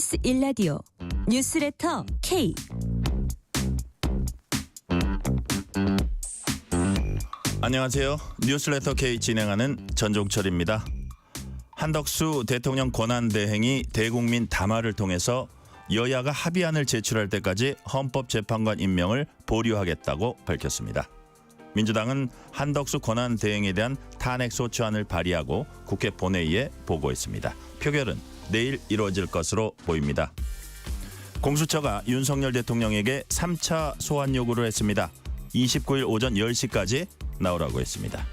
KBS 1라디오 뉴스레터 K. 안녕하세요. 뉴스레터 K 진행하는 전종철입니다. 한덕수 대통령 권한대행이 대국민 담화를 통해서 여야가 합의안을 제출할 때까지 헌법재판관 임명을 보류하겠다고 밝혔습니다. 민주당은 한덕수 권한대행에 대한 탄핵소추안을 발의하고 국회 본회의에 보고했습니다. 표결은 내일 이루어질 것으로 보입니다. 공수처가 윤석열 대통령에게 3차 소환 요구를 했습니다. 29일 오전 10시까지 나오라고 했습니다.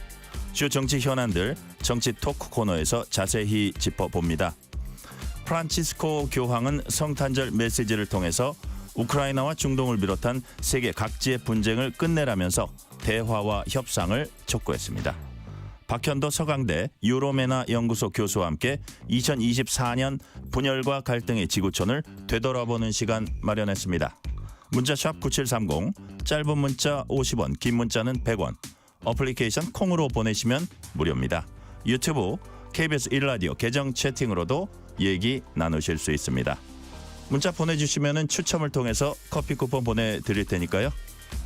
주요 정치 현안들 정치 토크 코너에서 자세히 짚어봅니다. 프란치스코 교황은 성탄절 메시지를 통해서 우크라이나와 중동을 비롯한 세계 각지의 분쟁을 끝내라면서 대화와 협상을 촉구했습니다. 박현도 서강대 유로메나 연구소 교수와 함께 2024년 분열과 갈등의 지구촌을 되돌아보는 시간 마련했습니다. 문자샵 9730, 짧은 문자 50원, 긴 문자는 100원, 어플리케이션 콩으로 보내시면 무료입니다. 유튜브 KBS 1라디오 계정 채팅으로도 얘기 나누실 수 있습니다. 문자 보내주시면 추첨을 통해서 커피 쿠폰 보내드릴 테니까요.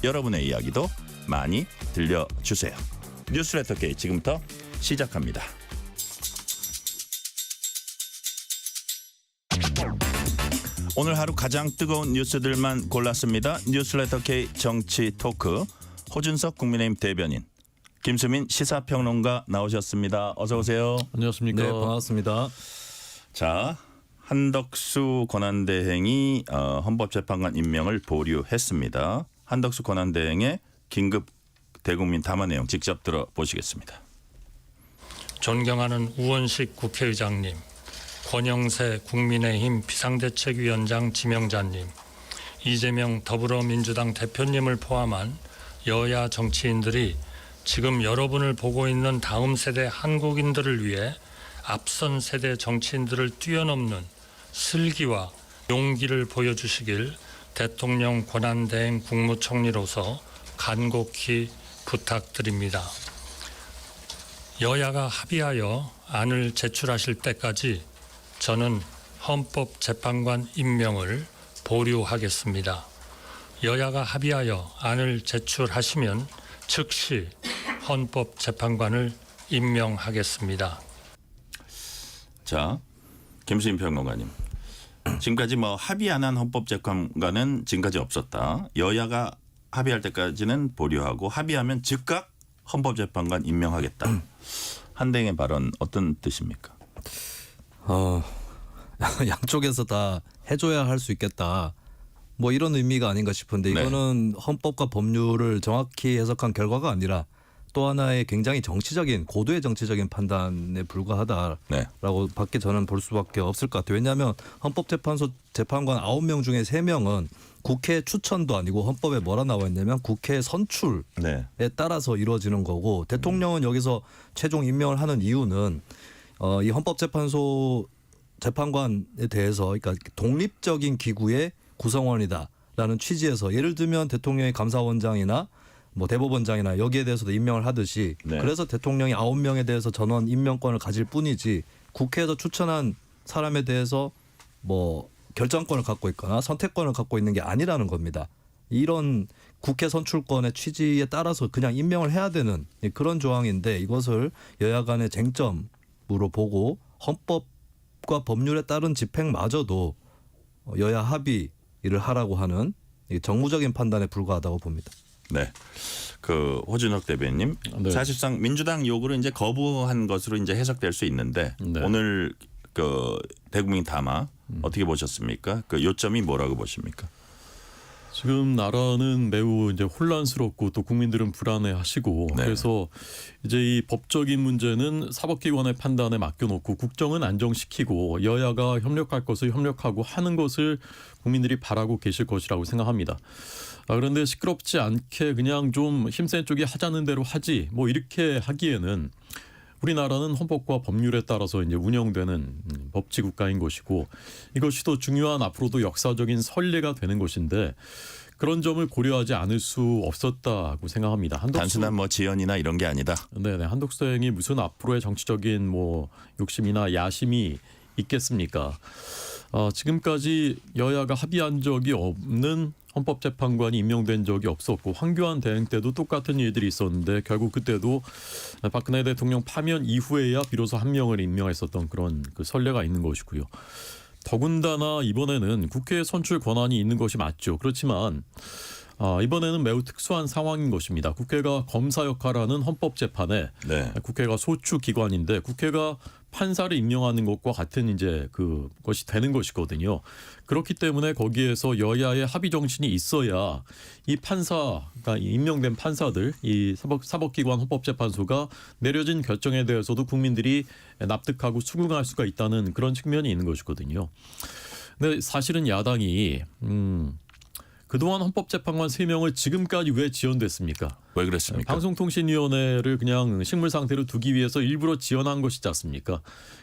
여러분의 이야기도 많이 들려주세요. 뉴스레터 K 지금부터 시작합니다. 오늘 하루 가장 뜨거운 뉴스들만 골랐습니다. 뉴스레터 K 정치 토크 호준석 국민의힘 대변인, 김수민 시사평론가 나오셨습니다. 어서 오세요. 안녕하십니까. 네, 반갑습니다. 자, 한덕수 권한대행이 헌법재판관 임명을 보류했습니다. 한덕수 권한대행의 긴급 대국민 담화 내용 직접 들어보시겠습니다. 존경하는 우원식 국회의장님, 권영세 국민의힘 비상대책위원장 지명자님, 이재명 더불어민주당 대표님을 포함한 여야 정치인들이 지금 여러분을 보고 있는 다음 세대 한국인들을 위해 앞선 세대 정치인들을 뛰어넘는 슬기와 용기를 보여주시길 대통령 권한대행 국무총리로서 간곡히 부탁드립니다. 여야가 합의하여 안을 제출하실 때까지 저는 헌법재판관 임명을 보류하겠습니다. 여야가 합의하여 안을 제출하시면 즉시 헌법재판관을 임명하겠습니다. 자, 김수민 평론가님. 지금까지 합의 안 한 헌법재판관은 지금까지 없었다. 여야가 합의할 때까지는 보류하고 합의하면 즉각 헌법재판관 임명하겠다. 한대행의 발언 어떤 뜻입니까? 양쪽에서 다 해줘야 할 수 있겠다. 뭐 이런 의미가 아닌가 싶은데 이거는 헌법과 법률을 정확히 해석한 결과가 아니라 또 하나의 굉장히 정치적인 고도의 정치적인 판단에 불과하다라고 밖에 저는 볼 수밖에 없을 것 같아요. 왜냐하면 헌법재판소 재판관 9명 중에 3명은 국회 추천도 아니고 헌법에 뭐라 나와 있냐면 국회 선출에 따라서 이루어지는 거고 대통령은 여기서 최종 임명을 하는 이유는 이 헌법재판소 재판관에 대해서 그러니까 독립적인 기구의 구성원이다라는 취지에서 예를 들면 대통령의 감사원장이나 뭐 대법원장이나 여기에 대해서도 임명을 하듯이 그래서 대통령이 9명에 대해서 전원 임명권을 가질 뿐이지 국회에서 추천한 사람에 대해서 뭐 결정권을 갖고 있거나 선택권을 갖고 있는 게 아니라는 겁니다. 이런 국회 선출권의 취지에 따라서 그냥 임명을 해야 되는 그런 조항인데 이것을 여야 간의 쟁점으로 보고 헌법과 법률에 따른 집행마저도 여야 합의를 하라고 하는 정무적인 판단에 불과하다고 봅니다. 네. 호준석 대변인님, 네. 사실상 민주당 요구를 이제 거부한 것으로 이제 해석될 수 있는데 오늘 대국민 담화 어떻게 보셨습니까? 요점이 뭐라고 보십니까? 지금 나라는 매우 이제 혼란스럽고 또 국민들은 불안해하시고 그래서 이제 이 법적인 문제는 사법기관의 판단에 맡겨놓고 국정은 안정시키고 여야가 협력할 것을 협력하고 하는 것을 국민들이 바라고 계실 것이라고 생각합니다. 그런데 시끄럽지 않게 그냥 좀 힘센 쪽이 하자는 대로 하지 뭐 이렇게 하기에는 우리나라는 헌법과 법률에 따라서 이제 운영되는 법치 국가인 것이고 이것이 더 중요한 앞으로도 역사적인 선례가 되는 것인데 그런 점을 고려하지 않을 수 없었다고 생각합니다. 단순한 지연이나 이런 게 아니다. 네네. 한덕수 대행이 무슨 앞으로의 정치적인 욕심이나 야심이 있겠습니까? 지금까지 여야가 합의한 적이 없는 헌법재판관이 임명된 적이 없었고 황교안 대행 때도 똑같은 일들이 있었는데 결국 그때도 박근혜 대통령 파면 이후에야 비로소 한 명을 임명했었던 그런 그 선례가 있는 것이고요. 더군다나 이번에는 국회 선출 권한이 있는 것이 맞죠. 그렇지만 이번에는 매우 특수한 상황인 것입니다. 국회가 검사 역할하는 헌법재판에 네. 국회가 소추 기관인데 국회가 판사를 임명하는 것과 같은 이제 그것이 되는 것이거든요. 그렇기 때문에 거기에서 여야의 합의 정신이 있어야 이 판사가 임명된 판사들, 이 사법기관 헌법재판소가 내려진 결정에 대해서도 국민들이 납득하고 수긍할 수가 있다는 그런 측면이 있는 것이거든요. 근데 사실은 야당이 그동안 헌법재판관 3명을 지금까지 왜 지연됐습니까? 왜 그랬습니까? 방송통신위원회를 그냥 식물 상태로 두기 위해서 일부러 지연한 것이지 않습니까?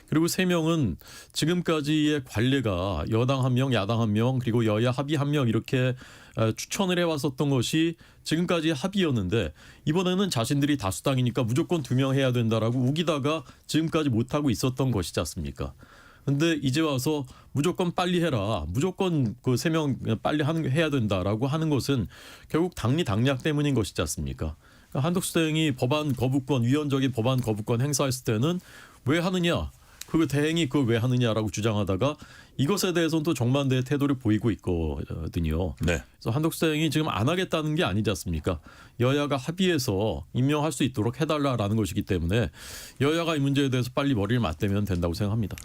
그리고 3명은 지금까지의 관례가 여당 1명, 야당 1명, 그리고 여야 합의 1명 이렇게 추천을 해왔었던 것이 지금까지의 합의였는데 이번에는 자신들이 다수당이니까 무조건 2명 해야 된다라고 우기다가 지금까지 못하고 있었던 것이지 않습니까? 근데 이제 와서 무조건 빨리 해라. 무조건 그 3명 빨리 해야 된다라고 하는 것은 결국 당리 당략 때문인 것이지 않습니까? 그러니까 한덕수 대행이 법안 거부권, 위헌적인 법안 거부권 행사했을 때는 왜 하느냐? 그 대행이 그걸 왜 하느냐라고 주장하다가 이것에 대해서는 또 정반대의 태도를 보이고 있거든요. 네. 그래서 한덕수 대행이 지금 안 하겠다는 게 아니지 않습니까? 여야가 합의해서 임명할 수 있도록 해달라라는 것이기 때문에 여야가 이 문제에 대해서 빨리 머리를 맞대면 된다고 생각합니다.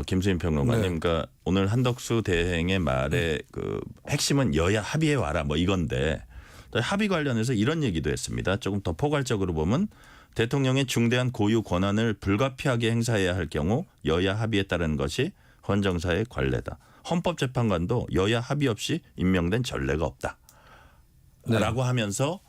김수민 평론가님, 네. 그러니까 오늘 한덕수 대행의 말의 그 핵심은 여야 합의해 와라 뭐 이건데 합의 관련해서 이런 얘기도 했습니다. 조금 더 포괄적으로 보면 대통령의 중대한 고유 권한을 불가피하게 행사해야 할 경우 여야 합의에 따르는 것이 헌정사의 관례다. 헌법재판관도 여야 합의 없이 임명된 전례가 없다. 네. 라고 하면서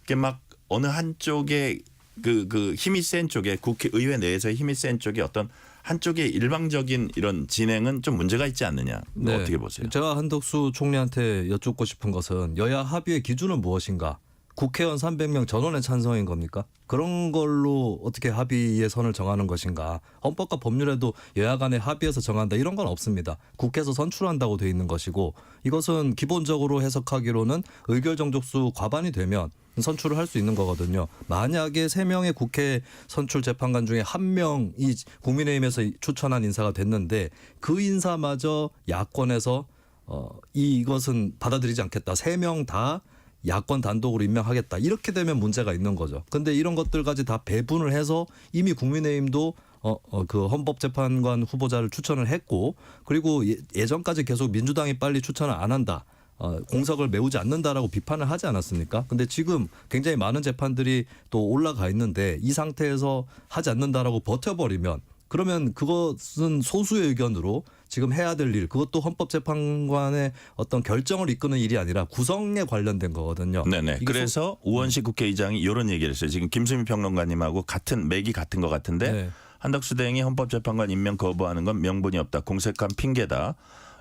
이게 막 어느 한쪽에 그 힘이 센 쪽에 국회의회 내에서 힘이 센 쪽에 어떤 한쪽의 일방적인 이런 진행은 좀 문제가 있지 않느냐. 네. 어떻게 보세요? 제가 한덕수 총리한테 여쭙고 싶은 것은 여야 합의의 기준은 무엇인가? 국회의원 300명 전원의 찬성인 겁니까? 그런 걸로 어떻게 합의의 선을 정하는 것인가? 헌법과 법률에도 여야 간의 합의해서 정한다 이런 건 없습니다. 국회에서 선출한다고 돼 있는 것이고 이것은 기본적으로 해석하기로는 의결 정족수 과반이 되면 선출을 할 수 있는 거거든요. 만약에 3명의 국회 선출 재판관 중에 1명이 국민의힘에서 추천한 인사가 됐는데 그 인사마저 야권에서 이것은 받아들이지 않겠다. 3명 다 야권 단독으로 임명하겠다. 이렇게 되면 문제가 있는 거죠. 근데 이런 것들까지 다 배분을 해서 이미 국민의힘도 그 헌법재판관 후보자를 추천을 했고 그리고 예전까지 계속 민주당이 빨리 추천을 안 한다. 공석을 메우지 않는다라고 비판을 하지 않았습니까? 근데 지금 굉장히 많은 재판들이 또 올라가 있는데 이 상태에서 하지 않는다라고 버텨버리면 그러면 그것은 소수의 의견으로 지금 해야 될 일, 그것도 헌법재판관의 어떤 결정을 이끄는 일이 아니라 구성에 관련된 거거든요. 네네. 그래서 우원식 국회의장이 이런 얘기를 했어요. 지금 김수민 평론가님하고 같은 맥이 같은 것 같은데 네. 한덕수 대행이 헌법재판관 임명 거부하는 건 명분이 없다. 공색한 핑계다.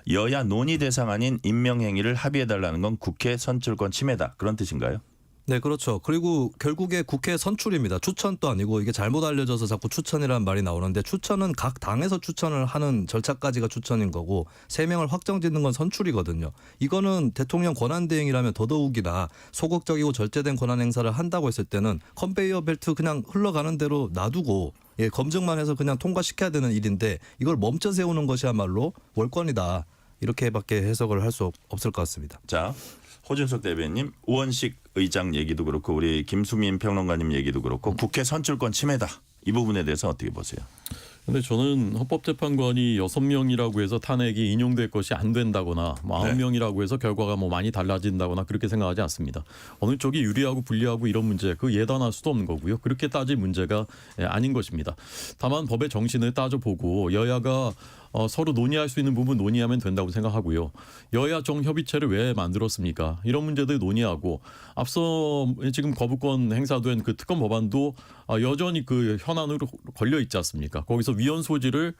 여야 논의 대상 아닌 임명 행위를 합의해달라는 건 국회 선출권 침해다. 그런 뜻인가요? 네, 그렇죠. 그리고 결국에 국회 선출입니다. 추천도 아니고 이게 잘못 알려져서 자꾸 추천이라는 말이 나오는데 추천은 각 당에서 추천을 하는 절차까지가 추천인 거고 3명을 확정짓는 건 선출이거든요. 이거는 대통령 권한대행이라면 더더욱이나 소극적이고 절제된 권한 행사를 한다고 했을 때는 컨베이어 벨트 그냥 흘러가는 대로 놔두고 검증만 해서 그냥 통과시켜야 되는 일인데 이걸 멈춰 세우는 것이야말로 월권이다. 이렇게밖에 해석을 할 수 없을 것 같습니다. 자, 호준석 대변인, 우원식 의장 얘기도 그렇고 우리 김수민 평론가님 얘기도 그렇고 국회 선출권 침해다. 이 부분에 대해서 어떻게 보세요? 근데 저는 헌법재판관이 6명이라고 해서 탄핵이 인용될 것이 안 된다거나 뭐 9명이라고 해서 결과가 뭐 많이 달라진다거나 그렇게 생각하지 않습니다. 어느 쪽이 유리하고 불리하고 이런 문제 그 예단할 수도 없는 거고요. 그렇게 따질 문제가 아닌 것입니다. 다만 법의 정신을 따져보고 여야가 서로 논의할 수 있는 부분 논의하면 된다고 생각하고요. 여야정 협의체를 왜 만들었습니까? 이런 문제들 논의하고 앞서 지금 거부권 행사된 그 특검 법안도 여전히 그 현안으로 걸려 있지 않습니까? 거기서 위헌 소지를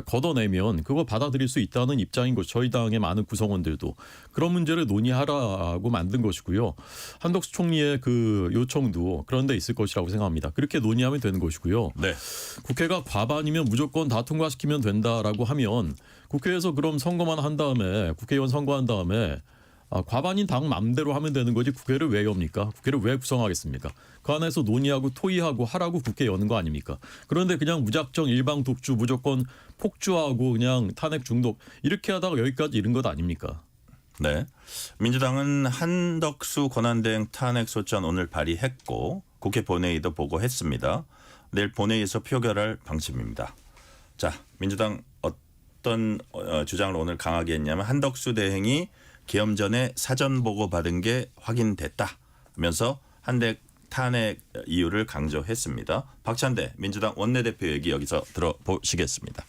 걷어내면 그거 받아들일 수 있다는 입장인 것. 저희 당의 많은 구성원들도 그런 문제를 논의하라고 만든 것이고요. 한덕수 총리의 그 요청도 그런 데 있을 것이라고 생각합니다. 그렇게 논의하면 되는 것이고요. 네. 국회가 과반이면 무조건 다 통과시키면 된다라고 하면 국회에서 그럼 선거만 한 다음에 국회의원 선거한 다음에 과반인 당 마음대로 하면 되는 거지 국회를 왜 엽니까? 국회를 왜 구성하겠습니까? 그 안에서 논의하고 토의하고 하라고 국회 여는 거 아닙니까? 그런데 그냥 무작정 일방 독주 무조건 폭주하고 그냥 탄핵 중독 이렇게 하다가 여기까지 이른 것 아닙니까? 네. 민주당은 한덕수 권한대행 탄핵 소추안 오늘 발의했고 국회 본회의도 보고했습니다. 내일 본회의에서 표결할 방침입니다. 자, 민주당 어떤 주장을 오늘 강하게 했냐면 한덕수 대행이 계엄 전에 사전 보고 받은 게 확인됐다 하면서 탄핵 이유를 강조했습니다. 박찬대 민주당 원내대표 얘기 여기서 들어보시겠습니다.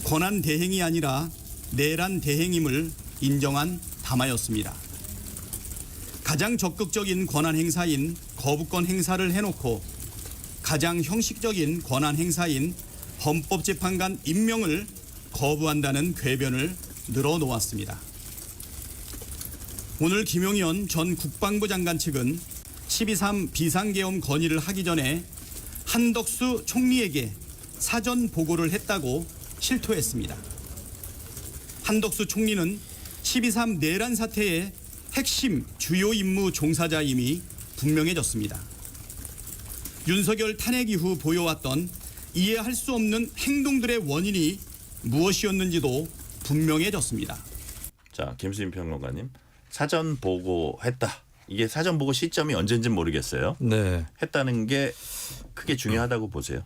권한 대행이 아니라 내란 대행임을 인정한 담화였습니다. 가장 적극적인 권한 행사인 거부권 행사를 해놓고 가장 형식적인 권한 행사인 헌법재판관 임명을 거부한다는 궤변을 늘어놓았습니다. 오늘 김용현 전 국방부 장관 측은 12.3 비상계엄 건의를 하기 전에 한덕수 총리에게 사전 보고를 했다고 실토했습니다. 한덕수 총리는 12.3 내란 사태의 핵심 주요 임무 종사자임이 분명해졌습니다. 윤석열 탄핵 이후 보여왔던 이해할 수 없는 행동들의 원인이 무엇이었는지도 분명해졌습니다. 자, 김수민 평론가님. 사전 보고했다. 이게 사전 보고 시점이 언제인지 모르겠어요. 네. 했다는 게 크게 중요하다고 보세요.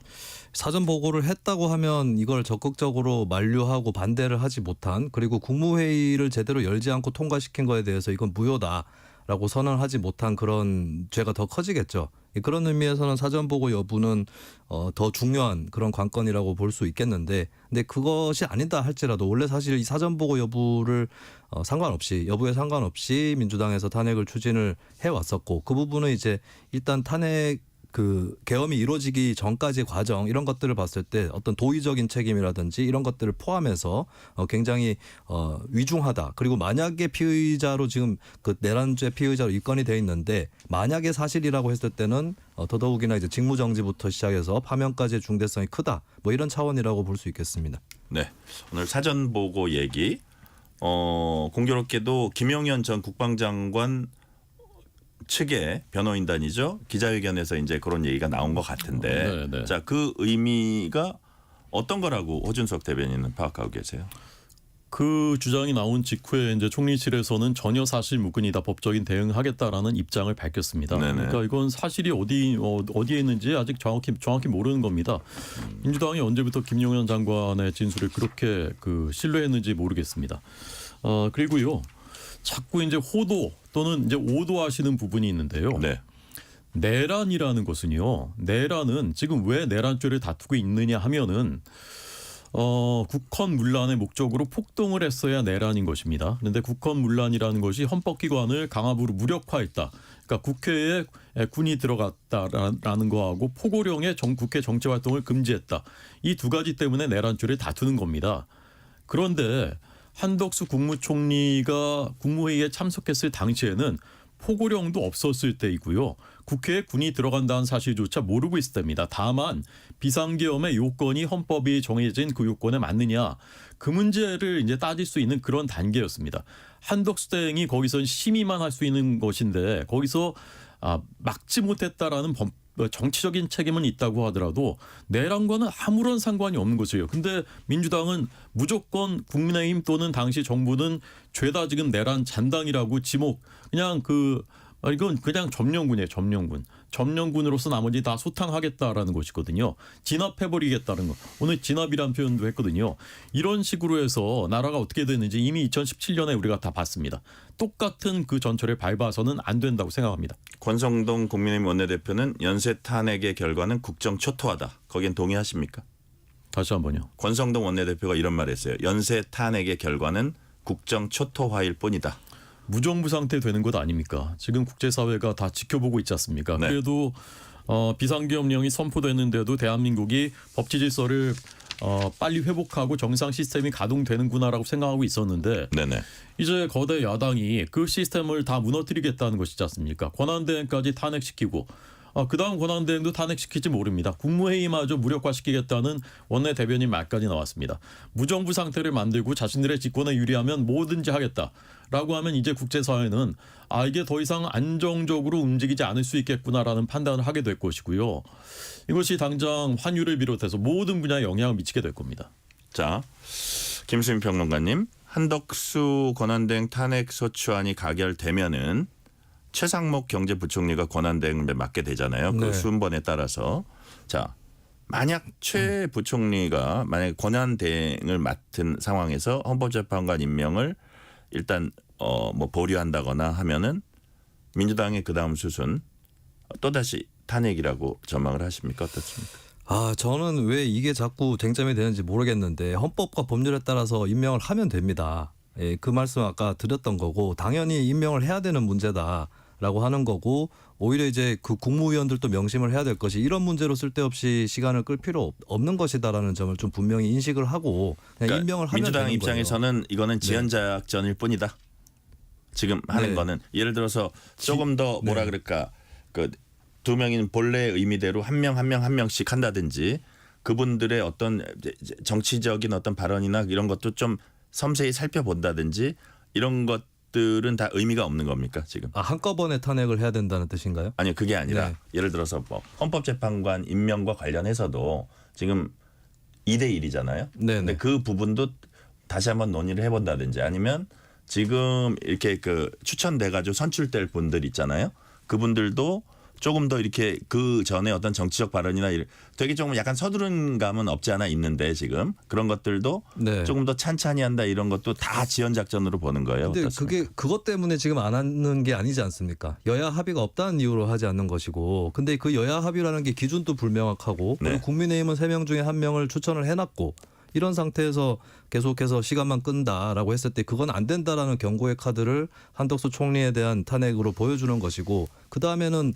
사전 보고를 했다고 하면 이걸 적극적으로 만류하고 반대를 하지 못한 그리고 국무회의를 제대로 열지 않고 통과시킨 거에 대해서 이건 무효다라고 선언하지 못한 그런 죄가 더 커지겠죠. 그런 의미에서는 사전 보고 여부는 더 중요한 그런 관건이라고 볼 수 있겠는데, 근데 그것이 아니다 할지라도 원래 사실 이 사전 보고 여부를 여부에 상관없이 민주당에서 탄핵을 추진을 해왔었고, 그 부분은 이제 일단 탄핵 그 계엄이 이루어지기 전까지의 과정 이런 것들을 봤을 때 어떤 도의적인 책임이라든지 이런 것들을 포함해서 굉장히 위중하다. 그리고 만약에 피의자로 지금 그 내란죄 피의자로 입건이 돼 있는데 만약에 사실이라고 했을 때는 더더욱이나 이제 직무정지부터 시작해서 파면까지의 중대성이 크다. 뭐 이런 차원이라고 볼 수 있겠습니다. 네, 오늘 사전 보고 얘기 공교롭게도 김용현 전 국방장관 측의 변호인단이죠. 기자회견에서 이제 그런 얘기가 나온 것 같은데, 네. 자, 그 의미가 어떤 거라고 호준석 대변인은 파악하고 계세요? 그 주장이 나온 직후에 이제 총리실에서는 전혀 사실 무근이다, 법적인 대응하겠다라는 입장을 밝혔습니다. 네네. 그러니까 이건 사실이 어디에 있는지 아직 정확히 모르는 겁니다. 민주당이 언제부터 김용현 장관의 진술을 그렇게 신뢰했는지 모르겠습니다. 그리고요, 자꾸 이제 호도 또는 이제 오도하시는 부분이 있는데요. 네. 내란이라는 것은요. 내란은 지금 왜 내란죄를 다투고 있느냐 하면은 국헌 문란의 목적으로 폭동을 했어야 내란인 것입니다. 그런데 국헌 문란이라는 것이 헌법기관을 강압으로 무력화했다. 그러니까 국회에 군이 들어갔다라는 거하고 포고령에 국회 정치활동을 금지했다. 이 두 가지 때문에 내란죄를 다투는 겁니다. 그런데 한덕수 국무총리가 국무회의에 참석했을 당시에는 포고령도 없었을 때이고요. 국회에 군이 들어간다는 사실조차 모르고 있을 때입니다. 다만 비상계엄의 요건이 헌법이 정해진 그 요건에 맞느냐, 그 문제를 이제 따질 수 있는 그런 단계였습니다. 한덕수 대행이 거기서 심의만 할 수 있는 것인데 거기서 막지 못했다라는 정치적인 책임은 있다고 하더라도 내란과는 아무런 상관이 없는 것이에요. 근데 민주당은 무조건 국민의힘 또는 당시 정부는 죄다 지금 내란 잔당이라고 지목, 그냥 이건 그냥 점령군이에요. 점령군으로서 나머지 다 소탕하겠다라는 것이거든요. 진압해버리겠다는 거. 오늘 진압이라는 표현도 했거든요. 이런 식으로 해서 나라가 어떻게 됐는지 이미 2017년에 우리가 다 봤습니다. 똑같은 그 전철에 밟아서는 안 된다고 생각합니다. 권성동 국민의힘 원내대표는 연쇄 탄핵의 결과는 국정초토화다. 거기엔 동의하십니까? 다시 한번요. 권성동 원내대표가 이런 말했어요. 연쇄 탄핵의 결과는 국정초토화일 뿐이다. 무정부 상태 되는 것 아닙니까? 지금 국제사회가 다 지켜보고 있지 않습니까? 네. 그래도 비상계엄령이 선포됐는데도 대한민국이 법치질서를 빨리 회복하고 정상 시스템이 가동되는구나라고 생각하고 있었는데 네네. 이제 거대 야당이 그 시스템을 다 무너뜨리겠다는 것이지 않습니까? 권한대행까지 탄핵시키고 그다음 권한대행도 탄핵시킬지 모릅니다. 국무회의마저 무력화시키겠다는 원내 대변인 말까지 나왔습니다. 무정부 상태를 만들고 자신들의 집권에 유리하면 뭐든지 하겠다라고 하면 이제 국제사회는 이게 더 이상 안정적으로 움직이지 않을 수 있겠구나라는 판단을 하게 될 것이고요. 이것이 당장 환율을 비롯해서 모든 분야에 영향을 미치게 될 겁니다. 자, 김수민 평론가님, 한덕수 권한대행 탄핵소추안이 가결되면은 최상목 경제부총리가 권한대행을 맡게 되잖아요. 그 네. 순번에 따라서. 자, 만약 최 부총리가 만약에 권한대행을 맡은 상황에서 헌법재판관 임명을 일단 뭐 보류한다거나 하면은 민주당의 그다음 수순 또다시 탄핵이라고 전망을 하십니까? 어떻습니까? 저는 왜 이게 자꾸 쟁점이 되는지 모르겠는데 헌법과 법률에 따라서 임명을 하면 됩니다. 예, 그 말씀 아까 드렸던 거고 당연히 임명을 해야 되는 문제다라고 하는 거고 오히려 이제 그 국무위원들도 명심을 해야 될 것이 이런 문제로 쓸데없이 시간을 끌 필요 없는 것이다라는 점을 좀 분명히 인식을 하고 그냥 그러니까 임명을 하면 민주당 되는 입장에서는 거예요. 이거는 지연작전일 뿐이다. 지금 하는 네. 거는 예를 들어서 조금 더 뭐라 그럴까 그 두 명인 본래의 의미대로 한 명씩 한다든지 그분들의 어떤 정치적인 어떤 발언이나 이런 것도 좀 섬세히 살펴본다든지 이런 것들은 다 의미가 없는 겁니까 지금? 한꺼번에 탄핵을 해야 된다는 뜻인가요? 아니요 그게 아니라 네. 예를 들어서 뭐 헌법재판관 임명과 관련해서도 지금 2대1이잖아요. 네네. 근데 그 부분도 다시 한번 논의를 해본다든지 아니면 지금 이렇게 그 추천돼가지고 선출될 분들 있잖아요. 그분들도 조금 더 이렇게 그 전에 어떤 정치적 발언이나 되게 조금 약간 서두른 감은 없지 않아 있는데 지금 그런 것들도 네. 조금 더 찬찬히 한다 이런 것도 다 지연 작전으로 보는 거예요. 근데 어떻습니까? 그게 그것 때문에 지금 안 하는 게 아니지 않습니까? 여야 합의가 없다는 이유로 하지 않는 것이고, 근데 그 여야 합의라는 게 기준도 불명확하고, 네. 그리고 국민의힘은 3명 중에 1명을 추천을 해놨고, 이런 상태에서 계속해서 시간만 끈다라고 했을 때 그건 안 된다라는 경고의 카드를 한덕수 총리에 대한 탄핵으로 보여주는 것이고, 그 다음에는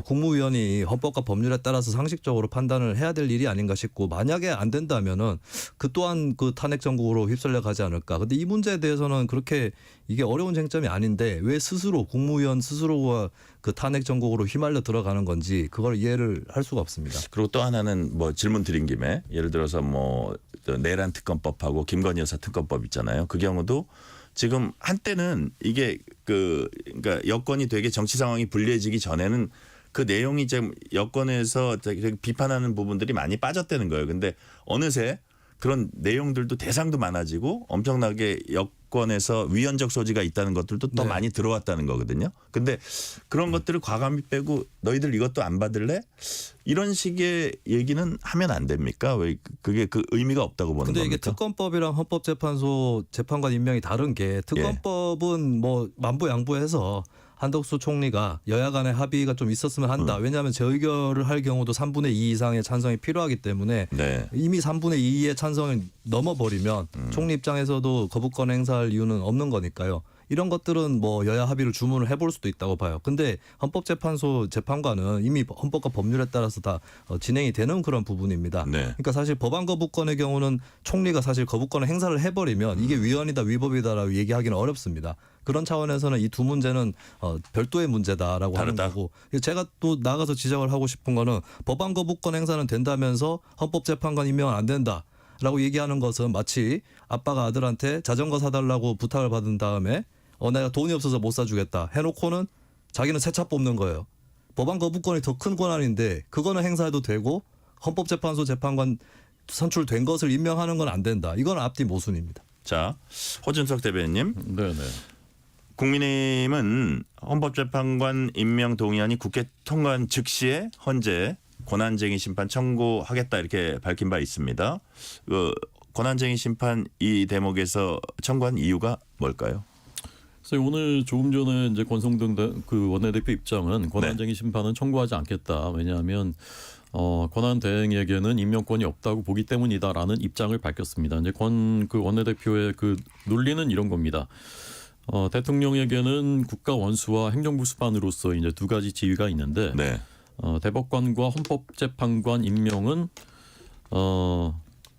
국무위원이 헌법과 법률에 따라서 상식적으로 판단을 해야 될 일이 아닌가 싶고, 만약에 안 된다면은 그 또한 그 탄핵 정국으로 휩쓸려 가지 않을까. 근데 이 문제에 대해서는 그렇게 이게 어려운 쟁점이 아닌데 왜 스스로 국무위원 스스로가 그 탄핵 정국으로 휘말려 들어가는 건지 그걸 이해를 할 수가 없습니다. 그리고 또 하나는 뭐 질문 드린 김에 예를 들어서 뭐 내란 특검법하고 김건희 여사 특검법 있잖아요. 그 경우도 지금 한때는 이게 그러니까 여권이 되게 정치 상황이 불리해지기 전에는 그 내용이 좀 여권에서 되게 비판하는 부분들이 많이 빠졌다는 거예요. 근데 어느새 그런 내용들도 대상도 많아지고 엄청나게 여권에서 위헌적 소지가 있다는 것들도 더 네. 많이 들어왔다는 거거든요. 근데 그런 것들을 과감히 빼고 너희들 이것도 안 받을래? 이런 식의 얘기는 하면 안 됩니까? 왜 그게 그 의미가 없다고 보는 근데 겁니까? 이게 특검법이랑 헌법재판소 재판관 임명이 다른 게 특검법은 뭐 만부양부해서 한덕수 총리가 여야 간의 합의가 좀 있었으면 한다. 왜냐하면 재의결을 할 경우도 3분의 2 이상의 찬성이 필요하기 때문에 네. 이미 3분의 2의 찬성을 넘어버리면 총리 입장에서도 거부권 행사할 이유는 없는 거니까요. 이런 것들은 뭐 여야 합의를 주문을 해볼 수도 있다고 봐요. 근데 헌법재판소 재판관은 이미 헌법과 법률에 따라서 다 진행이 되는 그런 부분입니다. 네. 그러니까 사실 법안 거부권의 경우는 총리가 사실 거부권을 행사를 해버리면 이게 위헌이다 위법이다라고 얘기하기는 어렵습니다. 그런 차원에서는 이 두 문제는 별도의 문제다라고 하는 다르다. 거고, 제가 또 나가서 지적을 하고 싶은 거는 법안 거부권 행사는 된다면서 헌법재판관 임명은 안 된다. 라고 얘기하는 것은 마치 아빠가 아들한테 자전거 사달라고 부탁을 받은 다음에 내가 돈이 없어서 못 사주겠다 해놓고는 자기는 새 차 뽑는 거예요. 법안 거부권이 더 큰 권한인데 그거는 행사해도 되고 헌법재판소 재판관 선출된 것을 임명하는 건 안 된다. 이건 앞뒤 모순입니다. 자, 호준석 대변인님. 네네. 국민의힘은 헌법재판관 임명 동의안이 국회 통과한 즉시에 헌재 권한쟁의 심판 청구하겠다 이렇게 밝힌 바 있습니다. 그 권한쟁의 심판 이 대목에서 청구한 이유가 뭘까요? 그래서 오늘 조금 전에 이제 권성동 그 원내대표 입장은 권한쟁의 심판은 청구하지 않겠다. 왜냐하면 권한 대행에게는 임명권이 없다고 보기 때문이다라는 입장을 밝혔습니다. 이제 그 원내대표의 그 논리는 이런 겁니다. 대통령에게는 국가 원수와 행정부 수반으로서 이제 두 가지 지위가 있는데 네. 대법관과 헌법재판관 임명은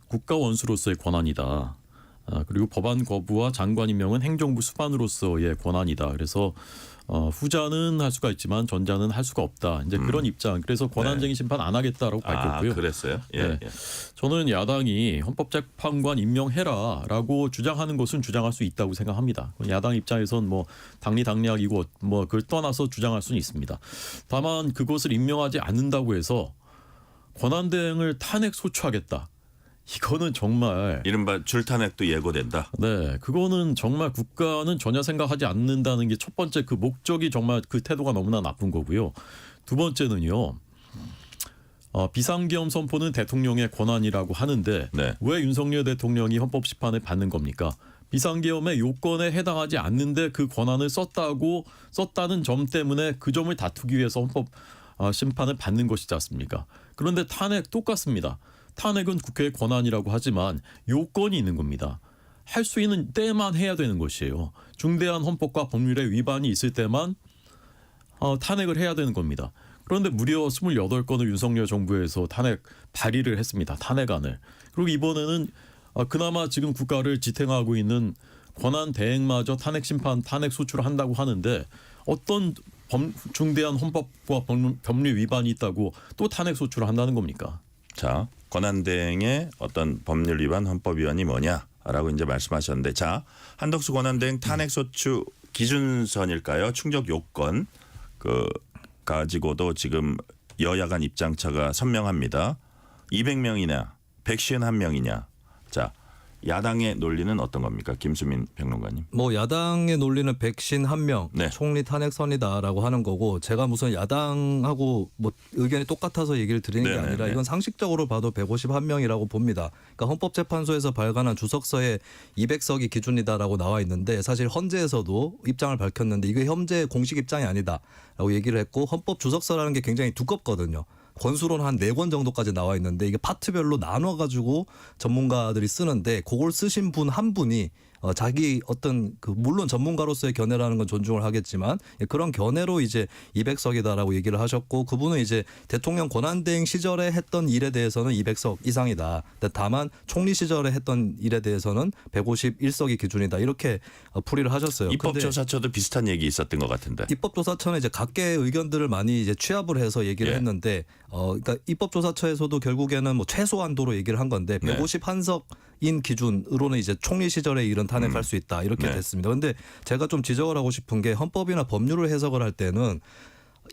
국가 원수로서의 권한이다. 그리고 법안 거부와 장관 임명은 행정부 수반으로서의 권한이다. 그래서 후자는 할 수가 있지만 전자는 할 수가 없다. 이제 그런 입장. 그래서 권한쟁의 심판 안 하겠다라고 밝혔고요. 그랬어요? 예. 네. 예. 저는 야당이 헌법재판관 임명해라라고 주장하는 것은 주장할 수 있다고 생각합니다. 야당 입장에선 뭐 당리당략이고 뭐 그걸 떠나서 주장할 수는 있습니다. 다만 그것을 임명하지 않는다고 해서 권한대행을 탄핵 소추하겠다. 이거는 정말 이른바 줄탄핵도 예고된다. 네, 그거는 정말 국가는 전혀 생각하지 않는다는 게 첫 번째 그 목적이 정말 그 태도가 너무나 나쁜 거고요. 두 번째는요. 비상계엄 선포는 대통령의 권한이라고 하는데 네. 왜 윤석열 대통령이 헌법 심판을 받는 겁니까? 비상계엄의 요건에 해당하지 않는데 그 권한을 썼다는 점 때문에 그 점을 다투기 위해서 헌법 심판을 받는 것이지 않습니까? 그런데 탄핵 똑같습니다. 탄핵은 국회의 권한이라고 하지만 요건이 있는 겁니다. 할 수 있는 때만 해야 되는 것이에요. 중대한 헌법과 법률의 위반이 있을 때만 탄핵을 해야 되는 겁니다. 그런데 무려 28건을 윤석열 정부에서 탄핵 발의를 했습니다. 탄핵안을. 그리고 이번에는 그나마 지금 국가를 지탱하고 있는 권한 대행마저 탄핵 심판, 탄핵 소추를 한다고 하는데 어떤 중대한 헌법과 법률 위반이 있다고 또 탄핵 소추를 한다는 겁니까? 자, 권한대행의 어떤 법률 위반, 헌법 위반이 뭐냐라고 이제 말씀하셨는데, 자, 한덕수 권한대행 탄핵소추 기준선일까요? 충족 요건 가지고도 지금 여야 간 입장차가 선명합니다. 200명이냐, 151명이냐. 자, 야당의 논리는 어떤 겁니까, 김수민 평론가님? 뭐 야당의 논리는 151명 네. 총리 탄핵선이다라고 하는 거고, 제가 무슨 야당하고 뭐 의견이 똑같아서 얘기를 드리는 게 네네네. 아니라 이건 상식적으로 봐도 151명이라고 봅니다. 그러니까 헌법재판소에서 발간한 주석서에 200석이 기준이다라고 나와 있는데, 사실 헌재에서도 입장을 밝혔는데 이게 헌재 공식 입장이 아니다라고 얘기를 했고, 헌법 주석서라는 게 굉장히 두껍거든요. 권수론 한 4권 정도까지 나와 있는데 이게 파트별로 나눠가지고 전문가들이 쓰는데, 그걸 쓰신 분 한 분이 자기 어떤 물론 전문가로서의 견해라는 건 존중을 하겠지만 그런 견해로 이제 200석이다라고 얘기를 하셨고, 그분은 이제 대통령 권한대행 시절에 했던 일에 대해서는 200석 이상이다. 다만 총리 시절에 했던 일에 대해서는 151석이 기준이다. 이렇게 풀이를 하셨어요. 입법조사처도 비슷한 얘기 있었던 것 같은데. 입법조사처는 이제 각계의 의견들을 많이 이제 취합을 해서 얘기를 예. 했는데, 그러니까 입법조사처에서도 결국에는 뭐 최소한도로 얘기를 한 건데, 네. 151석인 기준으로는 이제 총리 시절에 일은 탄핵할 수 있다 이렇게 네. 됐습니다. 그런데 제가 좀 지적을 하고 싶은 게, 헌법이나 법률을 해석을 할 때는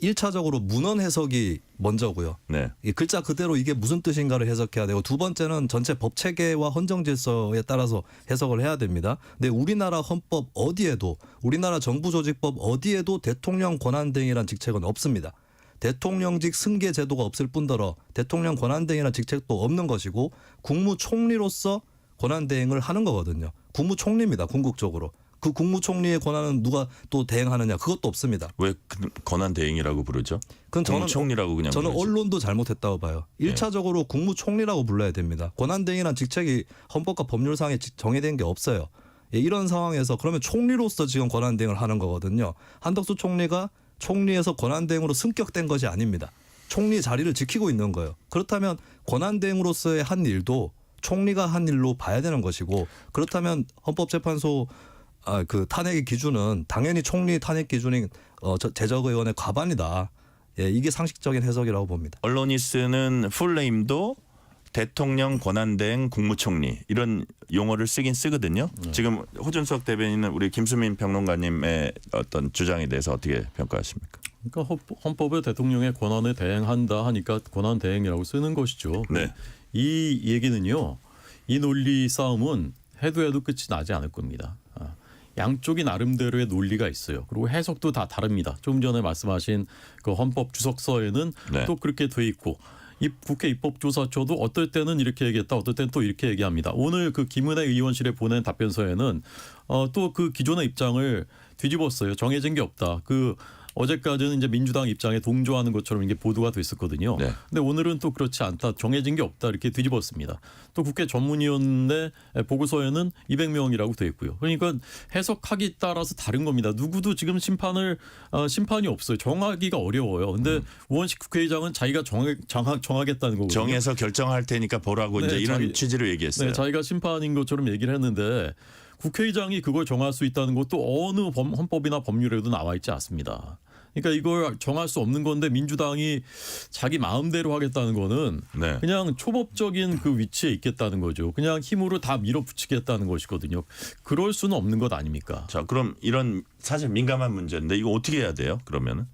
1차적으로 문헌 해석이 먼저고요. 네. 이 글자 그대로 이게 무슨 뜻인가를 해석해야 되고, 두 번째는 전체 법 체계와 헌정 질서에 따라서 해석을 해야 됩니다. 근데 우리나라 헌법 어디에도, 우리나라 정부조직법 어디에도 대통령 권한대행이라는 직책은 없습니다. 대통령직 승계 제도가 없을 뿐더러 대통령 권한대행이라는 직책도 없는 것이고, 국무총리로서 권한대행을 하는 거거든요. 국무총리입니다. 궁극적으로. 그 국무총리의 권한은 누가 또 대행하느냐, 그것도 없습니다. 왜 권한대행이라고 부르죠? 그건 국무총리라고 그냥 저는 부르지. 언론도 잘못했다고 봐요. 1차적으로 국무총리라고 불러야 됩니다. 권한대행이라는 직책이 헌법과 법률상에 정해진 게 없어요. 이런 상황에서 그러면 총리로서 지금 권한대행을 하는 거거든요. 한덕수 총리가 총리에서 권한대행으로 승격된 것이 아닙니다. 총리 자리를 지키고 있는 거예요. 그렇다면 권한대행으로서의 한 일도 총리가 한 일로 봐야 되는 것이고, 그렇다면 헌법재판소 그 탄핵의 기준은 당연히 총리 탄핵 기준인 제적의원의 과반이다. 예, 이게 상식적인 해석이라고 봅니다. 언론이 쓰는 풀네임도 대통령 권한대행 국무총리 이런 용어를 쓰긴 쓰거든요. 지금 호준석 대변인은 우리 김수민 평론가님의 어떤 주장에 대해서 어떻게 평가하십니까? 그러니까 헌법에 대통령의 권한에 대행한다 하니까 권한 대행이라고 쓰는 것이죠. 네. 이 얘기는요. 이 논리 싸움은 해도 끝이 나지 않을 겁니다. 양쪽이 나름대로의 논리가 있어요. 그리고 해석도 다 다릅니다. 좀 전에 말씀하신 그 헌법 주석서에는 네. 또 그렇게 돼 있고, 이 국회 입법조사처도 어떨 때는 이렇게 얘기했다, 어떨 때는 또 이렇게 얘기합니다. 오늘 그 김은혜 의원실에 보낸 답변서에는 또 그 기존의 입장을 뒤집었어요. 정해진 게 없다. 그 어제까지는 이제 민주당 입장에 동조하는 것처럼 이게 보도가 됐었거든요. 네. 근데 오늘은 또 그렇지 않다. 정해진 게 없다. 이렇게 뒤집었습니다. 또 국회 전문위원회 보고서에는 200명이라고 돼 있고요. 그러니까 해석하기 따라서 다른 겁니다. 누구도 지금 심판이 없어요. 정하기가 어려워요. 근데 우원식 국회의장은 자기가 정하겠다는 거거든요. 정해서 결정할 테니까 보라고 네, 이제 이런 취지로 얘기했어요. 네, 자기가 심판인 것처럼 얘기를 했는데 국회의장이 그걸 정할 수 있다는 것도 어느 헌법이나 법률에도 나와 있지 않습니다. 그러니까 이걸 정할 수 없는 건데 민주당이 자기 마음대로 하겠다는 거는 네. 그냥 초법적인 그 위치에 있겠다는 거죠. 그냥 힘으로 다 밀어붙이겠다는 것이거든요. 그럴 수는 없는 것 아닙니까? 자, 그럼 이런 사실 민감한 문제인데 이거 어떻게 해야 돼요? 그러면은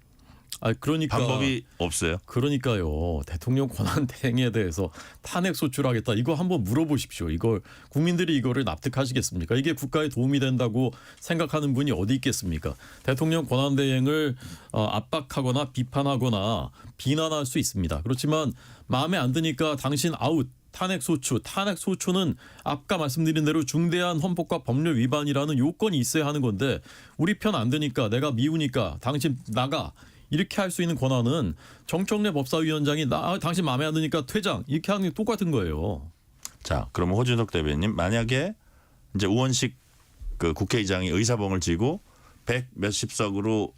그러니까 방법이 없어요. 그러니까요. 대통령 권한 대행에 대해서 탄핵 소추하겠다. 이거 한번 물어보십시오. 이걸 국민들이 이거를 납득하시겠습니까? 이게 국가에 도움이 된다고 생각하는 분이 어디 있겠습니까? 대통령 권한 대행을 압박하거나 비판하거나 비난할 수 있습니다. 그렇지만 마음에 안 드니까 당신 아웃. 탄핵 소추는 아까 말씀드린 대로 중대한 헌법과 법률 위반이라는 요건이 있어야 하는 건데 우리 편 안 드니까 내가 미우니까 당신 나가. 이렇게 할 수 있는 권한은 정청래 법사위원장이 당신 마음에 안 드니까 퇴장 이렇게 하는 게 똑같은 거예요. 자, 그러면 호준석 대변인 만약에 이제 우원식 그 국회의장이 의사봉을 쥐고 100 몇십 석으로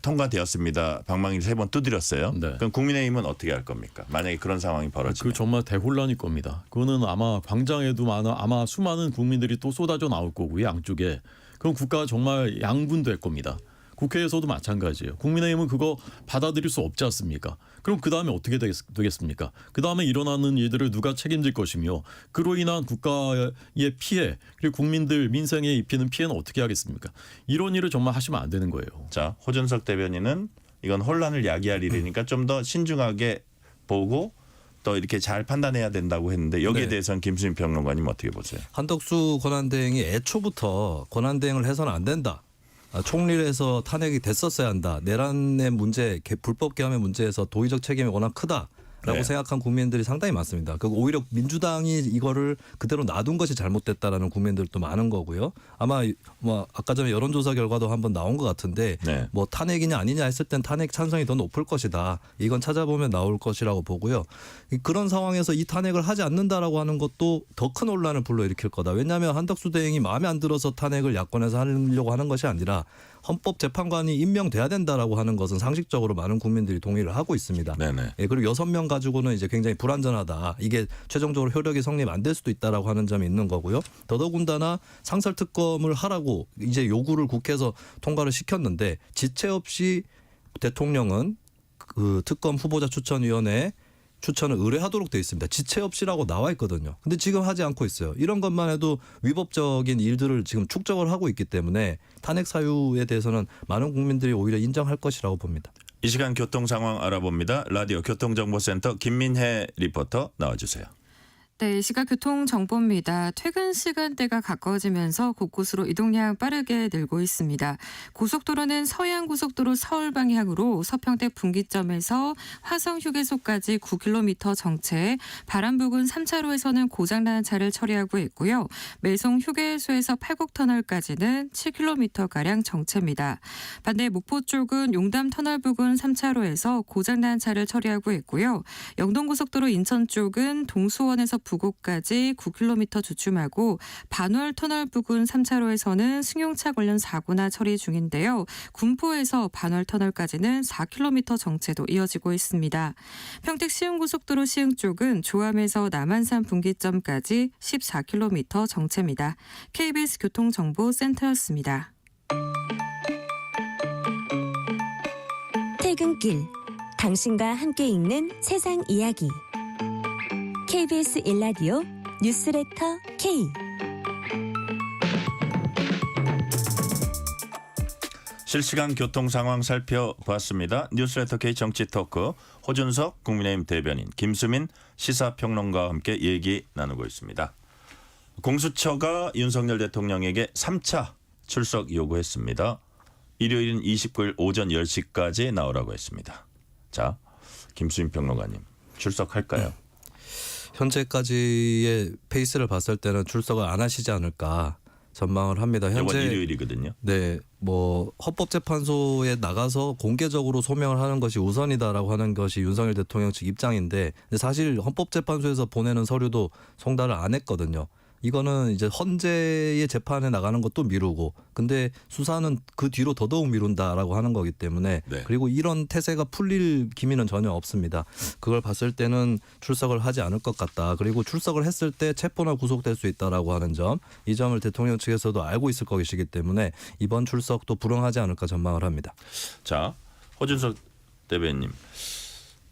통과되었습니다. 방망이를 3번 두드렸어요. 네. 그럼 국민의힘은 어떻게 할 겁니까? 만약에 그런 상황이 벌어지면. 그 정말 대혼란일 겁니다. 그거는 아마 광장에도 아마 수많은 국민들이 또 쏟아져 나올 거고요. 양쪽에. 그럼 국가가 정말 양분될 겁니다. 국회에서도 마찬가지예요. 국민의힘은 그거 받아들일 수 없지 않습니까? 그럼 그다음에 어떻게 되겠습니까? 그다음에 일어나는 일들을 누가 책임질 것이며 그로 인한 국가의 피해 그리고 국민들 민생에 입히는 피해는 어떻게 하겠습니까? 이런 일을 정말 하시면 안 되는 거예요. 자, 호준석 대변인은 이건 혼란을 야기할 일이니까 좀 더 신중하게 보고 또 이렇게 잘 판단해야 된다고 했는데 여기에 네. 대해서는 김수민 평론가님 어떻게 보세요? 한덕수 권한대행이 애초부터 권한대행을 해서는 안 된다. 총리를 해서 탄핵이 됐었어야 한다. 내란의 문제, 불법 개헌의 문제에서 도의적 책임이 워낙 크다라고 네. 생각한 국민들이 상당히 많습니다. 그리고 오히려 민주당이 이거를 그대로 놔둔 것이 잘못됐다라는 국민들도 많은 거고요. 아마 아까 전에 여론조사 결과도 한번 나온 것 같은데 네. 탄핵이냐 아니냐 했을 땐 탄핵 찬성이 더 높을 것이다. 이건 찾아보면 나올 것이라고 보고요. 그런 상황에서 이 탄핵을 하지 않는다라고 하는 것도 더 큰 혼란을 불러일으킬 거다. 왜냐하면 한덕수 대행이 마음에 안 들어서 탄핵을 야권에서 하려고 하는 것이 아니라 헌법재판관이 임명돼야 된다라고 하는 것은 상식적으로 많은 국민들이 동의를 하고 있습니다. 네네. 예, 그리고 6명 가지고는 이제 굉장히 불안전하다. 이게 최종적으로 효력이 성립 안 될 수도 있다라고 하는 점이 있는 거고요. 더더군다나 상설특검을 하라고 이제 요구를 국회에서 통과를 시켰는데 지체 없이 대통령은 그 특검 후보자 추천위원회에 추천을 의뢰하도록 돼 있습니다. 지체 없이라고 나와 있거든요. 근데 지금 하지 않고 있어요. 이런 것만 해도 위법적인 일들을 지금 축적을 하고 있기 때문에 탄핵 사유에 대해서는 많은 국민들이 오히려 인정할 것이라고 봅니다. 이 시간 교통 상황 알아봅니다. 라디오 교통정보센터 김민혜 리포터 나와주세요. 네, 시각 교통 정보입니다. 퇴근 시간대가 가까워지면서 곳곳으로 이동량 빠르게 늘고 있습니다. 고속도로는 서해안고속도로 서울 방향으로 서평택 분기점에서 화성휴게소까지 9km 정체, 바람부근 3차로에서는 고장난 차를 처리하고 있고요. 매송 휴게소에서 팔곡터널까지는 7km가량 정체입니다. 반대 목포 쪽은 용담터널 부근 3차로에서 고장난 차를 처리하고 있고요. 영동고속도로 인천 쪽은 동수원에서 부곡까지 9km 주춤하고 반월 터널 부근 3차로에서는 승용차 관련 사고나 처리 중인데요. 군포에서 반월 터널까지는 4km 정체도 이어지고 있습니다. 평택 시흥고속도로 시흥 쪽은 조암에서 남한산 분기점까지 14km 정체입니다. KBS 교통정보센터였습니다. 퇴근길 당신과 함께 읽는 세상 이야기 KBS 1라디오 뉴스레터 K. 실시간 교통 상황 살펴봤습니다. 뉴스레터 K 정치 토크 호준석 국민의힘 대변인 김수민 시사평론가와 함께 얘기 나누고 있습니다. 공수처가 윤석열 대통령에게 3차 출석 요구했습니다. 일요일인 29일 오전 10시까지 나오라고 했습니다. 자, 김수민 평론가님 출석할까요? 현재까지의 페이스를 봤을 때는 출석을 안 하시지 않을까. 전망을 합니다. 이번 현재 일요일이거든요. 네, 뭐 헌법재판소에 나가서 공개적으로 소명을 하는 것이 우선이다라고 하는 것이 윤석열 대통령 측 입장인데, 근데 사실 헌법재판소에서 보내는 서류도 송달을 안 했거든요. 이거는 이제 헌재의 재판에 나가는 것도 미루고, 근데 수사는 그 뒤로 더더욱 미룬다라고 하는 거기 때문에, 네. 그리고 이런 태세가 풀릴 기미는 전혀 없습니다. 그걸 봤을 때는 출석을 하지 않을 것 같다. 그리고 출석을 했을 때 체포나 구속될 수 있다라고 하는 점, 이 점을 대통령 측에서도 알고 있을 것이기 때문에 이번 출석도 불응하지 않을까 전망을 합니다. 자, 허준석 대변인.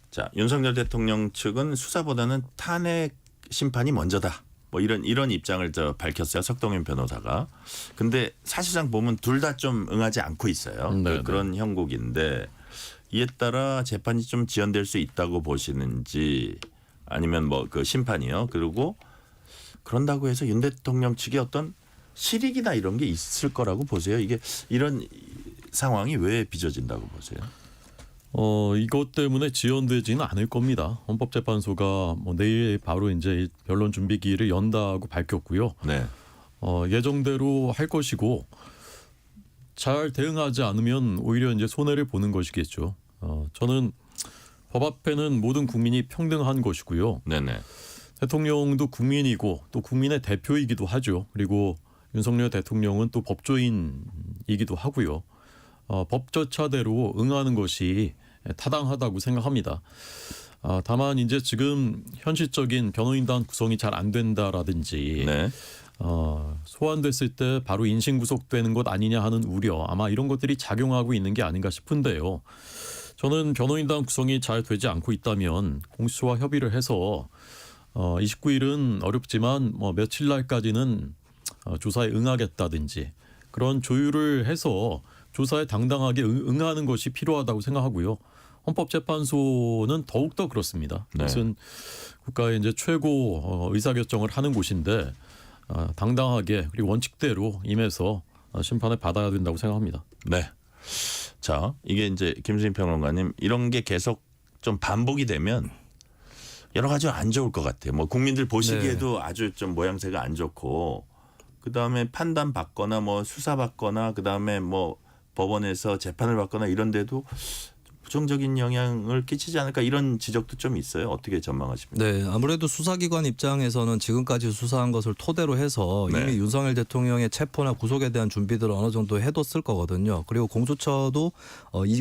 자, 윤석열 대통령 측은 수사보다는 탄핵 심판이 먼저다. 뭐 이런 입장을 밝혔어요. 석동현 변호사가. 근데 사실상 보면 둘 다 좀 응하지 않고 있어요. 그런 형국인데, 이에 따라 재판이 좀 지연될 수 있다고 보시는지, 아니면 뭐 그 심판이요. 그리고 그런다고 해서 윤 대통령 측에 어떤 실익이나 이런 게 있을 거라고 보세요. 이게 이런 상황이 왜 빚어진다고 보세요? 이것 때문에 지연되지는 않을 겁니다. 헌법재판소가 뭐 내일 바로 이제 변론 준비기일을 연다고 밝혔고요. 네. 예정대로 할 것이고, 잘 대응하지 않으면 오히려 이제 손해를 보는 것이겠죠. 저는 법 앞에는 모든 국민이 평등한 것이고요. 네네. 대통령도 국민이고 또 국민의 대표이기도 하죠. 그리고 윤석열 대통령은 또 법조인이기도 하고요. 법 절차대로 응하는 것이 타당하다고 생각합니다. 다만 이제 지금 현실적인 변호인단 구성이 잘 안 된다라든지, 네. 소환됐을 때 바로 인신 구속되는 것 아니냐 하는 우려, 아마 이런 것들이 작용하고 있는 게 아닌가 싶은데요. 저는 변호인단 구성이 잘 되지 않고 있다면 공수처와 협의를 해서 29일은 어렵지만 뭐 며칠 날까지는 조사에 응하겠다든지 그런 조율을 해서 조사에 당당하게 응하는 것이 필요하다고 생각하고요. 헌법재판소는 더욱더 그렇습니다. 네. 이것은 국가의 이제 최고 의사결정을 하는 곳인데, 당당하게 그리고 원칙대로 임해서 심판을 받아야 된다고 생각합니다. 네. 자, 이게 이제 김수민 평론가님, 이런 게 계속 좀 반복이 되면 여러 가지 안 좋을 것 같아요. 뭐 국민들 보시기에도 아주 좀 모양새가 안 좋고, 그 다음에 판단 받거나 뭐 수사 받거나, 그 다음에 뭐 법원에서 재판을 받거나 이런데도 부정적인 영향을 끼치지 않을까, 이런 지적도 좀 있어요. 어떻게 전망하십니까? 네, 아무래도 수사기관 입장에서는 지금까지 수사한 것을 토대로 해서 네. 이미 윤석열 대통령의 체포나 구속에 대한 준비들을 어느 정도 해뒀을 거거든요. 그리고 공수처도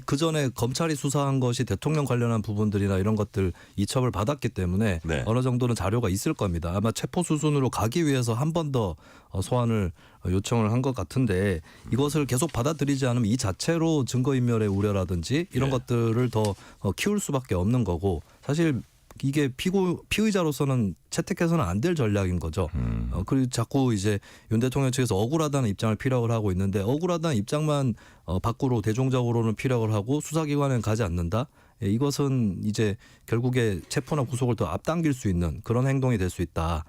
그 전에 검찰이 수사한 것이 대통령 관련한 부분들이나 이런 것들 이첩을 받았기 때문에 네. 어느 정도는 자료가 있을 겁니다. 아마 체포 수순으로 가기 위해서 한 번 더 소환을 요청을 한 것 같은데, 이것을 계속 받아들이지 않으면 이 자체로 증거인멸의 우려라든지 이런 네. 것들을 더 키울 수밖에 없는 거고, 사실 이게 피의자로서는 채택해서는 안 될 전략인 거죠. 그리고 자꾸 이제 윤 대통령 측에서 억울하다는 입장을 피력을 하고 있는데, 억울하다는 입장만 밖으로 대중적으로는 피력을 하고 수사기관에는 가지 않는다. 이것은 이제 결국에 체포나 구속을 더 앞당길 수 있는 그런 행동이 될 수 있다.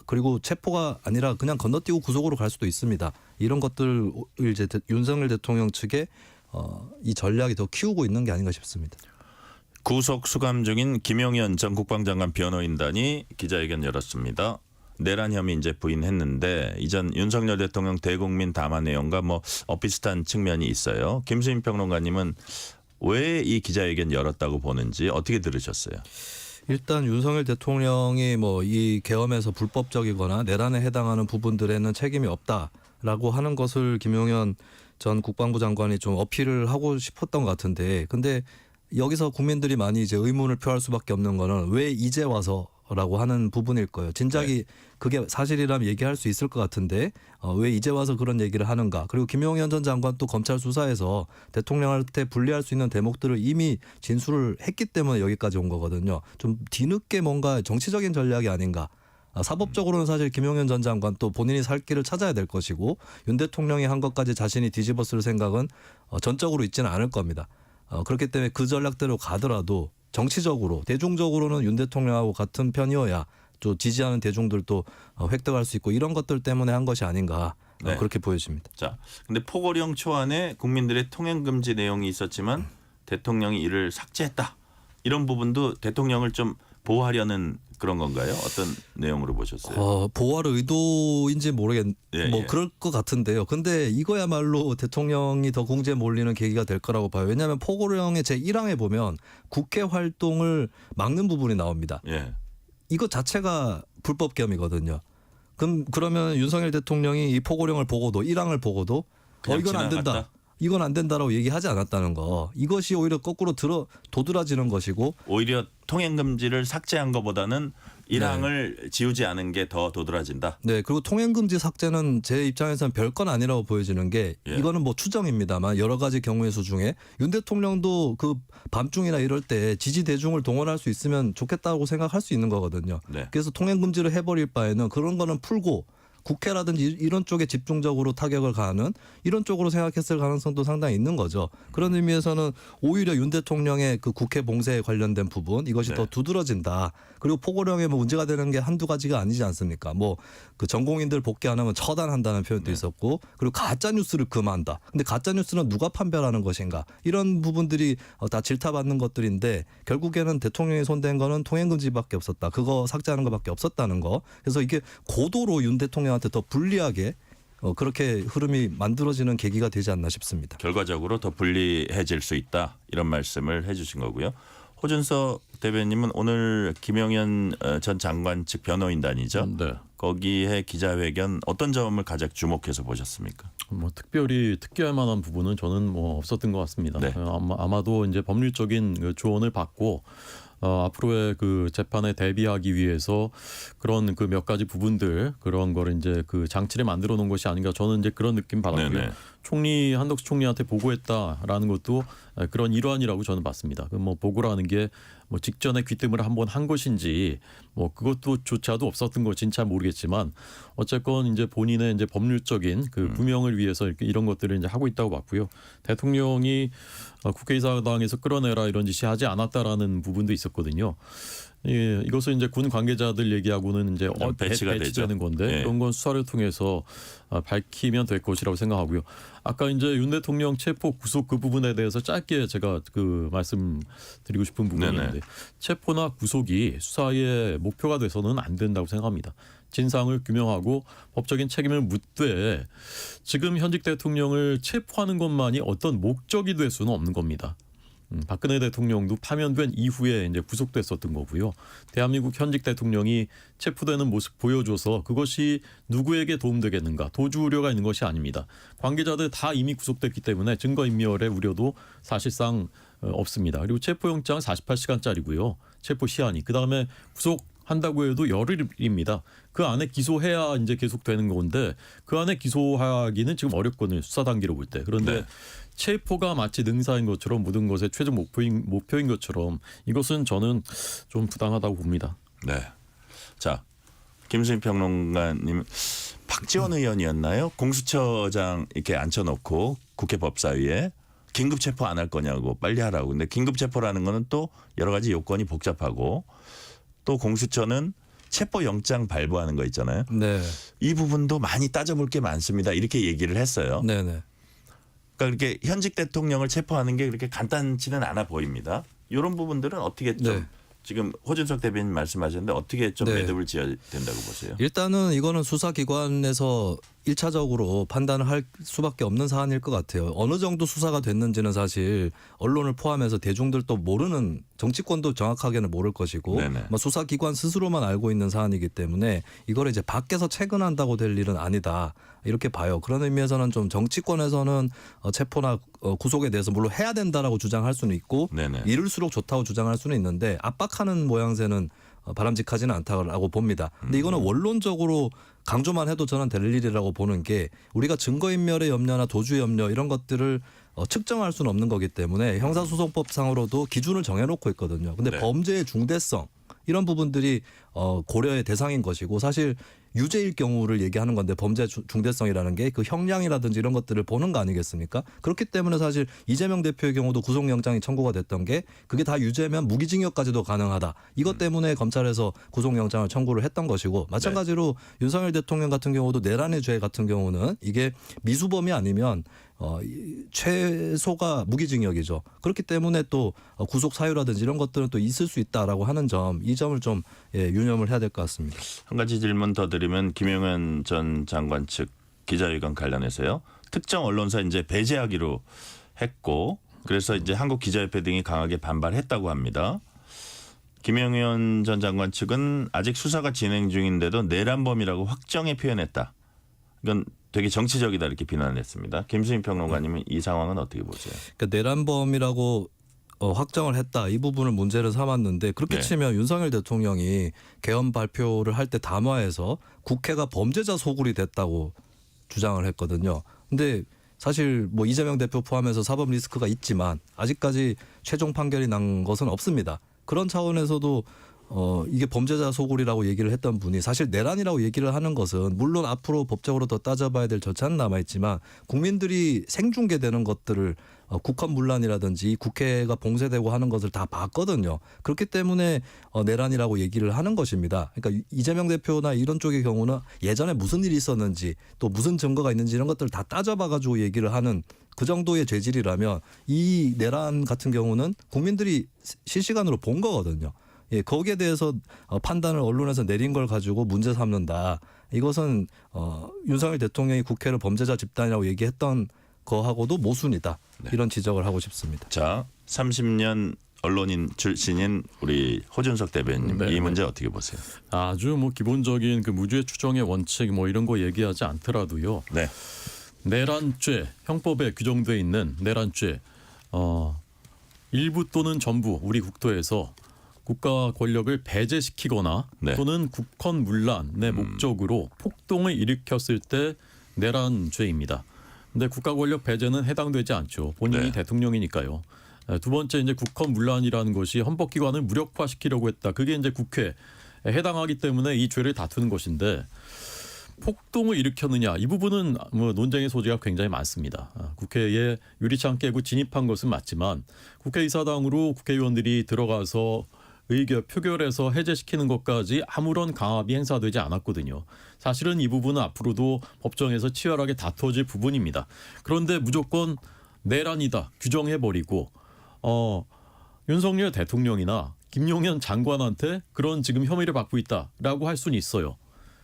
그리고 체포가 아니라 그냥 건너뛰고 구속으로 갈 수도 있습니다. 이런 것들을 이제 윤석열 대통령 측에 이 전략이 더 키우고 있는 게 아닌가 싶습니다. 구속 수감 중인 김용현 전 국방장관 변호인단이 기자회견 열었습니다. 내란 혐의 이제 부인했는데, 이전 윤석열 대통령 대국민 담화 내용과 뭐 비슷한 측면이 있어요. 김수민 평론가님은 왜 이 기자회견 열었다고 보는지 어떻게 들으셨어요? 일단 윤석열 대통령이 뭐 이 계엄에서 불법적이거나 내란에 해당하는 부분들에는 책임이 없다라고 하는 것을 김용현 전 국방부 장관이 좀 어필을 하고 싶었던 것 같은데, 근데 여기서 국민들이 많이 이제 의문을 표할 수밖에 없는 거는 왜 이제 와서라고 하는 부분일 거예요. 진작이 그게 사실이라면 얘기할 수 있을 것 같은데 왜 이제 와서 그런 얘기를 하는가. 그리고 김용현 전 장관 또 검찰 수사에서 대통령한테 불리할 수 있는 대목들을 이미 진술을 했기 때문에 여기까지 온 거거든요. 좀 뒤늦게 뭔가 정치적인 전략이 아닌가. 사법적으로는 사실 김용현 전 장관 또 본인이 살 길을 찾아야 될 것이고, 윤 대통령이 한 것까지 자신이 뒤집어 쓸 생각은 전적으로 있지는 않을 겁니다. 그렇기 때문에 그 전략대로 가더라도 정치적으로 대중적으로는 윤 대통령하고 같은 편이어야 또 지지하는 대중들도 획득할 수 있고, 이런 것들 때문에 한 것이 아닌가. 네. 그렇게 보여집니다. 자, 근데 포고령 초안에 국민들의 통행 금지 내용이 있었지만 대통령이 이를 삭제했다. 이런 부분도 대통령을 좀 보호하려는 그런 건가요? 어떤 내용으로 보셨어요? 보호할 의도인지 예, 뭐 예. 그럴 것 같은데요. 근데 이거야말로 대통령이 더 공세에 몰리는 계기가 될 거라고 봐요. 왜냐하면 포고령의 제1항에 보면 국회 활동을 막는 부분이 나옵니다. 예. 이것 자체가 불법 겸이거든요. 그러면 윤석열 대통령이 이 포고령을 보고도 1항을 보고도 그냥 이건 안 된다. 지나갔다? 이건 안 된다라고 얘기하지 않았다는 거. 이것이 오히려 거꾸로 도드라지는 것이고 오히려 통행 금지를 삭제한 것보다는 1항을 지우지 않은 게 더 도드라진다. 네, 그리고 통행금지 삭제는 제 입장에서는 별건 아니라고 보여지는 게 예. 이거는 뭐 추정입니다만 여러 가지 경우의 수 중에 윤 대통령도 그 밤중이나 이럴 때 지지 대중을 동원할 수 있으면 좋겠다고 생각할 수 있는 거거든요. 네. 그래서 통행금지를 해버릴 바에는 그런 거는 풀고 국회라든지 이런 쪽에 집중적으로 타격을 가하는 이런 쪽으로 생각했을 가능성도 상당히 있는 거죠. 그런 의미에서는 오히려 윤 대통령의 그 국회 봉쇄에 관련된 부분 이것이 네. 더 두드러진다. 그리고 포고령에 뭐 문제가 되는 게 한두 가지가 아니지 않습니까? 뭐 그 전공인들 복귀 안 하면 처단한다는 표현도 있었고 그리고 가짜 뉴스를 금한다. 근데 가짜 뉴스는 누가 판별하는 것인가? 이런 부분들이 다 질타받는 것들인데 결국에는 대통령이 손댄 거는 통행금지밖에 없었다. 그거 삭제하는 것밖에 없었다는 거. 그래서 이게 고도로 윤 대통령한테 더 불리하게 그렇게 흐름이 만들어지는 계기가 되지 않나 싶습니다. 결과적으로 더 불리해질 수 있다. 이런 말씀을 해 주신 거고요. 호준석 대변인은 오늘 김영현 전 장관 측 변호인단이죠. 네. 거기에 기자회견 어떤 점을 가장 주목해서 보셨습니까? 뭐 특별히 특기할 만한 부분은 저는 뭐 없었던 것 같습니다. 네. 아마도 이제 법률적인 그 조언을 받고 앞으로의 그 재판에 대비하기 위해서 그런 그 몇 가지 부분들 그런 거를 이제 그 장치를 만들어 놓은 것이 아닌가 저는 이제 그런 느낌 받았고요. 네네. 한덕수 총리한테 보고했다라는 것도 그런 일환이라고 저는 봤습니다. 뭐 보고라는 게 뭐 직전에 귀뜸을 한번 한 것인지 뭐 그것도 조차도 없었던 것인지 잘 모르겠지만 어쨌건 이제 본인의 이제 법률적인 그 부명을 위해서 이런 것들을 이제 하고 있다고 봤고요. 대통령이 국회의사당에서 끌어내라 이런 지시 하지 않았다라는 부분도 있었거든요. 예, 이것은 이제 군 관계자들 얘기하고는 이제 배치가 배치되는 건데 예. 그런 건 수사를 통해서 밝히면 될 것이라고 생각하고요. 아까 이제 윤 대통령 체포 구속 그 부분에 대해서 짧게 제가 그 말씀드리고 싶은 부분인데 네네. 체포나 구속이 수사의 목표가 돼서는 안 된다고 생각합니다. 진상을 규명하고 법적인 책임을 묻되 지금 현직 대통령을 체포하는 것만이 어떤 목적이 될 수는 없는 겁니다. 박근혜 대통령도 파면된 이후에 이제 구속됐었던 거고요. 대한민국 현직 대통령이 체포되는 모습 보여줘서 그것이 누구에게 도움되겠는가? 도주 우려가 있는 것이 아닙니다. 관계자들 다 이미 구속됐기 때문에 증거인멸의 우려도 사실상 없습니다. 그리고 체포영장 48시간짜리고요. 체포 시한이. 그다음에 구속한다고 해도 열흘입니다. 그 안에 기소해야 이제 계속되는 건데 그 안에 기소하기는 지금 어렵거든요. 수사 단계로 볼 때. 그런데 네. 체포가 마치 능사인 것처럼 모든 것의 최종 목표인 것처럼 이것은 저는 좀 부당하다고 봅니다. 네. 자, 김수민 평론가님, 박지원 의원이었나요? 공수처장 이렇게 앉혀놓고 국회 법사위에 긴급 체포 안 할 거냐고 빨리 하라고. 근데 긴급 체포라는 거는 또 여러 가지 요건이 복잡하고 또 공수처는 체포 영장 발부하는 거 있잖아요. 네, 이 부분도 많이 따져볼 게 많습니다. 이렇게 얘기를 했어요. 네, 네. 그러니까 이렇게 현직 대통령을 체포하는 게 그렇게 간단치는 않아 보입니다. 이런 부분들은 어떻게 좀 네. 지금 호준석 대변인 말씀하셨는데 어떻게 좀 네. 매듭을 지어야 된다고 보세요? 일단은 이거는 수사기관에서 1차적으로 판단을 할 수밖에 없는 사안일 것 같아요. 어느 정도 수사가 됐는지는 사실 언론을 포함해서 대중들도 모르는 정치권도 정확하게는 모를 것이고 네네. 뭐 수사기관 스스로만 알고 있는 사안이기 때문에 이걸 이제 밖에서 체근한다고 될 일은 아니다. 이렇게 봐요. 그런 의미에서는 좀 정치권에서는 체포나 구속에 대해서 물론 해야 된다라고 주장할 수는 있고 네네. 이를수록 좋다고 주장할 수는 있는데 압박하는 모양새는 바람직하지는 않다고 봅니다. 근데 이거는 원론적으로 강조만 해도 저는 될 일이라고 보는 게 우리가 증거인멸의 염려나 도주의 염려 이런 것들을 측정할 수는 없는 거기 때문에 형사소송법상으로도 기준을 정해놓고 있거든요. 근데 네. 범죄의 중대성 이런 부분들이 고려의 대상인 것이고 사실 유죄일 경우를 얘기하는 건데 범죄 중대성이라는 게 그 형량이라든지 이런 것들을 보는 거 아니겠습니까? 그렇기 때문에 사실 이재명 대표의 경우도 구속영장이 청구가 됐던 게 그게 다 유죄면 무기징역까지도 가능하다. 이것 때문에 검찰에서 구속영장을 청구를 했던 것이고 마찬가지로 윤석열 대통령 같은 경우도 내란의 죄 같은 경우는 이게 미수범이 아니면 최소가 무기징역이죠. 그렇기 때문에 또 구속 사유라든지 이런 것들은 또 있을 수 있다라고 하는 점, 이 점을 좀 유념을 해야 될 것 같습니다. 한 가지 질문 더 드리면 김용현 전 장관 측 기자회견 관련해서요. 특정 언론사 이제 배제하기로 했고 그래서 이제 한국기자협회 등이 강하게 반발했다고 합니다. 김용현 전 장관 측은 아직 수사가 진행 중인데도 내란범이라고 확정해 표현했다. 이건 되게 정치적이다 이렇게 비난을 했습니다. 김수민 평론가님은 이 상황은 어떻게 보세요? 그러니까 내란범이라고 확정을 했다. 이 부분을 문제를 삼았는데 그렇게 네. 치면 윤석열 대통령이 개헌 발표를 할 때 담화에서 국회가 범죄자 소굴이 됐다고 주장을 했거든요. 근데 사실 뭐 이재명 대표 포함해서 사법 리스크가 있지만 아직까지 최종 판결이 난 것은 없습니다. 그런 차원에서도 이게 범죄자 소굴이라고 얘기를 했던 분이 사실 내란이라고 얘기를 하는 것은 물론 앞으로 법적으로 더 따져봐야 될 절차는 남아있지만 국민들이 생중계되는 것들을 국헌문란이라든지 국회가 봉쇄되고 하는 것을 다 봤거든요. 그렇기 때문에 내란이라고 얘기를 하는 것입니다. 그러니까 이재명 대표나 이런 쪽의 경우는 예전에 무슨 일이 있었는지 또 무슨 증거가 있는지 이런 것들을 다 따져봐가지고 얘기를 하는 그 정도의 죄질이라면 이 내란 같은 경우는 국민들이 실시간으로 본 거거든요. 예, 거기에 대해서 판단을 언론에서 내린 걸 가지고 문제 삼는다. 이것은 윤석열 대통령이 국회를 범죄자 집단이라고 얘기했던 거하고도 모순이다. 네. 이런 지적을 하고 싶습니다. 자, 30년 언론인 출신인 우리 호준석 대변인 네, 이 문제 어떻게 보세요? 아주 뭐 기본적인 그 무죄 추정의 원칙 뭐 이런 거 얘기하지 않더라도요. 네. 내란죄 형법에 규정돼 있는 내란죄 일부 또는 전부 우리 국토에서 국가 권력을 배제시키거나 네. 또는 국헌문란의 목적으로 폭동을 일으켰을 때 내란죄입니다. 근데 국가 권력 배제는 해당되지 않죠. 본인이 네. 대통령이니까요. 두 번째 이제 국헌문란이라는 것이 헌법기관을 무력화시키려고 했다. 그게 이제 국회에 해당하기 때문에 이 죄를 다투는 것인데 폭동을 일으켰느냐 이 부분은 뭐 논쟁의 소지가 굉장히 많습니다. 국회에 유리창 깨고 진입한 것은 맞지만 국회의사당으로 국회의원들이 들어가서 표결해서 해제시키는 것까지 아무런 강압이 행사되지 않았거든요. 사실은 이 부분은 앞으로도 법정에서 치열하게 다투어질 부분입니다. 그런데 무조건 내란이다 규정해버리고 윤석열 대통령이나 김용현 장관한테 그런 지금 혐의를 받고 있다라고 할 수는 있어요.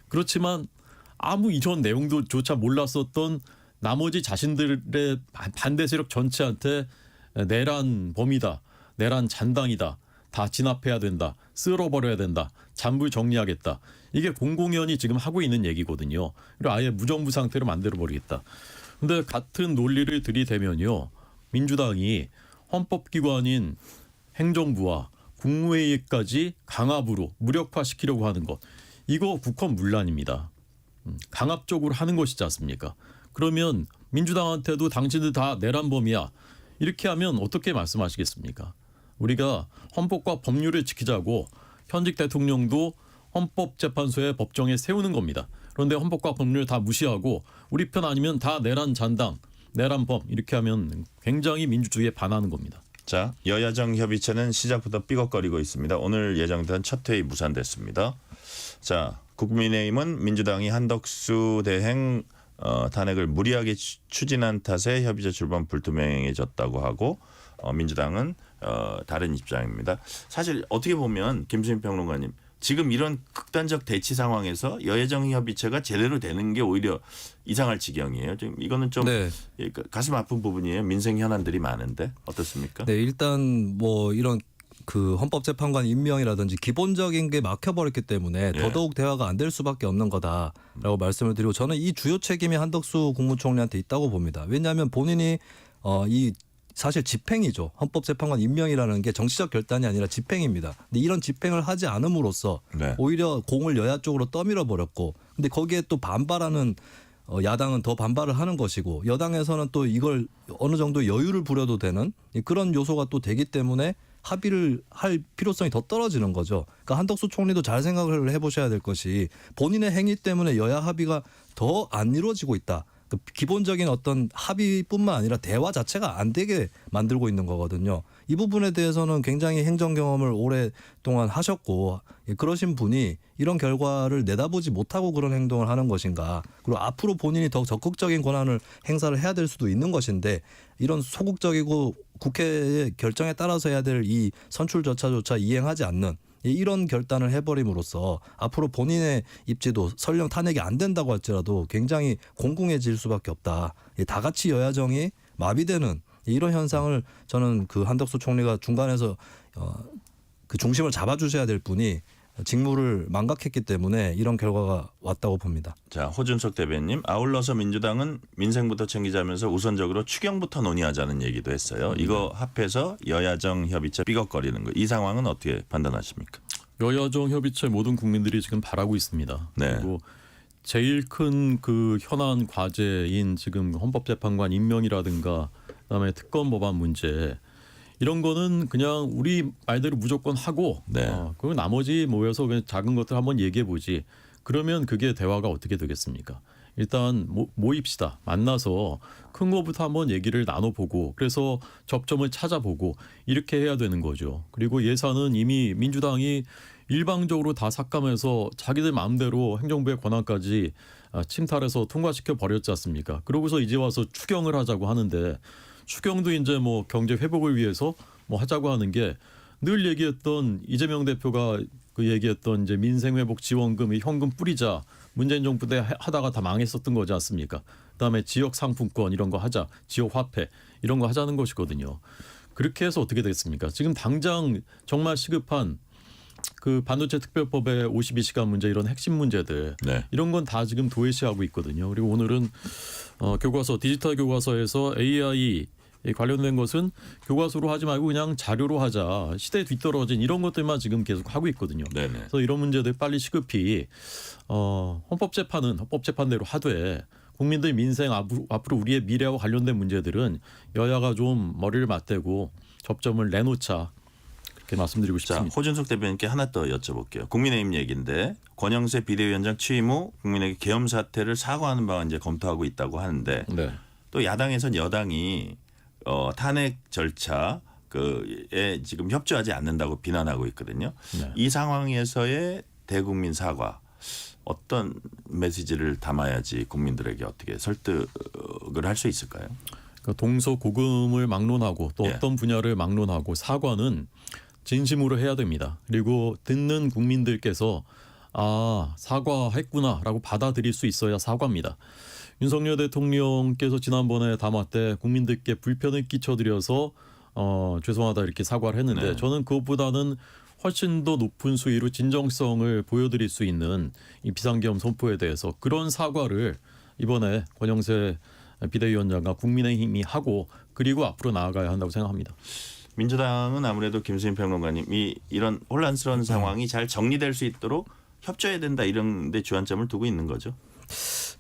그렇지만 아무 이전 내용도조차 몰랐었던 나머지 자신들의 반대 세력 전체한테 내란 범이다, 내란 잔당이다, 다 진압해야 된다, 쓸어버려야 된다, 잔불 정리하겠다. 이게 공공연히 지금 하고 있는 얘기거든요. 그리고 아예 무정부 상태로 만들어버리겠다. 근데 같은 논리를 들이대면요. 민주당이 헌법기관인 행정부와 국무회의까지 강압으로 무력화시키려고 하는 것. 이거 국헌문란입니다. 강압적으로 하는 것이지 않습니까? 그러면 민주당한테도 당신들 다 내란범이야. 이렇게 하면 어떻게 말씀하시겠습니까? 우리가 헌법과 법률을 지키자고 현직 대통령도 헌법재판소의 법정에 세우는 겁니다. 그런데 헌법과 법률 다 무시하고 우리 편 아니면 다 내란 잔당, 내란범 이렇게 하면 굉장히 민주주의에 반하는 겁니다. 자, 여야정 협의체는 시작부터 삐걱거리고 있습니다. 오늘 예정된 첫 회의 무산됐습니다. 자, 국민의힘은 민주당이 한덕수 대행 탄핵을 무리하게 추진한 탓에 협의체 출범 불투명해졌다고 하고 민주당은 다른 입장입니다. 사실 어떻게 보면 김수민 평론가님 지금 이런 극단적 대치 상황에서 여야정 협의체가 제대로 되는 게 오히려 이상할 지경이에요. 지금 이거는 좀 네. 가슴 아픈 부분이에요. 민생 현안들이 많은데 어떻습니까? 네, 일단 뭐 이런 그 헌법재판관 임명이라든지 기본적인 게 막혀버렸기 때문에 예. 더더욱 대화가 안 될 수밖에 없는 거다라고 말씀을 드리고 저는 이 주요 책임이 한덕수 국무총리한테 있다고 봅니다. 왜냐하면 본인이 이 사실 집행이죠. 헌법재판관 임명이라는 게 정치적 결단이 아니라 집행입니다. 근데 이런 집행을 하지 않음으로써 네. 오히려 공을 여야 쪽으로 떠밀어 버렸고 근데 거기에 또 반발하는 야당은 더 반발을 하는 것이고 여당에서는 또 이걸 어느 정도 여유를 부려도 되는 그런 요소가 또 되기 때문에 합의를 할 필요성이 더 떨어지는 거죠. 그러니까 한덕수 총리도 잘 생각을 해보셔야 될 것이 본인의 행위 때문에 여야 합의가 더 안 이루어지고 있다. 그 기본적인 어떤 합의뿐만 아니라 대화 자체가 안 되게 만들고 있는 거거든요. 이 부분에 대해서는 굉장히 행정 경험을 오랫동안 하셨고 그러신 분이 이런 결과를 내다보지 못하고 그런 행동을 하는 것인가. 그리고 앞으로 본인이 더 적극적인 권한을 행사를 해야 될 수도 있는 것인데 이런 소극적이고 국회의 결정에 따라서 해야 될 이 선출 절차조차 이행하지 않는 이런 결단을 해버림으로써 앞으로 본인의 입지도 설령 탄핵이 안 된다고 할지라도 굉장히 공공해질 수밖에 없다. 다 같이 여야정이 마비되는 이런 현상을 저는 그 한덕수 총리가 중간에서 그 중심을 잡아주셔야 될 분이 직무를 망각했기 때문에 이런 결과가 왔다고 봅니다. 자, 호준석 대변인, 아울러서 민주당은 민생부터 챙기자면서 우선적으로 추경부터 논의하자는 얘기도 했어요. 이거 합해서 여야정 협의체 삐걱거리는 거, 이 상황은 어떻게 판단하십니까? 여야정 협의체 모든 국민들이 지금 바라고 있습니다. 네. 그리고 제일 큰 그 현안 과제인 지금 헌법재판관 임명이라든가 그다음에 특검 법안 문제 이런 거는 그냥 우리 말대로 무조건 하고 네. 그리고 나머지 모여서 그냥 작은 것들 한번 얘기해 보지. 그러면 그게 대화가 어떻게 되겠습니까? 일단 모입시다. 만나서 큰 거부터 한번 얘기를 나눠보고 그래서 접점을 찾아보고 이렇게 해야 되는 거죠. 그리고 예산은 이미 민주당이 일방적으로 다 삭감해서 자기들 마음대로 행정부의 권한까지 침탈해서 통과시켜 버렸지 않습니까? 그러고서 이제 와서 추경을 하자고 하는데 추경도 이제 뭐 경제 회복을 위해서 뭐 하자고 하는 게 늘 얘기했던 이재명 대표가 그 얘기했던 이제 민생 회복 지원금 현금 뿌리자 문재인 정부 때 하다가 다 망했었던 거지 않습니까? 그다음에 지역 상품권 이런 거 하자, 지역 화폐 이런 거 하자는 것이거든요. 그렇게 해서 어떻게 되겠습니까? 지금 당장 정말 시급한 그 반도체 특별법의 52시간 문제 이런 핵심 문제들 네. 이런 건 다 지금 도외시하고 있거든요. 그리고 오늘은 교과서 디지털 교과서에서 AI 관련된 것은 교과서로 하지 말고 그냥 자료로 하자. 시대에 뒤떨어진 이런 것들만 지금 계속 하고 있거든요. 네네. 그래서 이런 문제들 빨리 시급히 헌법재판은 헌법재판대로 하되 국민들 민생 앞으로 우리의 미래와 관련된 문제들은 여야가 좀 머리를 맞대고 접점을 내놓자. 그렇게 말씀드리고 자, 싶습니다. 호준석 대변인께 하나 더 여쭤볼게요. 국민의힘 얘기인데 권영세 비대위원장 취임 후 국민에게 계엄 사태를 사과하는 방안 이제 검토하고 있다고 하는데 네. 또 야당에선 여당이 탄핵 절차 그에 지금 협조하지 않는다고 비난하고 있거든요. 네. 이 상황에서의 대국민 사과 어떤 메시지를 담아야지 국민들에게 어떻게 설득을 할 수 있을까요? 그러니까 동서고금을 막론하고 또 예. 어떤 분야를 막론하고 사과는 진심으로 해야 됩니다. 그리고 듣는 국민들께서 아 사과했구나라고 받아들일 수 있어야 사과입니다. 윤석열 대통령께서 지난번에 담화 때 국민들께 불편을 끼쳐드려서 죄송하다 이렇게 사과를 했는데 네. 저는 그것보다는 훨씬 더 높은 수위로 진정성을 보여드릴 수 있는 이 비상계엄 선포에 대해서 그런 사과를 이번에 권영세 비대위원장과 국민의힘이 하고 그리고 앞으로 나아가야 한다고 생각합니다. 민주당은 아무래도 김수민 평론가님이 이런 혼란스러운 상황이 잘 정리될 수 있도록 협조해야 된다 이런 데 주안점을 두고 있는 거죠.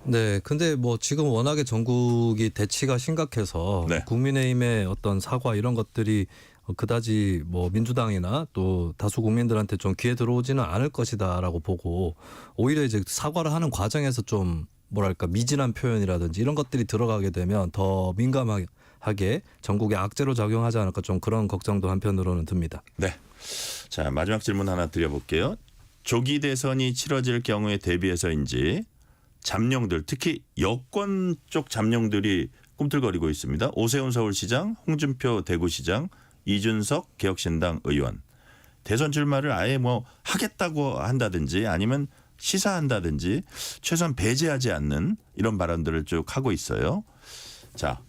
네, 근데 뭐 지금 워낙에 전국이 대치가 심각해서 네. 국민의힘의 어떤 사과 이런 것들이 그다지 뭐 민주당이나 또 다수 국민들한테 좀 귀에 들어오지는 않을 것이다라고 보고 오히려 이제 사과를 하는 과정에서 좀 뭐랄까 미진한 표현이라든지 이런 것들이 들어가게 되면 더 민감하게 전국에 악재로 작용하지 않을까 좀 그런 걱정도 한편으로는 듭니다. 네. 자, 마지막 질문 하나 드려볼게요. 조기 대선이 치러질 경우에 대비해서인지 잠룡들 특히 여권 쪽 잠룡들이 꿈틀거리고 있습니다. 오세훈 서울시장, 홍준표 대구시장, 이준석 개혁신당 의원. 대선 출마를 아예 뭐 하겠다고 한다든지 아니면 시사한다든지 최소한 배제하지 않는 이런 발언들을 쭉 하고 있어요. 자,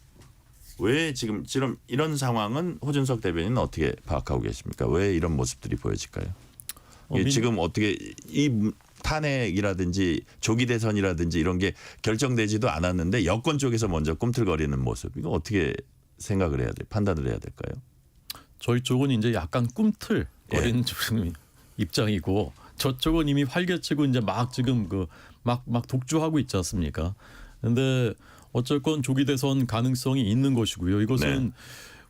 왜 지금 이런 상황은 호준석 대변인은 어떻게 파악하고 계십니까? 왜 이런 모습들이 보여질까요? 이게 지금 어떻게 이 탄핵이라든지 조기 대선이라든지 이런 게 결정되지도 않았는데 여권 쪽에서 먼저 꿈틀거리는 모습 이거 어떻게 생각을 해야 돼? 판단을 해야 될까요? 저희 쪽은 이제 약간 꿈틀거리는 입장이고 저쪽은 이미 활개치고 이제 막 지금 막 독주하고 있지 않습니까? 그런데 어쨌건 조기 대선 가능성이 있는 것이고요. 이것은 네.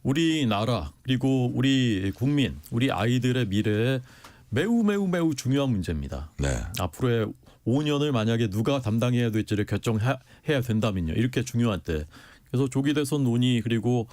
우리나라 그리고 우리 국민, 우리 아이들의 미래에 매우 중요한 문제입니다. 네. 앞으로의 5년을 만약에 누가 담당해야 될지를 결정해야 된다면요. 이렇게 중요한 때. 그래서 조기 대선 논의 그리고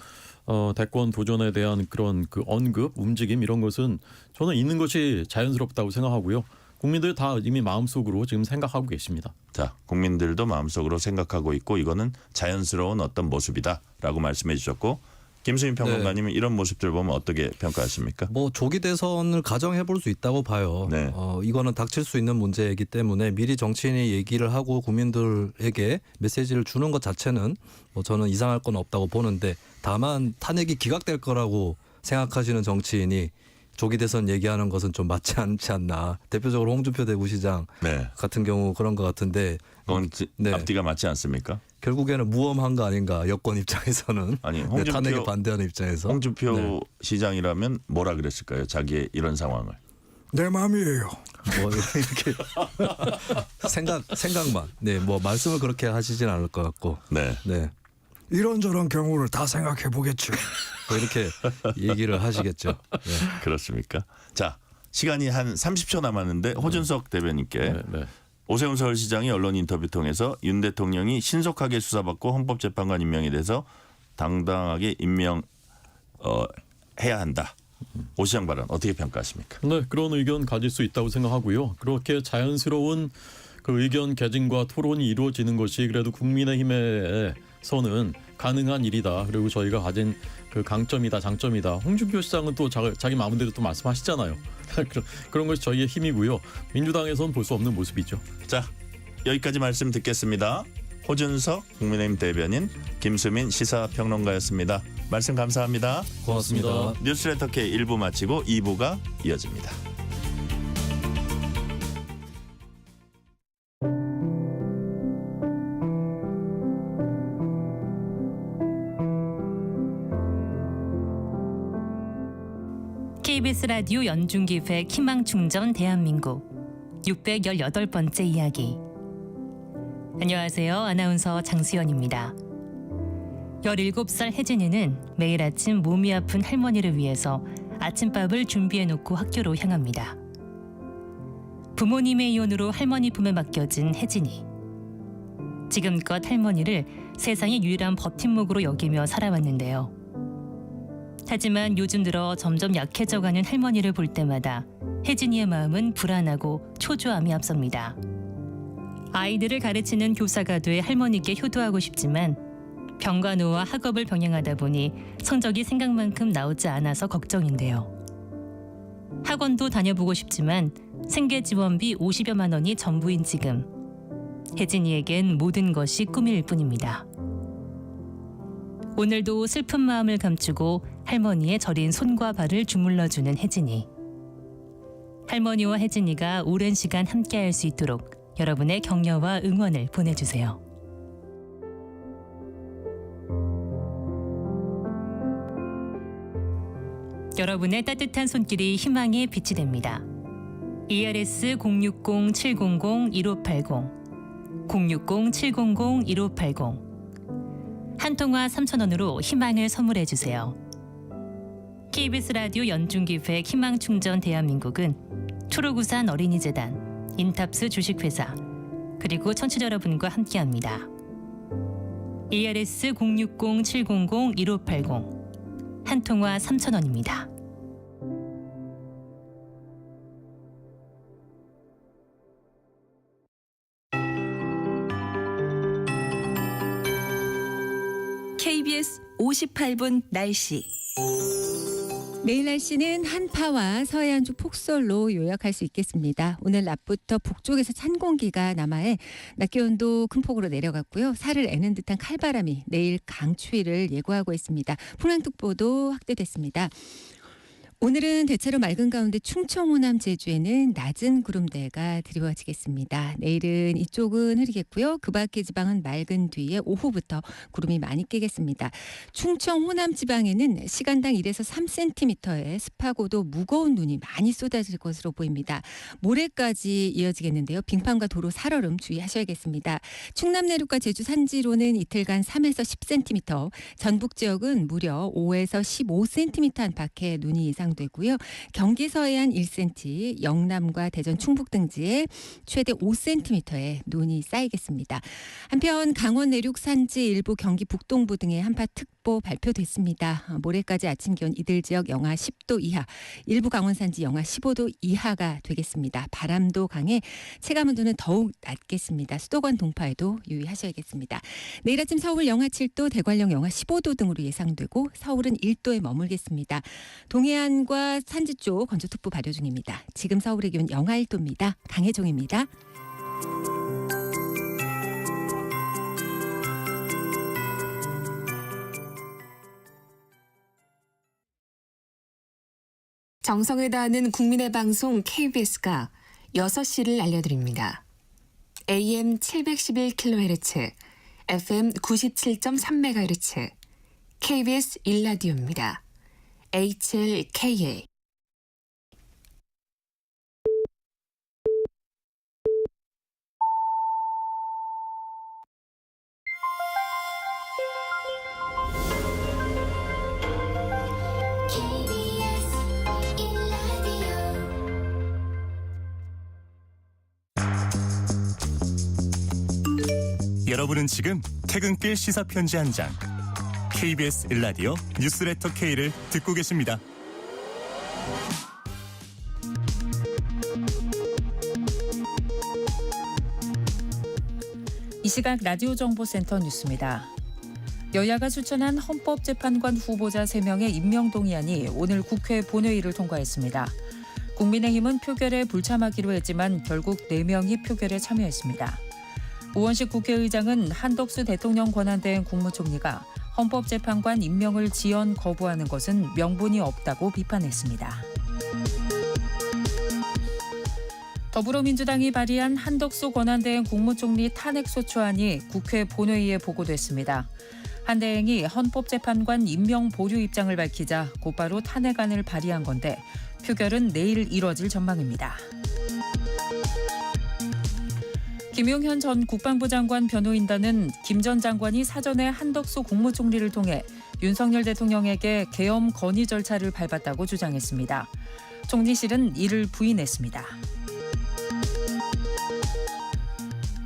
대권 도전에 대한 그런 그 언급, 움직임 이런 것은 저는 있는 것이 자연스럽다고 생각하고요. 국민들 다 이미 마음속으로 지금 생각하고 계십니다. 자, 국민들도 마음속으로 생각하고 있고 이거는 자연스러운 어떤 모습이다라고 말씀해 주셨고 김수민 평론가님은 이런 모습들 보면 어떻게 평가하십니까? 뭐 조기 대선을 가정해 볼 수 있다고 봐요. 네. 이거는 닥칠 수 있는 문제이기 때문에 미리 정치인이 얘기를 하고 국민들에게 메시지를 주는 것 자체는 뭐 저는 이상할 건 없다고 보는데 다만 탄핵이 기각될 거라고 생각하시는 정치인이 조기 대선 얘기하는 것은 좀 맞지 않지 않나. 대표적으로 홍준표 대구시장 네. 같은 경우 그런 것 같은데 그건 네. 앞뒤가 맞지 않습니까? 결국에는 무엄한 거 아닌가 여권 입장에서는. 아니 네, 탄핵에 반대하는 입장에서. 홍준표 네. 시장이라면 뭐라 그랬을까요? 자기의 이런 상황을. 내 마음이에요. 뭐 이렇게 생각만. 네, 뭐 말씀을 그렇게 하시진 않을 것 같고. 네. 네. 이런저런 경우를 다 생각해 보겠죠. 뭐 이렇게 얘기를 하시겠죠. 네. 그렇습니까? 자, 시간이 한 30초 남았는데 호준석 대변인께 네, 네. 오세훈 서울시장이 언론 인터뷰 통해서 윤 대통령이 신속하게 수사받고 헌법재판관 임명에 대해서 당당하게 임명해야 한다. 오 시장 발언 어떻게 평가하십니까? 네, 그런 의견 가질 수 있다고 생각하고요. 그렇게 자연스러운 그 의견 개진과 토론이 이루어지는 것이 그래도 국민의힘에서는 가능한 일이다. 그리고 저희가 가진 그 강점이다, 장점이다. 홍준표 시장은 또 자기 마음대로 또 말씀하시잖아요. 그런 것이 저희의 힘이고요. 민주당에서는 볼 수 없는 모습이죠. 자, 여기까지 말씀 듣겠습니다. 호준석 국민의힘 대변인, 김수민 시사평론가였습니다. 말씀 감사합니다. 고맙습니다. 뉴스레터 K 1부 마치고 2부가 이어집니다. KBS 라디오 연중기획 희망충전 대한민국 618번째 이야기. 안녕하세요. 아나운서 장수연입니다. 17살 혜진이는 매일 아침 몸이 아픈 할머니를 위해서 아침밥을 준비해놓고 학교로 향합니다. 부모님의 이혼으로 할머니 품에 맡겨진 혜진이. 지금껏 할머니를 세상의 유일한 버팀목으로 여기며 살아왔는데요. 하지만 요즘 들어 점점 약해져가는 할머니를 볼 때마다 혜진이의 마음은 불안하고 초조함이 앞섭니다. 아이들을 가르치는 교사가 돼 할머니께 효도하고 싶지만 병간호와 학업을 병행하다 보니 성적이 생각만큼 나오지 않아서 걱정인데요. 학원도 다녀보고 싶지만 생계지원비 50여만 원이 전부인 지금 혜진이에겐 모든 것이 꿈일 뿐입니다. 오늘도 슬픈 마음을 감추고 할머니의 저린 손과 발을 주물러주는 혜진이. 할머니와 혜진이가 오랜 시간 함께할 수 있도록 여러분의 격려와 응원을 보내주세요. 여러분의 따뜻한 손길이 희망의 빛이 됩니다. ERS 060-700-1580 060-700-1580 한 통화 3,000원으로 희망을 선물해 주세요. KBS 라디오 연중기획 희망충전 대한민국은 초록우산 어린이재단, 인탑스 주식회사, 그리고 청취자 여러분과 함께합니다. ERS 060-700-1580 한 통화 3,000원입니다. KBS 58분 날씨. 내일 날씨는 한파와 서해 안쪽 폭설로 요약할 수 있겠습니다. 오늘 낮부터 북쪽에서 찬 공기가 남하해 낮 기온도 큰 폭으로 내려갔고요. 살을 애는 듯한 칼바람이 내일 강추위를 예고하고 있습니다. 풍랑특보도 확대됐습니다. 오늘은 대체로 맑은 가운데 충청, 호남, 제주에는 낮은 구름대가 드리워지겠습니다. 내일은 이쪽은 흐리겠고요. 그 밖의 지방은 맑은 뒤에 오후부터 구름이 많이 끼겠습니다. 충청, 호남 지방에는 시간당 1에서 3cm의 습하고도 무거운 눈이 많이 쏟아질 것으로 보입니다. 모레까지 이어지겠는데요. 빙판과 도로 살얼음 주의하셔야겠습니다. 충남 내륙과 제주 산지로는 이틀간 3에서 10cm, 전북 지역은 무려 5에서 15cm 안팎의 눈이 예상 예상되고요. 경기 서해안 1cm, 영남과 대전 충북 등지에 최대 5cm의 눈이 쌓이겠습니다. 한편 강원 내륙 산지 일부 경기 북동부 등에 한파특보 발표됐습니다. 모레까지 아침 기온 이들 지역 영하 10도 이하, 일부 강원 산지 영하 15도 이하가 되겠습니다. 바람도 강해 체감온도는 더욱 낮겠습니다. 수도권 동파에도 유의하셔야겠습니다. 내일 아침 서울 영하 7도, 대관령 영하 15도 등으로 예상되고 서울은 1도에 머물겠습니다. 동해안과 산지 쪽 건조특보 발효 중입니다. 지금 서울의 기온 영하 1도입니다. 강혜종입니다. 정성을 다하는 국민의 방송 KBS가 6시를 알려드립니다. AM 711kHz, FM 97.3MHz, KBS 1라디오입니다. HLKA. 여러분은 지금 퇴근길 시사편지 한 장, KBS 1라디오 뉴스레터 K를 듣고 계십니다. 이 시각 라디오 정보센터 뉴스입니다. 여야가 추천한 헌법재판관 후보자 3명의 임명 동의안이 오늘 국회 본회의를 통과했습니다. 국민의힘은 표결에 불참하기로 했지만 결국 4명이 표결에 참여했습니다. 우원식 국회의장은 한덕수 대통령 권한대행 국무총리가 헌법재판관 임명을 지연 거부하는 것은 명분이 없다고 비판했습니다. 더불어민주당이 발의한 한덕수 권한대행 국무총리 탄핵소추안이 국회 본회의에 보고됐습니다. 한 대행이 헌법재판관 임명 보류 입장을 밝히자 곧바로 탄핵안을 발의한 건데 표결은 내일 이뤄질 전망입니다. 김용현 전 국방부 장관 변호인단은 김 전 장관이 사전에 한덕수 국무총리를 통해 윤석열 대통령에게 계엄 건의 절차를 밟았다고 주장했습니다. 총리실은 이를 부인했습니다.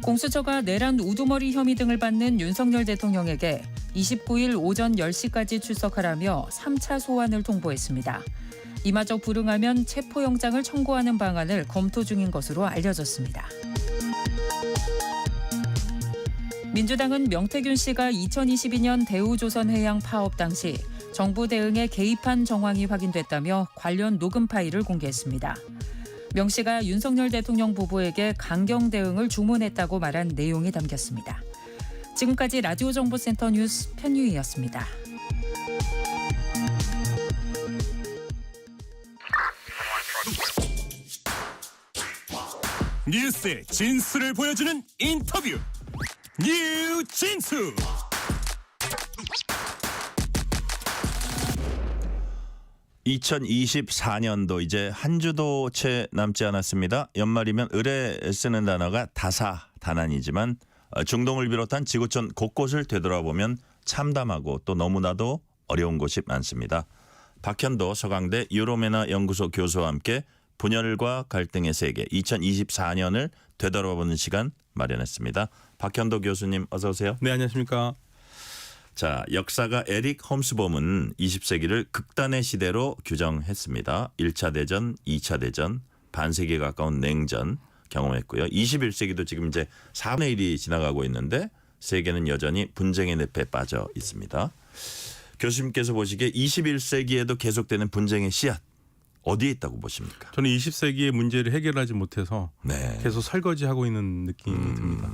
공수처가 내란 우두머리 혐의 등을 받는 윤석열 대통령에게 29일 오전 10시까지 출석하라며 3차 소환을 통보했습니다. 이마저 불응하면 체포영장을 청구하는 방안을 검토 중인 것으로 알려졌습니다. 민주당은 명태균 씨가 2022년 대우조선해양 파업 당시 정부 대응에 개입한 정황이 확인됐다며 관련 녹음 파일을 공개했습니다. 명 씨가 윤석열 대통령 부부에게 강경 대응을 주문했다고 말한 내용이 담겼습니다. 지금까지 라디오 정보센터 뉴스 편유희였습니다. 뉴스의 진수를 보여주는 인터뷰. 뉴진수. (2024년도) 이제 한 주도 채 남지 않았습니다. 연말이면 을에 쓰는 단어가 다사다난이지만 중동을 비롯한 지구촌 곳곳을 되돌아보면 참담하고 또 너무나도 어려운 곳이 많습니다. 박현도 서강대 유로메나 연구소 교수와 함께 분열과 갈등의 세계 2024년을 되돌아보는 시간 마련했습니다. 박현도 교수님 어서 오세요. 네, 안녕하십니까. 자, 역사가 에릭 홈스봄은 20세기를 극단의 시대로 규정했습니다. 1차 대전, 2차 대전, 반세기에 가까운 냉전 경험했고요. 21세기도 지금 이제 4분의 1이 지나가고 있는데 세계는 여전히 분쟁의 늪에 빠져 있습니다. 교수님께서 보시기에 21세기에도 계속되는 분쟁의 씨앗 어디에 있다고 보십니까? 저는 20세기의 문제를 해결하지 못해서 계속 설거지하고 있는 느낌이 듭니다.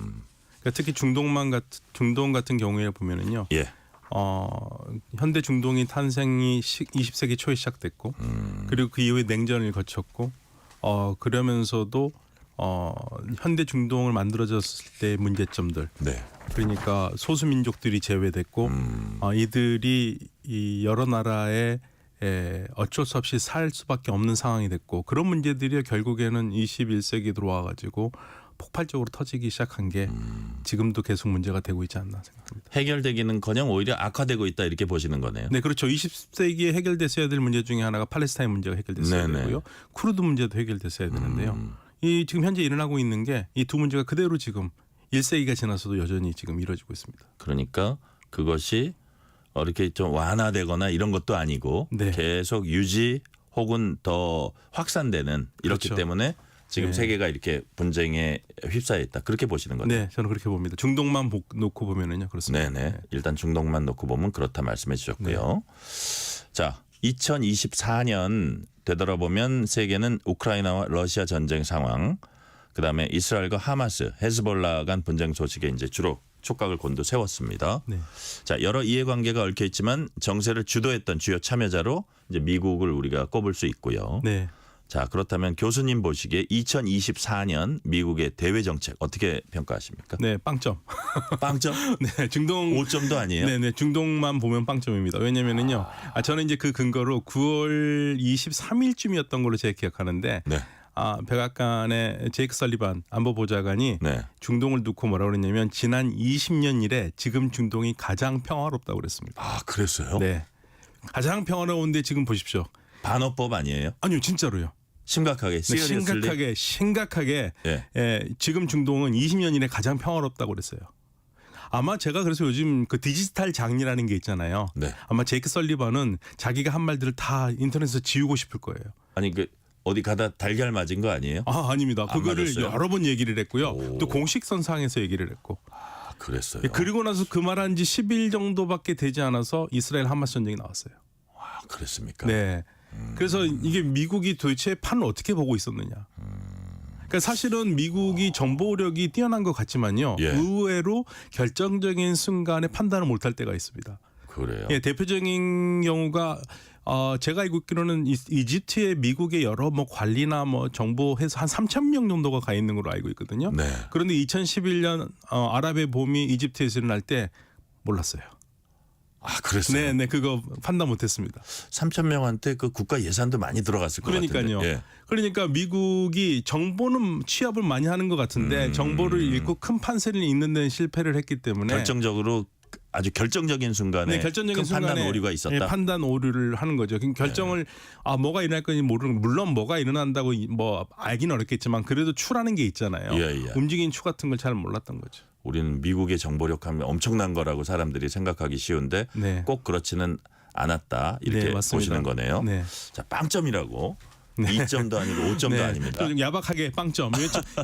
그러니까 특히 중동 같은 경우에 보면은요. 현대 중동이 탄생이 20세기 초에 시작됐고 그리고 그 이후에 냉전을 거쳤고 그러면서도 현대 중동을 만들어졌을 때의 문제점들. 그러니까 소수민족들이 제외됐고 이들이 이 여러 나라에 어쩔 수 없이 살 수밖에 없는 상황이 됐고 그런 문제들이 결국에는 21세기 들어와 가지고 폭발적으로 터지기 시작한 게 지금도 계속 문제가 되고 있지 않나 생각합니다. 해결되기는커녕 오히려 악화되고 있다 이렇게 보시는 거네요. 네, 그렇죠. 20세기에 해결됐어야 될 문제 중에 하나가 팔레스타인 문제가 해결됐어야 네네. 되고요. 쿠르드 문제도 해결됐어야 되는데요. 이 지금 현재 일어나고 있는 게 이 두 문제가 그대로 지금 1세기가 지나서도 여전히 지금 이루어지고 있습니다. 그러니까 그것이 이렇게 좀 완화되거나 이런 것도 아니고 네. 계속 유지 혹은 더 확산되는 이렇기 그렇죠. 때문에 지금 네. 세계가 이렇게 분쟁에 휩싸여 있다. 그렇게 보시는 거죠. 네, 저는 그렇게 봅니다. 중동만 놓고 보면은요, 그렇습니다. 네네. 일단 중동만 놓고 보면 그렇다 말씀해 주셨고요. 자, 2024년 되돌아보면 세계는 우크라이나와 러시아 전쟁 상황, 그다음에 이스라엘과 하마스, 헤즈볼라 간 분쟁 소식에 이제 주로 촉각을 곤두세웠습니다. 네. 자, 여러 이해관계가 얽혀 있지만 정세를 주도했던 주요 참여자로 이제 미국을 우리가 꼽을 수 있고요. 네. 자, 그렇다면 교수님 보시기에 2024년 미국의 대외 정책 어떻게 평가하십니까? 네, 빵점. 빵점? 네, 중동 5점도 아니에요? 네, 중동만 보면 빵점입니다. 왜냐면은요, 저는 이제 그 근거로 9월 23일쯤이었던 걸로 제가 기억하는데, 네. 백악관의 제이크 설리반 안보보좌관이 네. 중동을 놓고 뭐라고 그랬냐면 지난 20년 이래 지금 중동이 가장 평화롭다고 그랬습니다. 아, 그랬어요? 네, 가장 평화로운데 지금 보십시오. 반어법 아니에요? 아니요, 진짜로요. 심각하게, 네, 심각하게 예. 지금 중동은 20년 이내 가장 평화롭다고 그랬어요. 아마 제가 그래서 요즘 그 디지털 장이라는 게 있잖아요. 네. 아마 제이크 설리반은 자기가 한 말들을 다 인터넷에서 지우고 싶을 거예요. 아니 어디 가다 달걀 맞은 거 아니에요? 아닙니다. 안 그거를 맞았어요? 여러 번 얘기를 했고요. 오. 또 공식선상에서 얘기를 했고. 아, 그랬어요. 그리고 나서 그 말한 지 10일 정도밖에 되지 않아서 이스라엘 하마스 전쟁이 나왔어요. 아, 그랬습니까? 네. 그래서 이게 미국이 도대체 판을 어떻게 보고 있었느냐. 그러니까 사실은 미국이 정보력이 뛰어난 것 같지만요. 예. 의외로 결정적인 순간에 판단을 못할 때가 있습니다. 그래요. 예, 대표적인 경우가 제가 알고 있기로는 이집트에 미국의 여러 뭐 관리나 뭐 정보해서 한 3,000명 정도가 가 있는 걸로 알고 있거든요. 네. 그런데 2011년 아랍의 봄이 이집트에서 일어날 때 몰랐어요. 아, 그랬어요? 네, 그거 판단 못했습니다. 3,000명한테 그 국가 예산도 많이 들어갔을 것 그러니까요. 같은데. 예. 그러니까 미국이 정보는 취합을 많이 하는 것 같은데 정보를 잃고 큰 판세를 잇는 데는 실패를 했기 때문에 결정적으로 아주 결정적인 순간에 네, 결정적인 큰 판단 순간에 오류가 있었다. 네, 판단 오류를 하는 거죠. 결정을 뭐가 일어날 건지 모르는, 물론 뭐가 일어난다고 뭐 알기는 어렵겠지만 그래도 추라는 게 있잖아요. 예. 움직인 추 같은 걸 잘 몰랐던 거죠. 우리는 미국의 정보력 하면 엄청난 거라고 사람들이 생각하기 쉬운데 네. 꼭 그렇지는 않았다 이렇게 네, 맞습니다. 보시는 거네요. 네. 자, 빵점이라고 2점도 아니고 5점도 아닙니다. 좀 야박하게 빵점.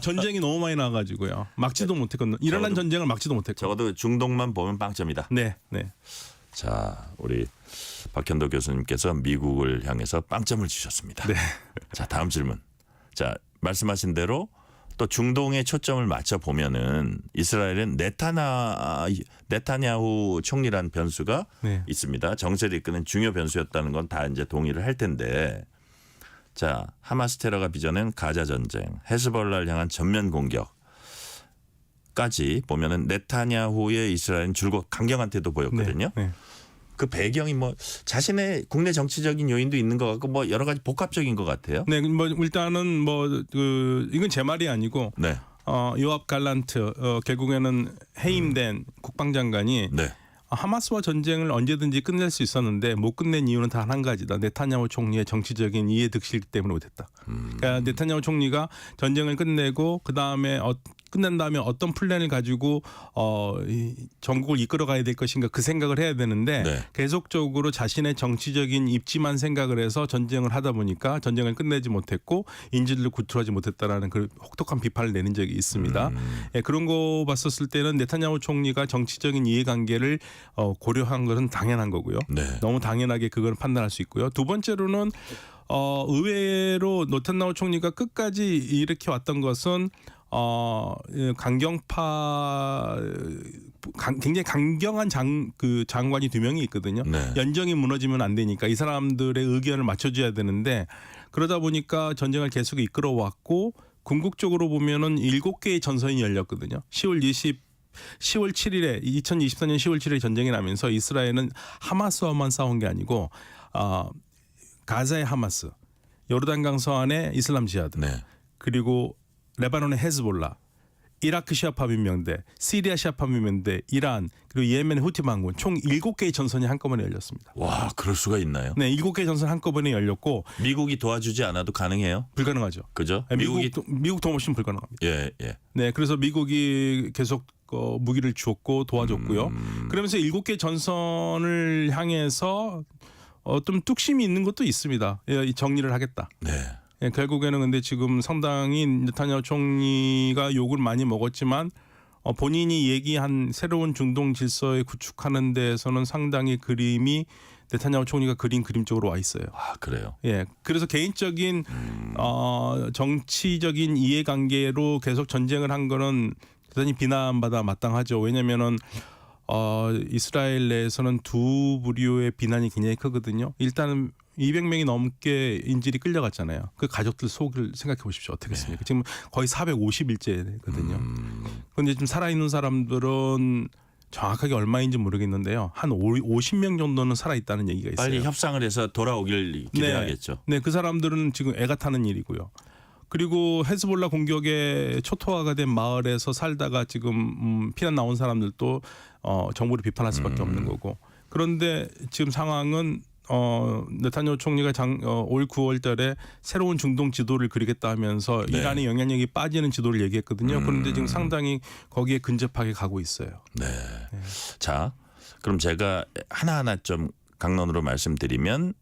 전쟁이 너무 많이 나가지고요. 막지도 못했거든요. 일어난 전쟁을 막지도 못했고. 적어도 중동만 보면 빵점이다. 네. 자, 우리 박현도 교수님께서 미국을 향해서 빵점을 주셨습니다. 네. 자, 다음 질문. 자, 말씀하신 대로 또 중동에 초점을 맞춰 보면은 이스라엘은 네타냐후 총리란 변수가 네. 있습니다. 정세를 이끄는 중요 변수였다는 건 다 이제 동의를 할 텐데, 자, 하마스 테러가 빚어낸 가자 전쟁, 헤즈볼라를 향한 전면 공격까지 보면은 네타냐후의 이스라엘은 줄곧 강경한 태도 보였거든요. 네. 그 배경이 뭐 자신의 국내 정치적인 요인도 있는 것 같고 뭐 여러 가지 복합적인 것 같아요. 네, 뭐 일단은 이건 제 말이 아니고 네. 요압 갈란트 결국에는 해임된 국방장관이 네. 하마스와 전쟁을 언제든지 끝낼 수 있었는데 못 끝낸 이유는 단 한 가지다. 네타냐후 총리의 정치적인 이해득실 때문에 못했다. 그러니까 네타냐후 총리가 전쟁을 끝내고 끝낸 다음에 어떤 플랜을 가지고 이 전국을 이끌어가야 될 것인가 그 생각을 해야 되는데 네. 계속적으로 자신의 정치적인 입지만 생각을 해서 전쟁을 하다 보니까 전쟁을 끝내지 못했고 인질을 구출하지 못했다라는 그 혹독한 비판을 내는 적이 있습니다. 예, 그런 거 봤었을 때는 네타냐후 총리가 정치적인 이해관계를 고려한 것은 당연한 거고요. 네. 너무 당연하게 그걸 판단할 수 있고요. 두 번째로는 의외로 네타냐후 총리가 끝까지 이렇게 왔던 것은 굉장히 강경한 장관이 두 명이 있거든요. 네. 연정이 무너지면 안 되니까 이 사람들의 의견을 맞춰줘야 되는데 그러다 보니까 전쟁을 계속 이끌어왔고 궁극적으로 보면은 7개의 전선이 열렸거든요. 10월 7일에 2024년 10월 7일에 전쟁이 나면서 이스라엘은 하마스와만 싸운 게 아니고 가자의 하마스, 요르단강 서안의 이슬람 지하드, 네. 그리고 레바논의 헤즈볼라, 이라크 시아파민명대, 시리아 시아파민명대, 이란 그리고 예멘 후티 반군 총 7개의 전선이 한꺼번에 열렸습니다. 와, 그럴 수가 있나요? 네, 7개의 전선 한꺼번에 열렸고 미국이 도와주지 않아도 가능해요? 불가능하죠. 그죠? 네, 미국 도움 없이는 불가능합니다. 예, 예. 네, 그래서 미국이 계속 무기를 주었고 도와줬고요. 그러면서 7개 전선을 향해서 좀 뚝심이 있는 것도 있습니다. 예, 정리를 하겠다. 네. 예, 결국에는 근데 지금 상당히 네타냐후 총리가 욕을 많이 먹었지만 본인이 얘기한 새로운 중동 질서에 구축하는 데에서는 상당히 그림이 네타냐후 총리가 그린 그림 쪽으로 와 있어요. 아, 그래요? 예, 그래서 개인적인 정치적인 이해관계로 계속 전쟁을 한 거는 대단히 비난받아 마땅하죠. 왜냐면은 이스라엘 내에서는 두 부류의 비난이 굉장히 크거든요. 일단은 200명이 넘게 인질이 끌려갔잖아요. 그 가족들 속을 생각해 보십시오. 어떻겠습니까? 네. 지금 거의 450일째거든요. 그런데 지금 살아있는 사람들은 정확하게 얼마인지 모르겠는데요. 한 50명 정도는 살아있다는 얘기가 있어요. 빨리 협상을 해서 돌아오길 기대하겠죠. 네, 그 사람들은 지금 애가 타는 일이고요. 그리고 헤즈볼라 공격에 초토화가 된 마을에서 살다가 지금 피난 나온 사람들도 정부를 비판할 수밖에 없는 거고. 그런데 지금 상황은 네타냐후 총리가 올 9월달에 새로운 중동 지도를 그리겠다 하면서 네. 이란의 영향력이 빠지는 지도를 얘기했거든요. 그런데 지금 상당히 거기에 근접하게 가고 있어요. 네. 자, 그럼 제가 하나하나 좀 강론으로 말씀드리면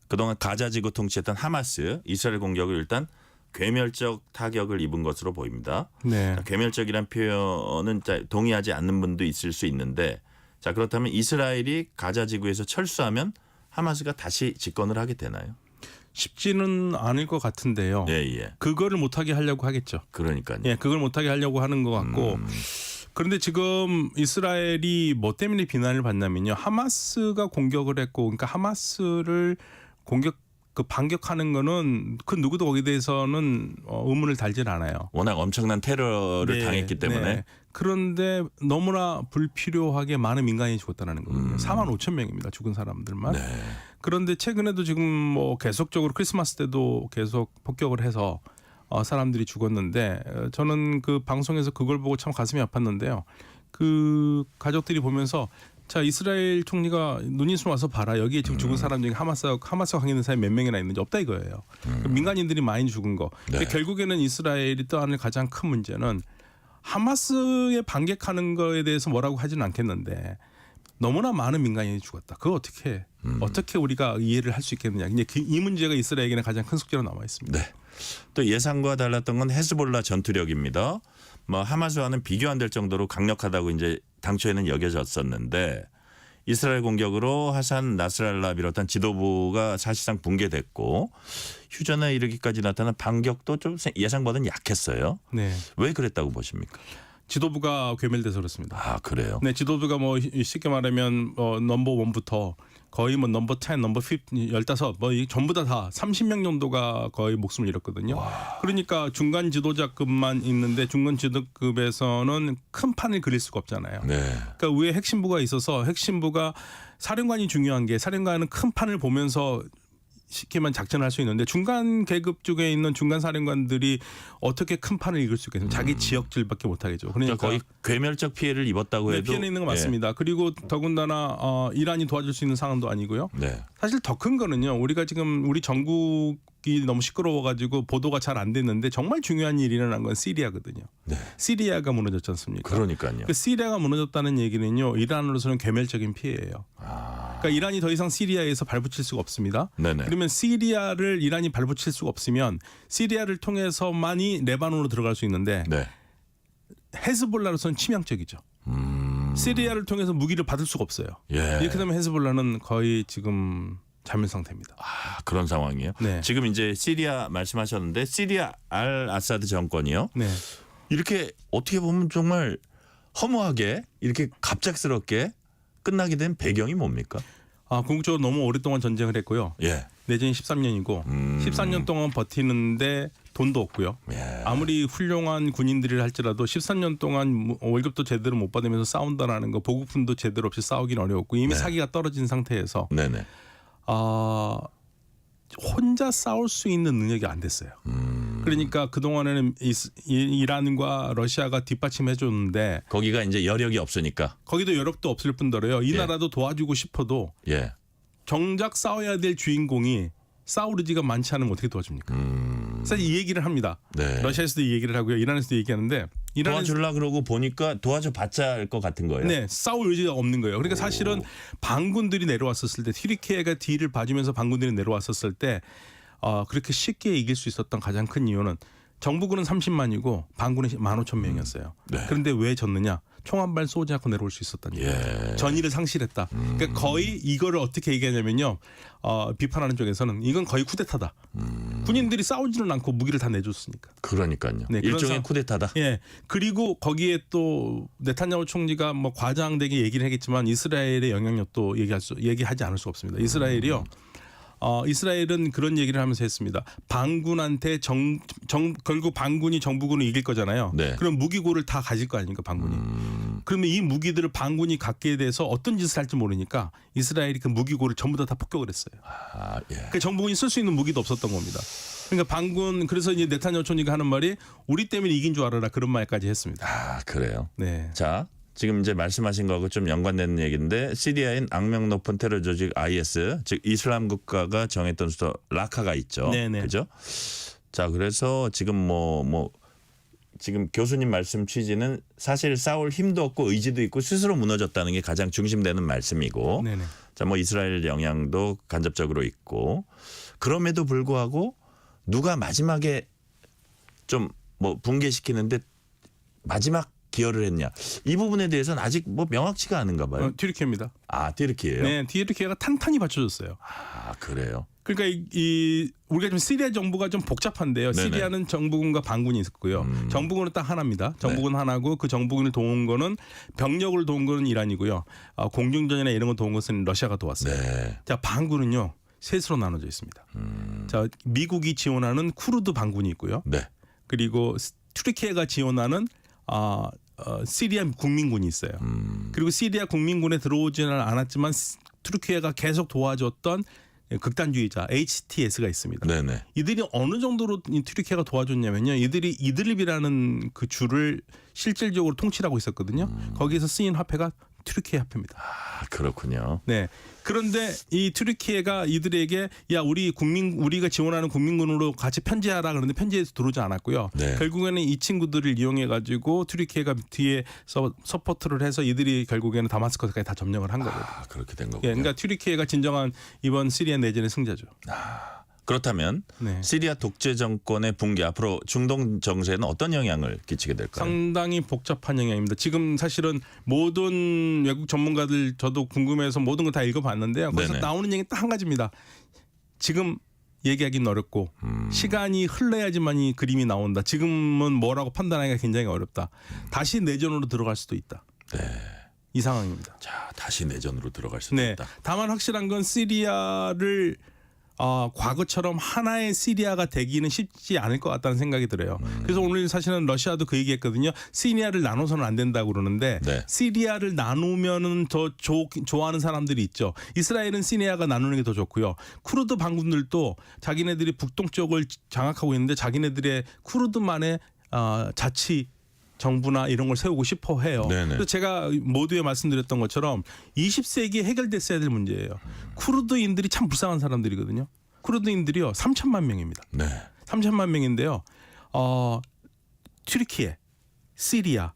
그동안 가자 지구 통치했던 하마스 이스라엘 공격을 일단 괴멸적 타격을 입은 것으로 보입니다. 네. 괴멸적이란 표현은 동의하지 않는 분도 있을 수 있는데, 자, 그렇다면 이스라엘이 가자 지구에서 철수하면 하마스가 다시 집권을 하게 되나요? 쉽지는 않을 것 같은데요. 예, 예. 그거를 못하게 하려고 하겠죠. 그러니까요. 예, 그걸 못하게 하려고 하는 것 같고. 그런데 지금 이스라엘이 뭐 때문에 비난을 받냐면요. 하마스가 공격을 했고, 그러니까 하마스를 반격하는 거는 그 누구도 거기에 대해서는 의문을 달질 않아요. 워낙 엄청난 테러를 당했기 때문에. 네. 그런데 너무나 불필요하게 많은 민간인이 죽었다는 거거든요. 4만 5천 명입니다. 죽은 사람들만. 네. 그런데 최근에도 지금 뭐 계속적으로 크리스마스 때도 계속 폭격을 해서 사람들이 죽었는데 저는 그 방송에서 그걸 보고 참 가슴이 아팠는데요. 그 가족들이 보면서 자, 이스라엘 총리가 눈이슬 와서 봐라. 여기에 지금 죽은 사람 중에 하마스와 관계 있는 사람이 몇 명이나 있는지 없다 이거예요. 민간인들이 많이 죽은 거. 근데 결국에는 이스라엘이 떠안을 가장 큰 문제는 하마스에 반격하는 거에 대해서 뭐라고 하지는 않겠는데 너무나 많은 민간인이 죽었다. 그거 어떻게 우리가 이해를 할 수 있겠느냐. 이제 이 문제가 이스라엘에게는 가장 큰 숙제로 남아 있습니다. 네. 또 예상과 달랐던 건 헤즈볼라 전투력입니다. 뭐 하마스와는 비교 안 될 정도로 강력하다고 이제 당초에는 여겨졌었는데 이스라엘 공격으로 하산 나스랄라 비롯한 지도부가 사실상 붕괴됐고 휴전에 이르기까지 나타난 반격도 좀 예상보다는 약했어요. 네. 왜 그랬다고 보십니까? 지도부가 괴멸돼서 그렇습니다. 아, 그래요? 네, 지도부가 뭐 쉽게 말하면 넘버 1부터 거의 뭐 넘버 10, 넘버 15, 15, 뭐 전부 다 30명 정도가 거의 목숨을 잃었거든요. 와. 그러니까 중간 지도자급만 있는데 중간 지도급에서는 큰 판을 그릴 수가 없잖아요. 네. 그러니까 위에 핵심부가 있어서 핵심부가 사령관이 중요한 게 사령관은 큰 판을 보면서 쉽게만 작전할 수 있는데 중간 계급 쪽에 있는 중간 사령관들이 어떻게 큰 판을 이길 수 있겠어요? 자기 지역질밖에 못하겠죠. 그러니까 거의 괴멸적 피해를 입었다고 해도. 피해는 있는 거 맞습니다. 그리고 더군다나 이란이 도와줄 수 있는 상황도 아니고요. 네. 사실 더 큰 거는요. 우리가 지금 우리 전국이 너무 시끄러워가지고 보도가 잘 안 됐는데 정말 중요한 일이 일어난 건 시리아거든요. 네. 시리아가 무너졌지 않습니까? 그러니까요. 그 시리아가 무너졌다는 얘기는요. 이란으로서는 괴멸적인 피해예요. 그러니까 이란이 더 이상 시리아에서 발붙일 수가 없습니다. 네네. 그러면 시리아를 이란이 발붙일 수가 없으면 시리아를 통해서만이 레바논으로 들어갈 수 있는데 네. 헤즈볼라로서는 치명적이죠. 시리아를 통해서 무기를 받을 수가 없어요. 예. 이렇게 되면 헤즈볼라는 거의 지금 자멸 상태입니다. 아, 그런 상황이에요. 네. 지금 이제 시리아 말씀하셨는데 시리아 알 아사드 정권이요. 네. 이렇게 어떻게 보면 정말 허무하게 이렇게 갑작스럽게 끝나게 된 배경이 뭡니까? 궁극적으로 너무 오랫동안 전쟁을 했고요. 예. 내전이 13년이고 13년 동안 버티는데 돈도 없고요. 예. 아무리 훌륭한 군인들이라 할지라도 13년 동안 월급도 제대로 못 받으면서 싸운다라는 거, 보급품도 제대로 없이 싸우긴 어려웠고 이미 사기가 떨어진 상태에서 혼자 싸울 수 있는 능력이 안 됐어요. 그러니까 그 동안에는 이란과 러시아가 뒷받침해 줬는데 거기가 이제 여력이 없으니까 거기도 여력도 없을 뿐더러요. 이 예. 나라도 도와주고 싶어도 예. 정작 싸워야 될 주인공이 사우르지가 많지 않으면 어떻게 도와줍니까? 사실 이 얘기를 합니다. 네. 러시아에서도 이 얘기를 하고요. 이란에서도 얘기하는데 도와주려 그러고 보니까 도와줘 봤자 할 것 같은 거예요. 네, 싸울 의지가 없는 거예요. 그러니까 사실은 반군들이 내려왔었을 때 튀르키예가 뒤를 봐주면서 반군들이 내려왔었을 때 그렇게 쉽게 이길 수 있었던 가장 큰 이유는 정부군은 30만이고 반군은 15,000명이었어요. 네. 그런데 왜 졌느냐? 총 한 발 쏘지 않고 내려올 수 있었다는 얘기예요. 전의를 상실했다. 그러니까 거의 이거를 어떻게 얘기하냐면요. 비판하는 쪽에서는 이건 거의 쿠데타다. 군인들이 싸우지는 않고 무기를 다 내줬으니까. 그러니까요. 네, 일종의 쿠데타다. 예. 그리고 거기에 또 네탄야후 총리가 뭐 과장되게 얘기를 하겠지만 이스라엘의 영향력도 얘기하지 않을 수 없습니다. 이스라엘이요. 이스라엘은 그런 얘기를 하면서 했습니다. 반군한테 결국 반군이 정부군을 이길 거잖아요. 네. 그럼 무기고를 다 가질 거 아닙니까 반군이. 그러면 이 무기들을 반군이 갖게 돼서 어떤 짓을 할지 모르니까 이스라엘이 그 무기고를 전부 다 폭격을 했어요. 예. 그 정부군이 쓸 수 있는 무기도 없었던 겁니다. 그러니까 반군 그래서 이제 네탄야후 총리가 하는 말이 우리 때문에 이긴 줄 알아라 그런 말까지 했습니다. 그래요. 네. 자. 지금 이제 말씀하신 거하고 좀 연관되는 얘기인데 시리아인 악명 높은 테러 조직 IS 즉 이슬람 국가가 정했던 수도 라카가 있죠. 네네. 그죠? 자, 그래서 지금 지금 교수님 말씀 취지는 사실 싸울 힘도 없고 의지도 있고 스스로 무너졌다는 게 가장 중심되는 말씀이고. 네네. 자, 이스라엘 영향도 간접적으로 있고 그럼에도 불구하고 누가 마지막에 좀 붕괴시키는데 마지막 기여를 했냐 이 부분에 대해서는 아직 명확치가 않은가 봐요. 튀르키예입니다. 튀르키예요? 네, 튀르키예가 탄탄히 받쳐줬어요. 그래요. 그러니까 우리가 지금 시리아 정부가 좀 복잡한데요. 네네. 시리아는 정부군과 반군이 있었고요. 정부군은 딱 하나입니다. 정부군 하나고 그 정부군을 도운 거는 병력을 도운 거는 이란이고요. 공중전이나 이런 거 도운 것은 러시아가 도왔어요. 네. 자, 반군은요 셋으로 나눠져 있습니다. 자, 미국이 지원하는 쿠르드 반군이 있고요. 네. 그리고 튀르키예가 지원하는 시리아 국민군이 있어요. 그리고 시리아 국민군에 들어오지는 않았지만 튀르키예가 계속 도와줬던 극단주의자 HTS가 있습니다. 네네. 이들이 어느 정도로 튀르키예가 도와줬냐면요. 이들이 이드립이라는 그 주를 실질적으로 통치하고 있었거든요. 거기에서 쓰인 화폐가 튀르키예 화폐입니다. 그렇군요. 네. 그런데 이 튀르키예가 이들에게 야 우리가 지원하는 국민군으로 같이 편제하라 그러는데 편제해서 들어오지 않았고요. 네. 결국에는 이 친구들을 이용해 가지고 튀르키예가 뒤에서 서포트를 해서 이들이 결국에는 다마스커스까지 다 점령을 한 거거든요. 그렇게 된 거군요. 예, 그러니까 튀르키예가 진정한 이번 시리아 내전의 승자죠. 그렇다면 네. 시리아 독재 정권의 붕괴 앞으로 중동 정세에는 어떤 영향을 끼치게 될까요? 상당히 복잡한 영향입니다. 지금 사실은 모든 외국 전문가들 저도 궁금해서 모든 거 다 읽어봤는데요. 거기서 네네. 나오는 얘기는 딱 한 가지입니다. 지금 얘기하기는 어렵고 시간이 흘러야지만 이 그림이 나온다. 지금은 뭐라고 판단하기가 굉장히 어렵다. 다시 내전으로 들어갈 수도 있다. 네. 이 상황입니다. 자, 다시 내전으로 들어갈 수도 네. 있다. 다만 확실한 건 시리아를 과거처럼 하나의 시리아가 되기는 쉽지 않을 것 같다는 생각이 들어요. 그래서 오늘 사실은 러시아도 그 얘기했거든요. 시리아를 나눠서는 안 된다고 그러는데 네. 시리아를 나누면은 더 좋아하는 사람들이 있죠. 이스라엘은 시리아가 나누는 게 더 좋고요. 쿠르드 반군들도 자기네들이 북동쪽을 장악하고 있는데 자기네들의 쿠르드만의 자치 정부나 이런 걸 세우고 싶어 해요. 네네. 그래서 제가 모두에 말씀드렸던 것처럼 20세기에 해결됐어야 될 문제예요. 쿠르드인들이 참 불쌍한 사람들이거든요. 쿠르드인들이요 3천만 명입니다. 네. 3천만 명인데요. 튀르키예, 시리아,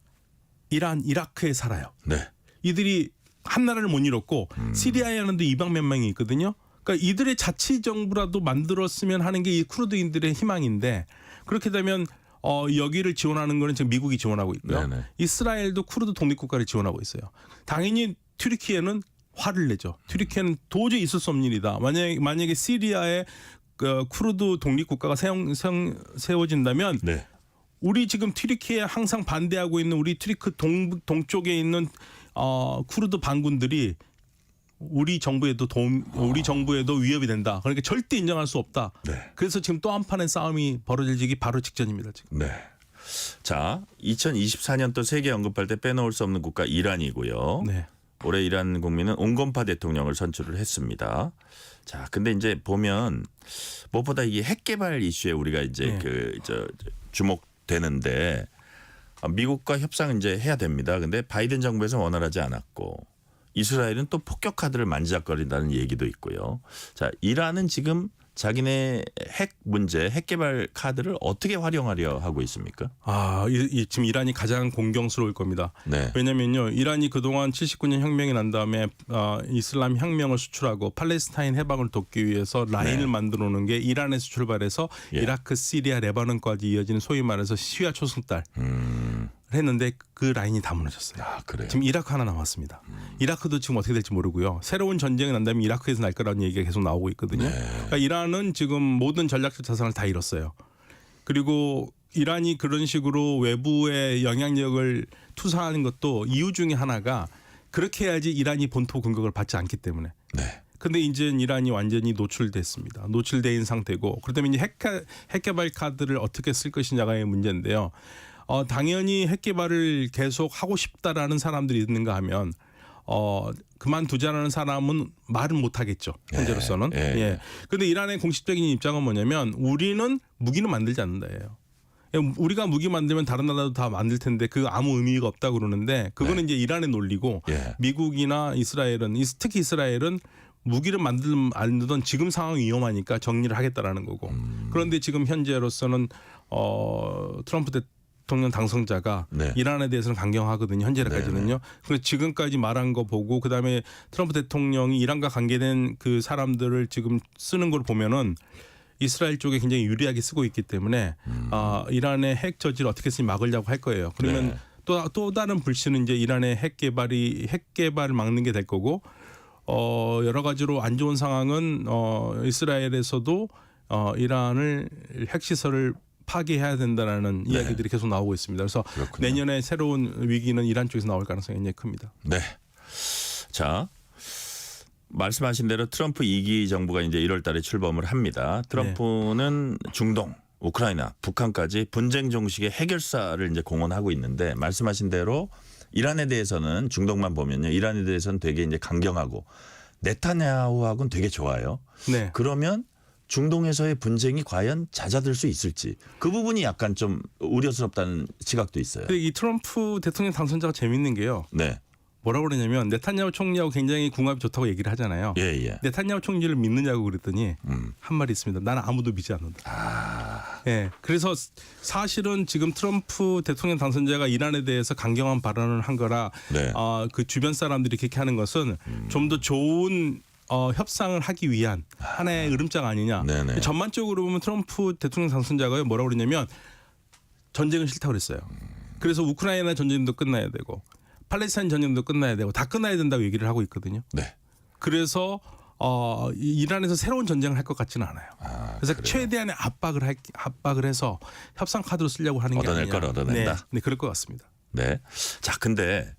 이란, 이라크에 살아요. 네. 이들이 한 나라를 못 이뤘고 시리아에는 200몇 명이 있거든요. 그러니까 이들의 자치 정부라도 만들었으면 하는 게 이 쿠르드인들의 희망인데 그렇게 되면 여기를 지원하는 거는 지금 미국이 지원하고 있고요. 네네. 이스라엘도 쿠르드 독립국가를 지원하고 있어요. 당연히 튀르키예는 화를 내죠. 튀르키예는 도저히 있을 수 없는 일이다. 만약에 시리아에 쿠르드 독립국가가 세워진다면 네. 우리 지금 튀르키예에 항상 반대하고 있는 우리 튀르키 동쪽에 있는 쿠르드 반군들이 우리 정부에도 위협이 된다. 그러니까 절대 인정할 수 없다. 네. 그래서 지금 또 한 판의 싸움이 벌어지기 바로 직전입니다. 지금. 네. 자, 2024년 또 세계 언급할 때 빼놓을 수 없는 국가 이란이고요. 네. 올해 이란 국민은 온건파 대통령을 선출을 했습니다. 자, 근데 이제 보면 무엇보다 이게 핵 개발 이슈에 우리가 이제 주목되는데 미국과 협상 이제 해야 됩니다. 근데 바이든 정부에서 원활하지 않았고 이스라엘은 또 폭격 카드를 만지작거린다는 얘기도 있고요. 자, 이란은 지금 자기네 핵 문제, 핵 개발 카드를 어떻게 활용하려 하고 있습니까? 지금 이란이 가장 공경스러울 겁니다. 네. 왜냐면요, 이란이 그동안 79년 혁명이 난 다음에 이슬람 혁명을 수출하고 팔레스타인 해방을 돕기 위해서 라인을 만들어 놓은 게 이란에서 출발해서 이라크, 시리아, 레바논까지 이어지는 소위 말해서 시아 초승달. 했는데 그 라인이 다 무너졌어요. 그래요? 지금 이라크 하나 남았습니다. 이라크도 지금 어떻게 될지 모르고요. 새로운 전쟁이 난다면 이라크에서 날 거라는 얘기가 계속 나오고 있거든요. 그러니까 이란은 지금 모든 전략적 자산을 다 잃었어요. 그리고 이란이 그런 식으로 외부의 영향력을 투사하는 것도 이유 중에 하나가 그렇게 해야지 이란이 본토 공격을 받지 않기 때문에. 근데 이제 이란이 완전히 노출됐습니다. 노출된 상태고 그렇다면 이제 핵 개발 카드를 어떻게 쓸 것이냐가 문제인데요. 당연히 핵 개발을 계속 하고 싶다라는 사람들이 있는가 하면 그만두자라는 사람은 말은 못 하겠죠. 현재로서는. 그런데 이란의 공식적인 입장은 뭐냐면 우리는 무기는 만들지 않는다예요. 우리가 무기 만들면 다른 나라도 다 만들 텐데 그 아무 의미가 없다고 그러는데 그거는 이제 이란의 논리고 미국이나 이스라엘은 특히 이스라엘은 무기를 만들든 안 만들든 지금 상황이 위험하니까 정리를 하겠다라는 거고. 그런데 지금 현재로서는 트럼프 대통령 당선자가 이란에 대해서는 강경하거든요. 현재까지는요. 그래서 지금까지 말한 거 보고 그다음에 트럼프 대통령이 이란과 관계된 그 사람들을 지금 쓰는 걸 보면은 이스라엘 쪽에 굉장히 유리하게 쓰고 있기 때문에 이란의 핵 저지를 어떻게 쓰니 막으려고 할 거예요. 그러면 또 다른 불씨는 이제 이란의 핵 개발을 막는 게 될 거고 여러 가지로 안 좋은 상황은 이스라엘에서도 이란을 핵시설을 파괴해야 된다라는 이야기들이 계속 나오고 있습니다. 그래서 내년에 새로운 위기는 이란 쪽에서 나올 가능성이 굉장히 큽니다. 네. 자, 말씀하신 대로 트럼프 2기 정부가 이제 1월 달에 출범을 합니다. 트럼프는 중동, 우크라이나, 북한까지 분쟁 종식의 해결사를 이제 공언하고 있는데 말씀하신 대로 이란에 대해서는 중동만 보면요. 이란에 대해서는 되게 이제 강경하고 네타냐후하고는 되게 좋아요. 그러면 중동에서의 분쟁이 과연 잦아들 수 있을지 그 부분이 약간 좀 우려스럽다는 시각도 있어요. 이 트럼프 대통령 당선자가 재밌는 게요. 뭐라고 그러냐면 네타냐후 총리하고 굉장히 궁합이 좋다고 얘기를 하잖아요. 네타냐후 총리를 믿느냐고 그랬더니 한 말이 있습니다. 나는 아무도 믿지 않는다. 그래서 사실은 지금 트럼프 대통령 당선자가 이란에 대해서 강경한 발언을 한 거라 그 주변 사람들이 그렇게 하는 것은 좀 더 좋은 협상을 하기 위한 하나의 으름장 아니냐. 전반적으로 보면 트럼프 대통령 당선자가 뭐라고 그러냐면 전쟁은 싫다고 그랬어요. 그래서 우크라이나 전쟁도 끝나야 되고 팔레스타인 전쟁도 끝나야 되고 다 끝나야 된다고 얘기를 하고 있거든요. 그래서 이란에서 새로운 전쟁을 할 것 같지는 않아요. 그래서 그래요? 최대한의 압박을 해서 협상 카드로 쓰려고 하는 게 아니냐. 얻어낸다. 네, 그럴 것 같습니다. 자, 근데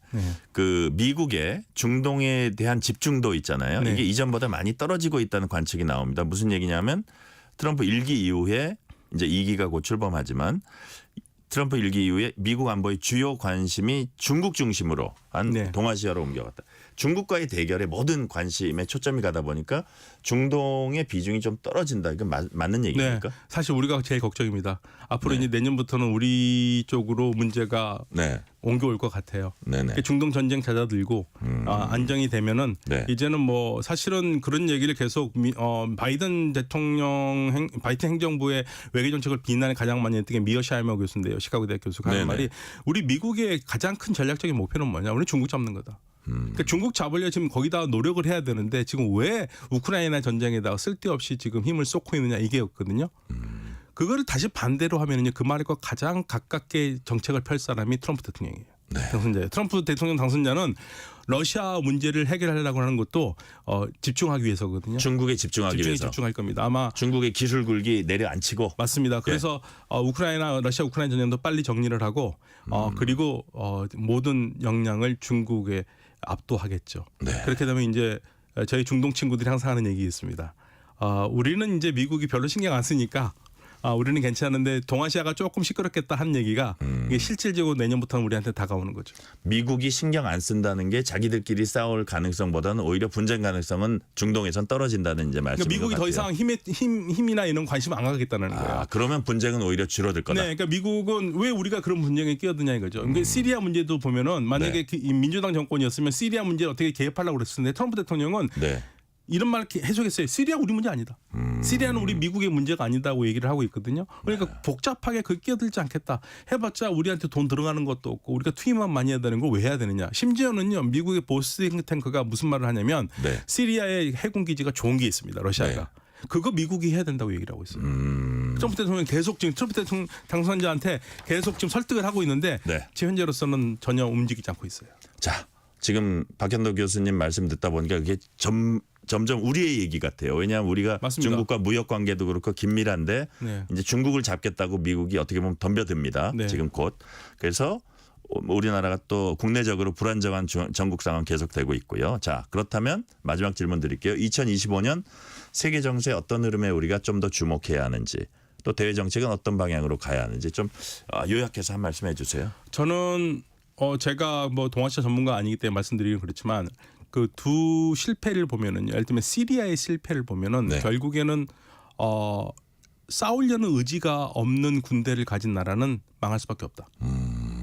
그 미국의 중동에 대한 집중도 있잖아요. 이게 이전보다 많이 떨어지고 있다는 관측이 나옵니다. 무슨 얘기냐면 트럼프 1기 이후에 이제 2기가 곧 출범하지만 트럼프 1기 이후에 미국 안보의 주요 관심이 중국 중심으로 한 동아시아로 옮겨갔다. 중국과의 대결에 모든 관심에 초점이 가다 보니까 중동의 비중이 좀 떨어진다. 이건 맞는 얘기입니까? 사실 우리가 제일 걱정입니다. 앞으로 이제 내년부터는 우리 쪽으로 문제가 옮겨올 것 같아요. 중동 전쟁 잦아들고 안정이 되면은 이제는 뭐 사실은 그런 얘기를 계속 바이든 행정부의 외교 정책을 비난에 가장 많이 했던 게 미어샤이머 교수인데요. 시카고 대학 교수가 하는 말이 우리 미국의 가장 큰 전략적인 목표는 뭐냐? 우리 중국 잡는 거다. 그러니까 중국 잡으려 지금 거기다 노력을 해야 되는데 지금 왜 우크라이나 전쟁에다가 쓸데없이 지금 힘을 쏟고 있느냐 이게였거든요. 그거를 다시 반대로 하면은요 그 말과 가장 가깝게 정책을 펼 사람이 트럼프 대통령이에요. 당선자예요. 트럼프 대통령 당선자는 러시아 문제를 해결하려고 하는 것도 집중하기 위해서거든요. 중국에 집중하기 위해서. 집중할 겁니다. 아마 중국의 기술 굴기 내려앉히고. 맞습니다. 그래서 러시아 우크라이나 전쟁도 빨리 정리를 하고 그리고 모든 역량을 중국에 압도하겠죠. 그렇게 되면 이제 저희 중동 친구들이 항상 하는 얘기 있습니다. 우리는 이제 미국이 별로 신경 안 쓰니까 우리는 괜찮은데 동아시아가 조금 시끄럽겠다 하는 얘기가 이게 실질적으로 내년부터는 우리한테 다가오는 거죠. 미국이 신경 안 쓴다는 게 자기들끼리 싸울 가능성보다는 오히려 분쟁 가능성은 중동에선 떨어진다는 이제 말씀인 그러니까 미국이 것 같아요. 더 이상 힘이나 이런 관심 안 가겠다는 거예요. 그러면 분쟁은 오히려 줄어들 거다. 네, 그러니까 미국은 왜 우리가 그런 분쟁에 끼어드냐 이거죠. 그러니까 시리아 문제도 보면은 만약에 이 민주당 정권이었으면 시리아 문제를 어떻게 개입하려고 그랬었는데 트럼프 대통령은 이런 말 해석했어요. 시리아 우리 문제 아니다. 시리아는 우리 미국의 문제가 아니다고 얘기를 하고 있거든요. 그러니까 복잡하게 그 끼어들지 않겠다. 해봤자 우리한테 돈 들어가는 것도 없고 우리가 투입만 많이 해야 되는 걸 왜 해야 되느냐. 심지어는요. 미국의 보스 탱크가 무슨 말을 하냐면 시리아의 해군 기지가 좋은 게 있습니다. 러시아가. 그거 미국이 해야 된다고 얘기를 하고 있어요. 트럼프 대통령이 계속 지금 트럼프 대통령 당선자한테 계속 지금 설득을 하고 있는데 지금 현재로서는 전혀 움직이지 않고 있어요. 자, 지금 박현도 교수님 말씀 듣다 보니까 그게 점점 우리의 얘기 같아요. 왜냐하면 우리가 맞습니다. 중국과 무역 관계도 그렇고 긴밀한데 이제 중국을 잡겠다고 미국이 어떻게 보면 덤벼듭니다. 지금 곧. 그래서 우리나라가 또 국내적으로 불안정한 전국 상황 계속되고 있고요. 자, 그렇다면 마지막 질문 드릴게요. 2025년 세계 정세 어떤 흐름에 우리가 좀 더 주목해야 하는지 또 대외 정책은 어떤 방향으로 가야 하는지 좀 요약해서 한 말씀 해주세요. 저는 제가 뭐 동아시아 전문가 아니기 때문에 말씀드리긴 그렇지만 그 두 실패를 보면은요. 예를 들면 시리아의 실패를 보면은 결국에는 싸우려는 의지가 없는 군대를 가진 나라는 망할 수밖에 없다.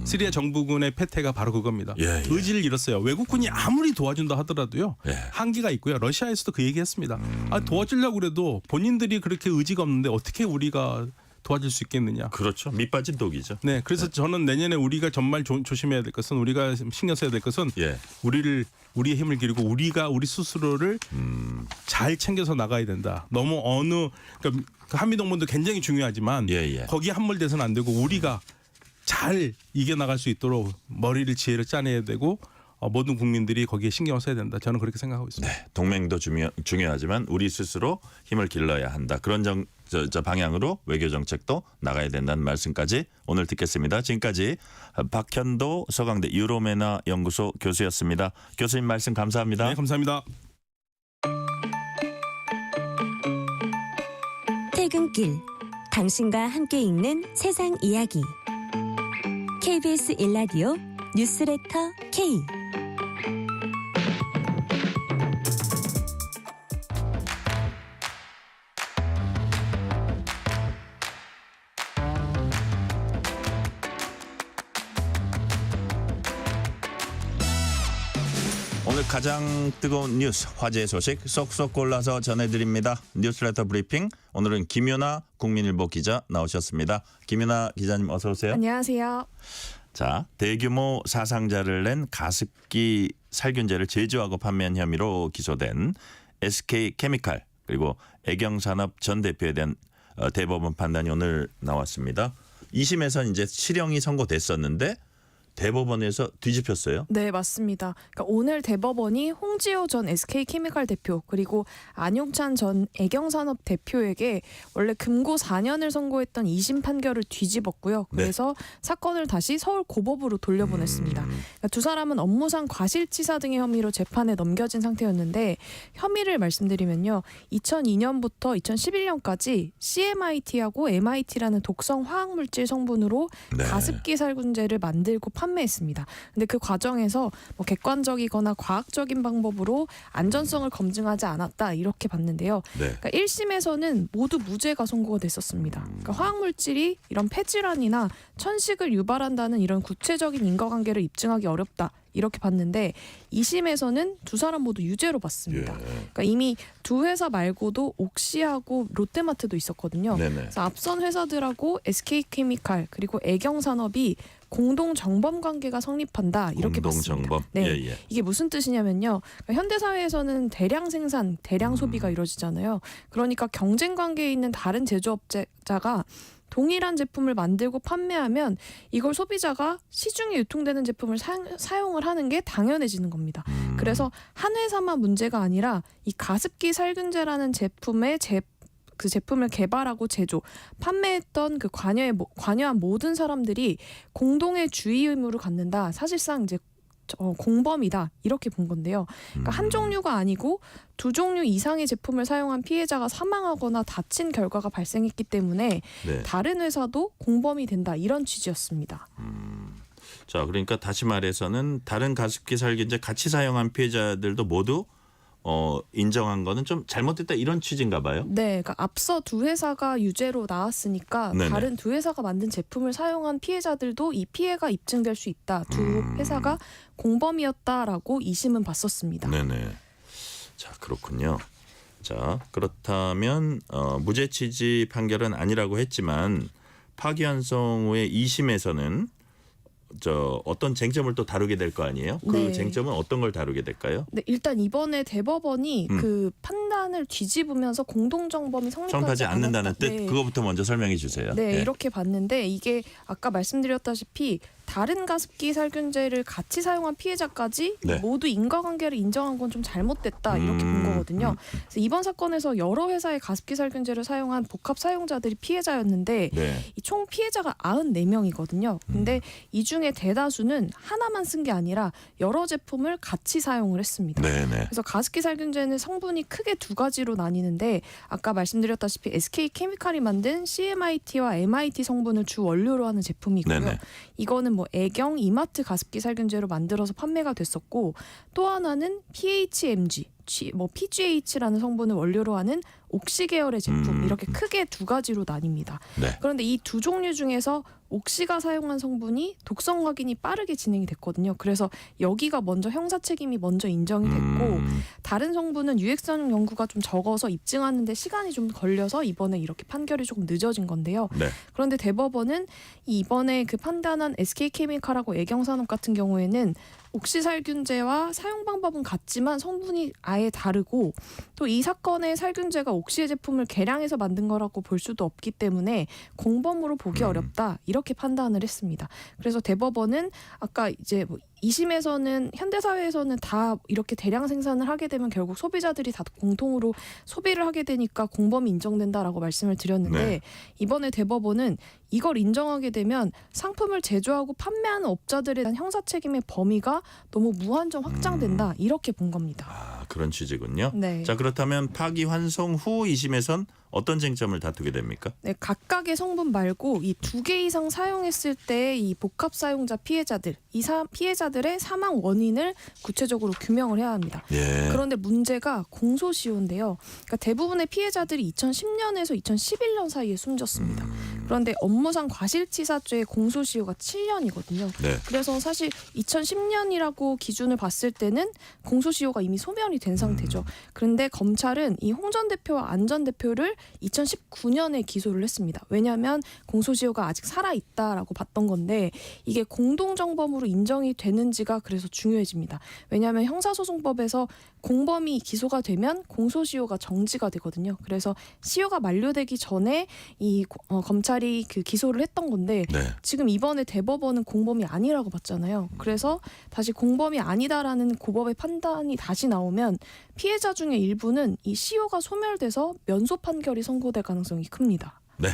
시리아 정부군의 패퇴가 바로 그겁니다. 의지를 잃었어요. 외국군이 아무리 도와준다 하더라도요. 한계가 있고요. 러시아에서도 그 얘기했습니다. 도와주려고 그래도 본인들이 그렇게 의지가 없는데 어떻게 우리가 도와줄 수 있겠느냐. 그렇죠. 밑빠진 독이죠. 네, 그래서 저는 내년에 우리가 정말 조심해야 될 것은 우리가 신경 써야 될 것은 우리의 힘을 기르고 우리 스스로를 잘 챙겨서 나가야 된다. 너무 그러니까 한미 동맹도 굉장히 중요하지만 거기에 함몰돼서는 안 되고 우리가 잘 이겨나갈 수 있도록 머리를 지혜를 짜내야 되고 모든 국민들이 거기에 신경을 써야 된다. 저는 그렇게 생각하고 있습니다. 네, 동맹도 중요하지만 우리 스스로 힘을 길러야 한다. 그런 방향으로 외교 정책도 나가야 된다는 말씀까지 오늘 듣겠습니다. 지금까지 박현도 서강대 유로메나 연구소 교수였습니다. 교수님 말씀 감사합니다. 네, 감사합니다. 퇴근길 당신과 함께 읽는 세상 이야기 KBS 1라디오 뉴스레터 K 오늘 가장 뜨거운 뉴스, 화제의 소식 쏙쏙 골라서 전해드립니다. 뉴스레터 브리핑. 오늘은 김윤아 국민일보 기자 나오셨습니다. 김윤아 기자님 어서 오세요. 안녕하세요. 자, 대규모 사상자를 낸 가습기 살균제를 제조하고 판매한 혐의로 기소된 SK케미칼 그리고 애경산업 전 대표에 대한 대법원 판단이 오늘 나왔습니다. 2심에서 이제 실형이 선고됐었는데 대법원에서 뒤집혔어요? 네, 맞습니다. 그러니까 오늘 대법원이 홍지호 전 SK케미칼 대표 그리고 안용찬 전 애경산업 대표에게 원래 금고 4년을 선고했던 2심 판결을 뒤집었고요. 그래서 사건을 다시 서울 고법으로 돌려보냈습니다. 그러니까 두 사람은 업무상 과실치사 등의 혐의로 재판에 넘겨진 상태였는데 혐의를 말씀드리면요. 2002년부터 2011년까지 CMIT하고 MIT라는 독성 화학물질 성분으로 가습기 살균제를 만들고 판매했습니다. 근데 그 과정에서 뭐 객관적이거나 과학적인 방법으로 안전성을 검증하지 않았다 이렇게 봤는데요. 그러니까 1심에서는 모두 무죄가 선고가 됐었습니다. 그러니까 화학물질이 이런 폐질환이나 천식을 유발한다는 이런 구체적인 인과관계를 입증하기 어렵다. 이렇게 봤는데 2심에서는 두 사람 모두 유죄로 봤습니다. 그러니까 이미 두 회사 말고도 옥시하고 롯데마트도 있었거든요. 그래서 앞선 회사들하고 SK케미칼 그리고 애경산업이 공동 정범 관계가 성립한다 이렇게 봤습니다. 공동 정범. 이게 무슨 뜻이냐면요. 그러니까 현대 사회에서는 대량 생산, 대량 소비가 이루어지잖아요. 그러니까 경쟁 관계에 있는 다른 제조업자가 동일한 제품을 만들고 판매하면 이걸 소비자가 시중에 유통되는 제품을 사용을 하는 게 당연해지는 겁니다. 그래서 한 회사만 문제가 아니라 이 가습기 살균제라는 그 제품을 개발하고 제조, 판매했던 그 관여한 모든 사람들이 공동의 주의 의무를 갖는다. 사실상 이제 공범이다 이렇게 본 건데요. 그러니까 한 종류가 아니고 두 종류 이상의 제품을 사용한 피해자가 사망하거나 다친 결과가 발생했기 때문에 네. 다른 회사도 공범이 된다 이런 취지였습니다. 자, 그러니까 다시 말해서는 다른 가습기 살균제 같이 사용한 피해자들도 모두 인정한 거는 좀 잘못됐다 이런 취지인가 봐요. 네, 그러니까 앞서 두 회사가 유죄로 나왔으니까 네네. 다른 두 회사가 만든 제품을 사용한 피해자들도 이 피해가 입증될 수 있다. 두 회사가 공범이었다라고 2심은 봤었습니다. 네네. 자, 그렇군요. 자, 그렇다면 무죄 취지 판결은 아니라고 했지만 파기환송 후에 2심에서는 어떤 쟁점을 또 다루게 될 거 아니에요? 그 네. 쟁점은 어떤 걸 다루게 될까요? 네, 일단 이번에 대법원이 그 판단을 뒤집으면서 공동정범이 성립하지 않는다는 뜻 네. 그거부터 먼저 설명해 주세요. 네, 예. 이렇게 봤는데 이게 아까 말씀드렸다시피 다른 가습기 살균제를 같이 사용한 피해자까지 네. 모두 인과관계를 인정한 건 좀 잘못됐다 이렇게 본 거거든요. 그래서 이번 사건에서 여러 회사의 가습기 살균제를 사용한 복합 사용자들이 피해자였는데 네. 이 총 피해자가 94명이거든요. 근데 이 중에 대다수는 하나만 쓴 게 아니라 여러 제품을 같이 사용을 했습니다. 네네. 그래서 가습기 살균제는 성분이 크게 두 가지로 나뉘는데 아까 말씀드렸다시피 SK 케미칼이 만든 CMIT와 MIT 성분을 주 원료로 하는 제품이고요. 네네. 이거는 뭐 애경, 이마트 가습기 살균제로 만들어서 판매가 됐었고 또 하나는 PHMG, PGH라는 성분을 원료로 하는 옥시 계열의 제품 이렇게 크게 두 가지로 나뉩니다. 네. 그런데 이 두 종류 중에서 옥시가 사용한 성분이 독성 확인이 빠르게 진행이 됐거든요. 그래서 여기가 먼저 형사 책임이 먼저 인정이 됐고 다른 성분은 유해성 연구가 좀 적어서 입증하는 데 시간이 좀 걸려서 이번에 이렇게 판결이 조금 늦어진 건데요. 네. 그런데 대법원은 이번에 그 판단한 SK케미칼하고 애경산업 같은 경우에는 옥시살균제와 사용 방법은 같지만 성분이 아예 다르고 또 이 사건의 살균제가 옥시의 제품을 개량해서 만든 거라고 볼 수도 없기 때문에 공범으로 보기 어렵다 이렇게 판단을 했습니다. 그래서 대법원은 아까 이제 2심에서는 현대사회에서는 다 이렇게 대량 생산을 하게 되면 결국 소비자들이 다 공통으로 소비를 하게 되니까 공범이 인정된다라고 말씀을 드렸는데 네. 이번에 대법원은 이걸 인정하게 되면 상품을 제조하고 판매하는 업자들에 대한 형사 책임의 범위가 너무 무한정 확장된다 이렇게 본 겁니다. 아, 그런 취지군요. 네. 자, 그렇다면 파기환송 후 2심에선 어떤 쟁점을 다투게 됩니까? 네, 각각의 성분 말고 이 2개 이상 사용했을 때 이 복합 사용자 피해자들, 피해자들의 사망 원인을 구체적으로 규명을 해야 합니다. 예. 그런데 문제가 공소시효인데요. 그러니까 대부분의 피해자들이 2010년에서 2011년 사이에 숨졌습니다. 그런데 업무상 과실치사죄의 공소시효가 7년이거든요. 네. 그래서 사실 2010년이라고 기준을 봤을 때는 공소시효가 이미 소멸이 된 상태죠. 그런데 검찰은 이 홍 전 대표와 안 전 대표를 2019년에 기소를 했습니다. 왜냐하면 공소시효가 아직 살아있다라고 봤던 건데 이게 공동정범으로 인정이 되는지가 그래서 중요해집니다. 왜냐하면 형사소송법에서 공범이 기소가 되면 공소시효가 정지가 되거든요. 그래서 시효가 만료되기 전에 이 검찰이 그 기소를 했던 건데 네. 지금 이번에 대법원은 공범이 아니라고 봤잖아요. 그래서 다시 공범이 아니다라는 고법의 판단이 다시 나오면 피해자 중에 일부는 이 시효가 소멸돼서 면소 판결이 선고될 가능성이 큽니다. 네.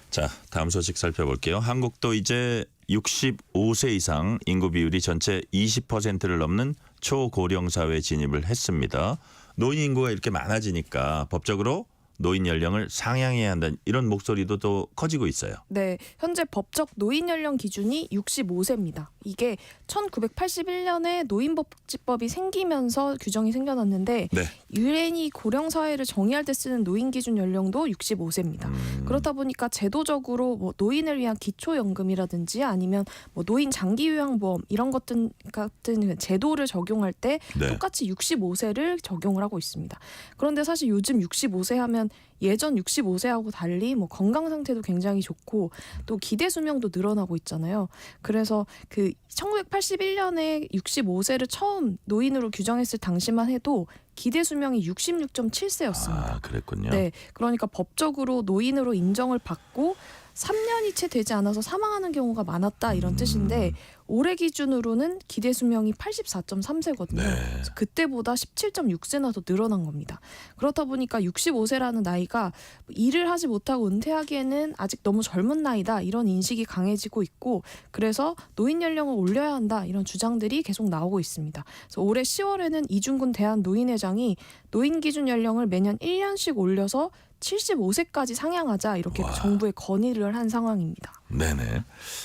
자, 다음 소식 살펴볼게요. 한국도 이제 65세 이상 인구 비율이 전체 20%를 넘는 초고령 사회에 진입을 했습니다. 노인 인구가 이렇게 많아지니까 법적으로 노인 연령을 상향해야 한다는 이런 목소리도 또 커지고 있어요. 네, 현재 법적 노인 연령 기준이 65세입니다. 이게 1981년에 노인복지법이 생기면서 규정이 생겨났는데 네. 유엔이 고령 사회를 정의할 때 쓰는 노인 기준 연령도 65세입니다. 그렇다 보니까 제도적으로 뭐 노인을 위한 기초연금이라든지 아니면 뭐 노인 장기 요양보험 이런 것들 같은 제도를 적용할 때 네. 똑같이 65세를 적용을 하고 있습니다. 그런데 사실 요즘 65세 하면 예전 65세하고 달리 뭐 건강 상태도 굉장히 좋고 또 기대 수명도 늘어나고 있잖아요. 그래서 그 1981년에 65세를 처음 노인으로 규정했을 당시만 해도 기대 수명이 66.7세였습니다. 아, 그랬군요. 네, 그러니까 법적으로 노인으로 인정을 받고 3년이 채 되지 않아서 사망하는 경우가 많았다 이런 뜻인데 올해 기준으로는 기대 수명이 84.3세거든요. 그래서 그때보다 17.6세나 더 늘어난 겁니다. 그렇다 보니까 65세라는 나이가 일을 하지 못하고 은퇴하기에는 아직 너무 젊은 나이다 이런 인식이 강해지고 있고 그래서 노인 연령을 올려야 한다 이런 주장들이 계속 나오고 있습니다. 그래서 올해 10월에는 이중근 대한노인회장이 노인 기준 연령을 매년 1년씩 올려서 75세까지 상향하자 이렇게 정부에 건의를 한 상황입니다. 네네.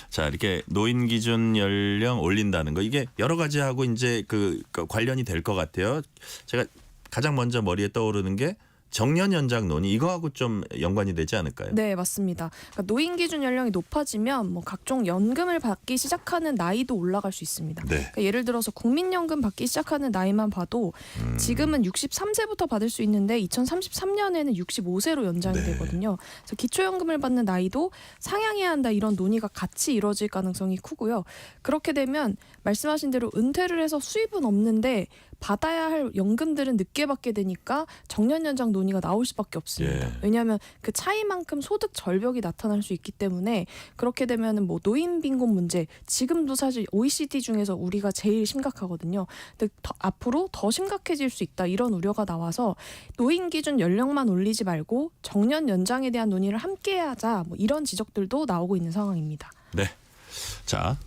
자, 이렇게 노인 기준 연령 올린다는 거 이게 여러 가지하고 이제 그 관련이 될 것 같아요. 제가 가장 먼저 머리에 떠오르는 게 정년 연장 논의 이거하고 좀 연관이 되지 않을까요? 네, 맞습니다. 그러니까 노인 기준 연령이 높아지면 뭐 각종 연금을 받기 시작하는 나이도 올라갈 수 있습니다. 네. 그러니까 예를 들어서 국민연금 받기 시작하는 나이만 봐도 지금은 63세부터 받을 수 있는데 2033년에는 65세로 연장이 되거든요. 그래서 기초연금을 받는 나이도 상향해야 한다 이런 논의가 같이 이루어질 가능성이 크고요. 그렇게 되면 말씀하신 대로 은퇴를 해서 수입은 없는데 받아야 할 연금들은 늦게 받게 되니까 정년 연장 논의가 나올 수밖에 없습니다. 왜냐하면 그 차이만큼 소득 절벽이 나타날 수 있기 때문에 그렇게 되면은 뭐 노인 빈곤 문제 지금도 사실 OECD 중에서 우리가 제일 심각하거든요. 근데 앞으로 더 심각해질 수 있다 이런 우려가 나와서 노인 기준 연령만 올리지 말고 정년 연장에 대한 논의를 함께하자 뭐 이런 지적들도 나오고 있는 상황입니다. 네. 자.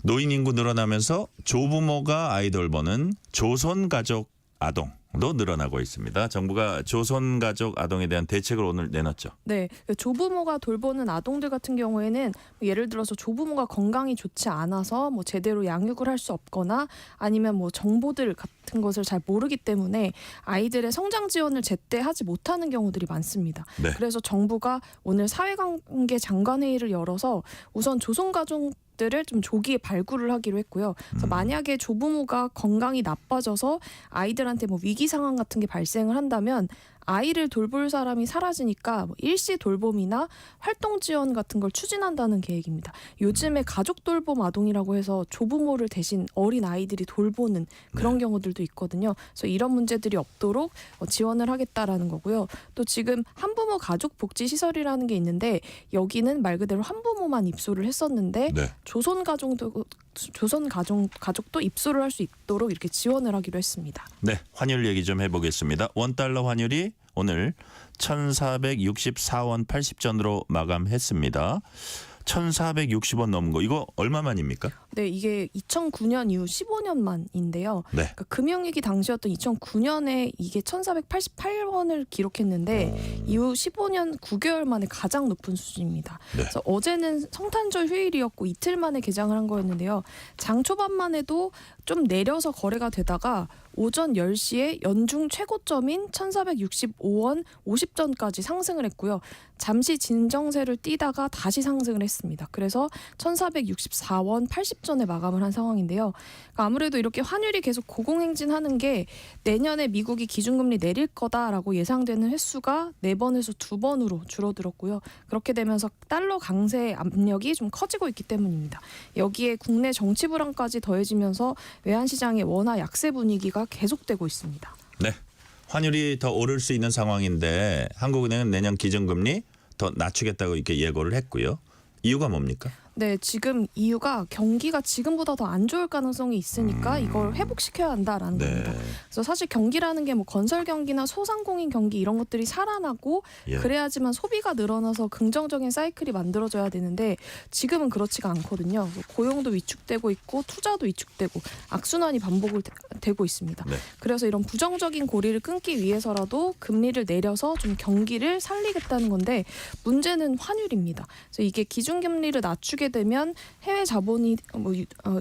노인 인구 늘어나면서 조부모가 아이 돌보는 조선가족 아동도 늘어나고 있습니다. 정부가 조선가족 아동에 대한 대책을 오늘 내놨죠. 네, 조부모가 돌보는 아동들 같은 경우에는 예를 들어서 조부모가 건강이 좋지 않아서 뭐 제대로 양육을 할 수 없거나 아니면 뭐 정보들 같은 것을 잘 모르기 때문에 아이들의 성장 지원을 제때 하지 못하는 경우들이 많습니다. 네. 그래서 정부가 오늘 사회관계 장관회의를 열어서 우선 조선가족 들을 좀 조기에 발굴을 하기로 했고요. 그래서 만약에 조부모가 건강이 나빠져서 아이들한테 뭐 위기 상황 같은 게 발생을 한다면 아이를 돌볼 사람이 사라지니까 뭐 일시 돌봄이나 활동 지원 같은 걸 추진한다는 계획입니다. 요즘에 가족 돌봄 아동이라고 해서 조부모를 대신 어린 아이들이 돌보는 그런 경우들도 있거든요. 그래서 이런 문제들이 없도록 지원을 하겠다라는 거고요. 또 지금 한부모 가족 복지 시설이라는 게 있는데 여기는 말 그대로 한부모만 입소를 했었는데 조선 가족도 입소를 할 수 있도록 이렇게 지원을 하기로 했습니다. 네, 환율 얘기 좀 해보겠습니다. 원달러 환율이 오늘 1,464원 80전으로 마감했습니다. 1,460원 넘은 거 이거 얼마만입니까? 네, 이게 2009년 이후 15년 만인데요. 네. 그러니까 금융위기 당시였던 2009년에 이게 1,488원을 기록했는데 이후 15년 9개월 만에 가장 높은 수준입니다. 그래서 어제는 성탄절 휴일이었고 이틀 만에 개장을 한 거였는데요. 장 초반만 해도 좀 내려서 거래가 되다가 오전 10시에 연중 최고점인 1,465원 50전까지 상승을 했고요. 잠시 진정세를 띄다가 다시 상승을 했습니다. 그래서 1,464원 80전에 마감을 한 상황인데요. 그러니까 아무래도 이렇게 환율이 계속 고공행진하는 게 내년에 미국이 기준금리 내릴 거다라고 예상되는 횟수가 4번에서 2번으로 줄어들었고요. 그렇게 되면서 달러 강세 압력이 좀 커지고 있기 때문입니다. 여기에 국내 정치 불안까지 더해지면서 외환시장의 원화 약세 분위기가 계속되고 있습니다. 네, 환율이 더 오를 수 있는 상황인데 한국은행은 내년 기준금리 더 낮추겠다고 이렇게 예고를 했고요. 이유가 뭡니까? 네, 지금 이유가 경기가 지금보다 더 안 좋을 가능성이 있으니까 이걸 회복시켜야 한다라는 겁니다. 그래서 사실 경기라는 게 뭐 건설 경기나 소상공인 경기 이런 것들이 살아나고 그래야지만 소비가 늘어나서 긍정적인 사이클이 만들어져야 되는데 지금은 그렇지가 않거든요. 고용도 위축되고 있고 투자도 위축되고 악순환이 반복되고 있습니다. 그래서 이런 부정적인 고리를 끊기 위해서라도 금리를 내려서 좀 경기를 살리겠다는 건데 문제는 환율입니다. 그래서 이게 기준금리를 낮추게 되면 해외 자본이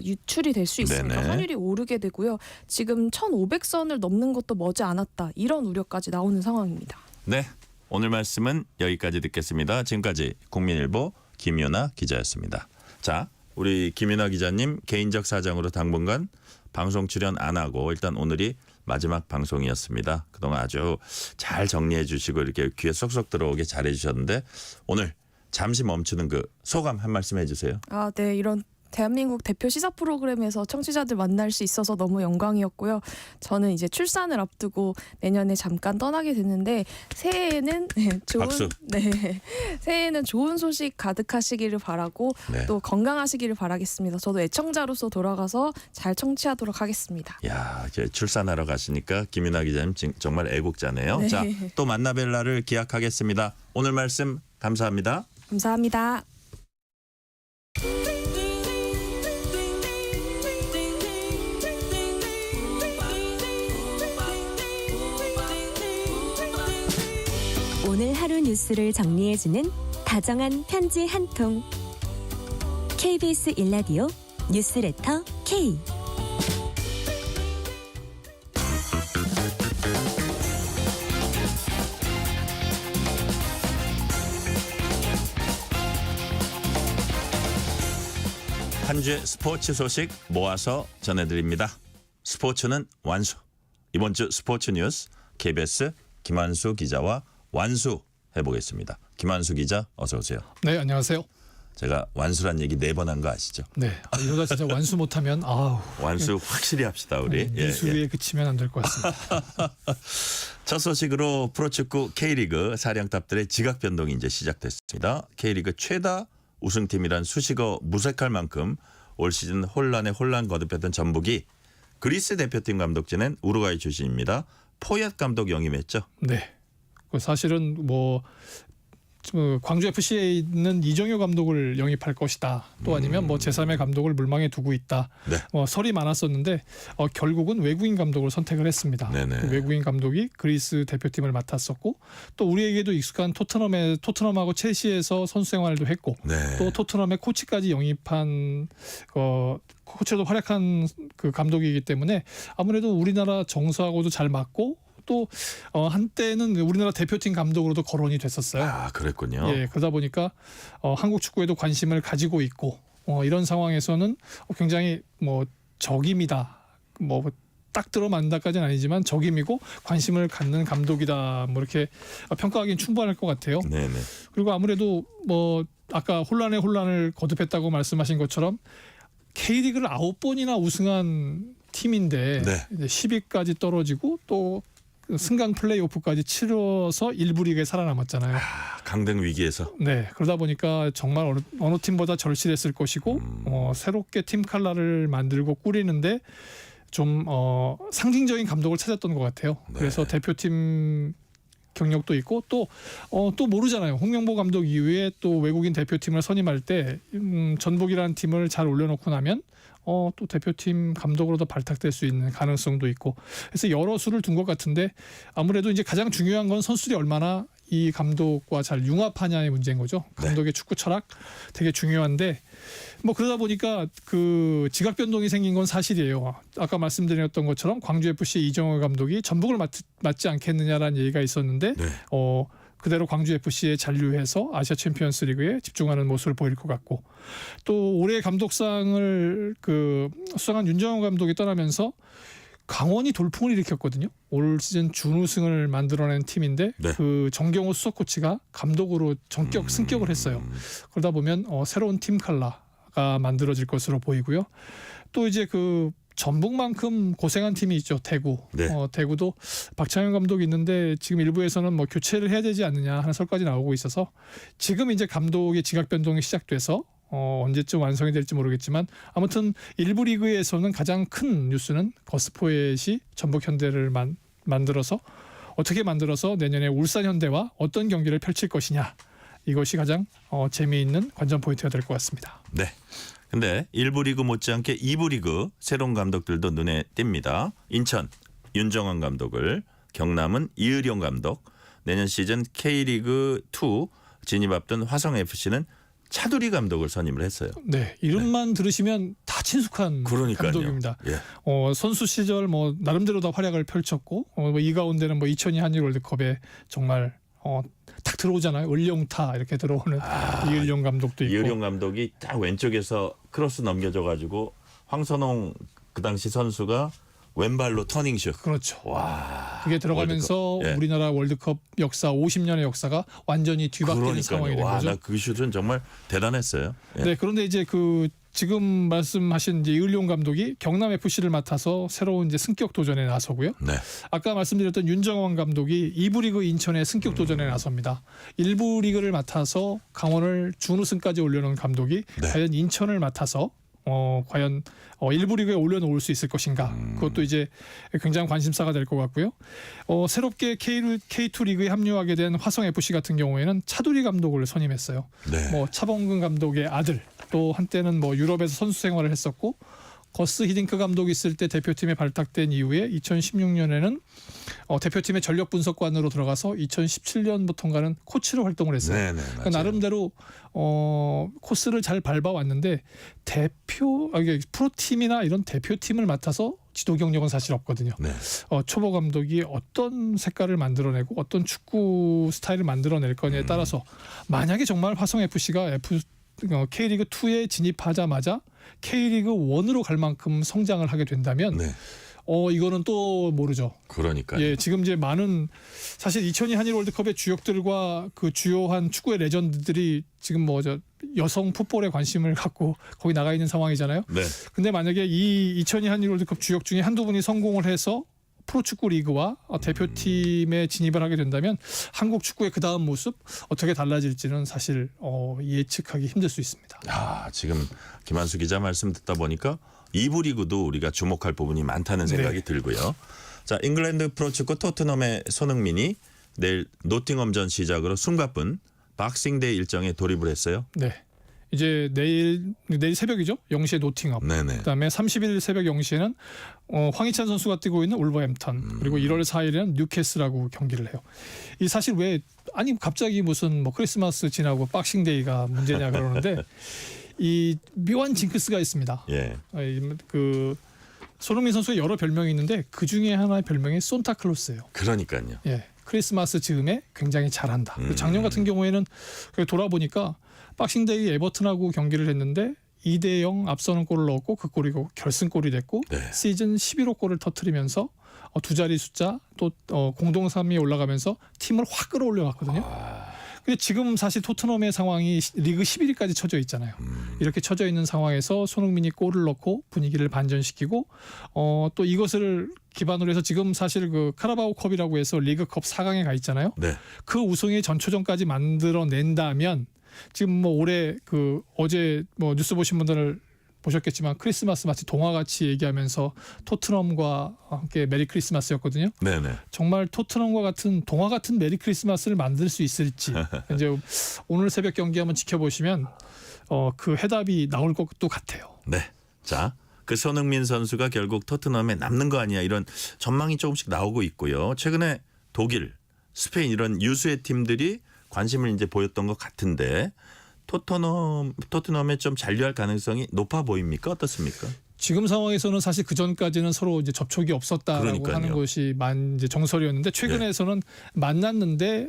유출이 될 수 있으니까 환율이 오르게 되고요. 지금 1,500선을 넘는 것도 머지않았다. 이런 우려까지 나오는 상황입니다. 네, 오늘 말씀은 여기까지 듣겠습니다. 지금까지 국민일보 김윤아 기자였습니다. 자, 우리 김윤아 기자님 개인적 사정으로 당분간 방송 출연 안 하고 일단 오늘이 마지막 방송이었습니다. 그동안 아주 잘 정리해 주시고 이렇게 귀에 쏙쏙 들어오게 잘해 주셨는데 오늘 잠시 멈추는 그 소감 한 말씀 해주세요. 네, 이런 대한민국 대표 시사 프로그램에서 청취자들 만날 수 있어서 너무 영광이었고요. 저는 이제 출산을 앞두고 내년에 잠깐 떠나게 됐는데 새해에는 박수. 새해에는 좋은 소식 가득하시기를 바라고 네. 또 건강하시기를 바라겠습니다. 저도 애청자로서 돌아가서 잘 청취하도록 하겠습니다. 야, 이제 출산하러 가시니까 김윤아 기자님 정말 애국자네요. 네. 자, 또 만나뵐 날을 기약하겠습니다. 오늘 말씀 감사합니다. 감사합니다. 오늘 하루 뉴스를 정리해주는 다정한 편지 한 통. KBS 일라디오 뉴스레터 K. 한 주의 스포츠 소식 모아서 전해드립니다. 스포츠는 완수. 이번 주 스포츠 뉴스 KBS 김한수 기자와 완수해보겠습니다. 김한수 기자 어서 오세요. 네, 안녕하세요. 제가 완수란 얘기 4번 한 거 아시죠? 네, 이러다 진짜 완수 못하면 완수 확실히 합시다 우리. 미수에 그치면 안 될 것 같습니다. 첫 소식으로 프로축구 K리그 사령탑들의 지각 변동이 이제 시작됐습니다. K리그 최다 우승팀이란 수식어 무색할 만큼 올 시즌 혼란에 혼란 거듭했던 전북이 그리스 대표팀 감독진은 우루과이 출신입니다. 포얏 감독 영임했죠. 네, 사실은 광주 FC에 있는 이정효 감독을 영입할 것이다. 또 아니면 제3의 감독을 물망에 두고 있다. 네. 설이 많았었는데 결국은 외국인 감독을 선택을 했습니다. 그 외국인 감독이 그리스 대표팀을 맡았었고 또 우리에게도 익숙한 토트넘하고 첼시에서 선수 생활도 했고 또 토트넘의 코치까지 영입한 코치로도 활약한 그 감독이기 때문에 아무래도 우리나라 정서하고도 잘 맞고 또 한때는 우리나라 대표팀 감독으로도 거론이 됐었어요. 아, 그랬군요. 예, 그러다 보니까 한국 축구에도 관심을 가지고 있고 이런 상황에서는 굉장히 적임이다. 딱 들어만다까지는 아니지만 적임이고 관심을 갖는 감독이다. 이렇게 평가하기는 충분할 것 같아요. 네네. 그리고 아무래도 아까 혼란을 거듭했다고 말씀하신 것처럼 K리그를 9번이나 우승한 팀인데 이제 10위까지 떨어지고 또 승강 플레이오프까지 치러서 1부 리그에 살아남았잖아요. 강등 위기에서. 네, 그러다 보니까 정말 어느 팀보다 절실했을 것이고 새롭게 팀 칼라를 만들고 꾸리는데 좀 상징적인 감독을 찾았던 것 같아요. 그래서 대표팀 경력도 있고 또 모르잖아요. 홍명보 감독 이후에 또 외국인 대표팀을 선임할 때 전북이라는 팀을 잘 올려놓고 나면 또 대표팀 감독으로도 발탁될 수 있는 가능성도 있고 그래서 여러 수를 둔 것 같은데 아무래도 이제 가장 중요한 건 선수들이 얼마나 이 감독과 잘 융합하냐의 문제인 거죠. 감독의 축구 철학 되게 중요한데 그러다 보니까 그 지각 변동이 생긴 건 사실이에요. 아까 말씀드렸던 것처럼 광주 FC 이정호 감독이 전북을 맡지 않겠느냐라는 얘기가 있었는데 그대로 광주 FC에 잔류해서 아시아 챔피언스 리그에 집중하는 모습을 보일 것 같고 또 올해 감독상을 수상한 윤정호 감독이 떠나면서 강원이 돌풍을 일으켰거든요. 올 시즌 준우승을 만들어낸 팀인데 그 정경호 수석 코치가 감독으로 승격을 했어요. 그러다 보면 새로운 팀 칼라가 만들어질 것으로 보이고요. 또 이제 전북만큼 고생한 팀이 있죠. 대구. 대구도 박창현 감독이 있는데 지금 일부에서는 교체를 해야 되지 않느냐 하는 설까지 나오고 있어서 지금 이제 감독의 지각 변동이 시작돼서 언제쯤 완성이 될지 모르겠지만 아무튼 일부 리그에서는 가장 큰 뉴스는 거스포엣이 전북 현대를 어떻게 만들어서 내년에 울산 현대와 어떤 경기를 펼칠 것이냐 이것이 가장 재미있는 관전 포인트가 될 것 같습니다. 네. 근데 1부 리그 못지않게 2부 리그 새로운 감독들도 눈에 띕니다. 인천 윤정환 감독을, 경남은 이의룡 감독, 내년 시즌 K리그 2 진입 앞둔 화성FC는 차두리 감독을 선임을 했어요. 네, 이름만 들으시면 다 친숙한 감독입니다. 선수 시절 나름대로 다 활약을 펼쳤고 이 가운데는 2002 한일 월드컵에 정말 딱 들어오잖아요. 을룡타 이렇게 들어오는 이을룡 감독도 있고. 이을룡 감독이 딱 왼쪽에서 크로스 넘겨줘가지고 황선홍 그 당시 선수가 왼발로 터닝슛. 그렇죠. 와. 그게 들어가면서 우리나라 월드컵 역사 50년의 역사가 완전히 뒤바뀌는 상황이 된 거죠. 나 그 슛은 정말 대단했어요. 네, 그런데 이제 지금 말씀하신 이제 이을용 감독이 경남 FC를 맡아서 새로운 이제 승격 도전에 나서고요. 네. 아까 말씀드렸던 윤정원 감독이 2부 리그 인천의 승격 도전에 나섭니다. 1부 리그를 맡아서 강원을 준우승까지 올려놓은 감독이 과연 인천을 맡아서 과연 1부 리그에 올려놓을 수 있을 것인가. 그것도 이제 굉장히 관심사가 될 것 같고요. 새롭게 K2 리그에 합류하게 된 화성FC 같은 경우에는 차두리 감독을 선임했어요. 뭐 차범근 감독의 아들, 또 한때는 뭐 유럽에서 선수 생활을 했었고 거스 히딩크 감독이 있을 때 대표팀에 발탁된 이후에 2016년에는 대표팀의 전력 분석관으로 들어가서 2017년부터인가는 코치로 활동을 했어요. 그러니까 나름대로 코스를 잘 밟아왔는데 프로팀이나 이런 대표팀을 맡아서 지도 경력은 사실 없거든요. 초보 감독이 어떤 색깔을 만들어내고 어떤 축구 스타일을 만들어낼 거냐에 따라서 만약에 정말 화성FC가 K리그 2에 진입하자마자 K리그 1으로 갈 만큼 성장을 하게 된다면 이거는 또 모르죠. 그러니까요. 예, 지금 이제 많은 사실 2002 한일 월드컵의 주역들과 그 주요한 축구의 레전드들이 지금 뭐 여성 풋볼에 관심을 갖고 거기 나가 있는 상황이잖아요. 근데 만약에 이 2002 한일 월드컵 주역 중에 한두 분이 성공을 해서 프로축구 리그와 대표팀에 진입을 하게 된다면 한국 축구의 그 다음 모습 어떻게 달라질지는 사실 예측하기 힘들 수 있습니다. 지금 김한수 기자 말씀 듣다 보니까 2부 리그도 우리가 주목할 부분이 많다는 생각이 들고요. 자, 잉글랜드 프로축구 토트넘의 손흥민이 내일 노팅엄전 시작으로 숨가쁜 박싱데이 일정에 돌입을 했어요. 네. 이제 내일 새벽이죠. 0시에 노팅엄. 그다음에 30일 새벽 0시에는 황희찬 선수가 뛰고 있는 울버햄턴. 그리고 1월 4일에는 뉴캐슬하고 경기를 해요. 이 사실 갑자기 무슨 뭐 크리스마스 지나고 박싱데이가 문제냐 그러는데 이 묘한 징크스가 있습니다. 그 손흥민 선수의 여러 별명이 있는데 그 중에 하나의 별명이 산타클로스예요. 그러니까요. 크리스마스 즈음에 굉장히 잘한다. 작년 같은 경우에는 돌아보니까 박싱데이 에버튼하고 경기를 했는데 2대0 앞서는 골을 넣었고 그 골이 결승골이 됐고 시즌 11호 골을 터뜨리면서 두 자리 숫자 또 공동 3위에 올라가면서 팀을 확 끌어올려갔거든요. 근데 지금 사실 토트넘의 상황이 리그 11위까지 쳐져 있잖아요. 이렇게 쳐져 있는 상황에서 손흥민이 골을 넣고 분위기를 반전시키고 또 이것을 기반으로 해서 지금 사실 그 카라바오컵이라고 해서 리그컵 4강에 가 있잖아요. 그 우승의 전초전까지 만들어낸다면 지금 뭐 올해 어제 뭐 뉴스 보신 분들 보셨겠지만 크리스마스 마치 동화같이 얘기하면서 토트넘과 함께 메리 크리스마스였거든요. 정말 토트넘과 같은 동화 같은 메리 크리스마스를 만들 수 있을지 이제 오늘 새벽 경기 한번 지켜보시면 그 해답이 나올 것도 같아요. 자, 그 손흥민 선수가 결국 토트넘에 남는 거 아니야 이런 전망이 조금씩 나오고 있고요. 최근에 독일, 스페인 이런 유수의 팀들이 관심을 이제 보였던 것 같은데 토트넘에 좀 잔류할 가능성이 높아 보입니까? 어떻습니까? 지금 상황에서는 사실 그 전까지는 서로 이제 접촉이 없었다라고 하는 것이 이제 정설이었는데 최근에서는 만났는데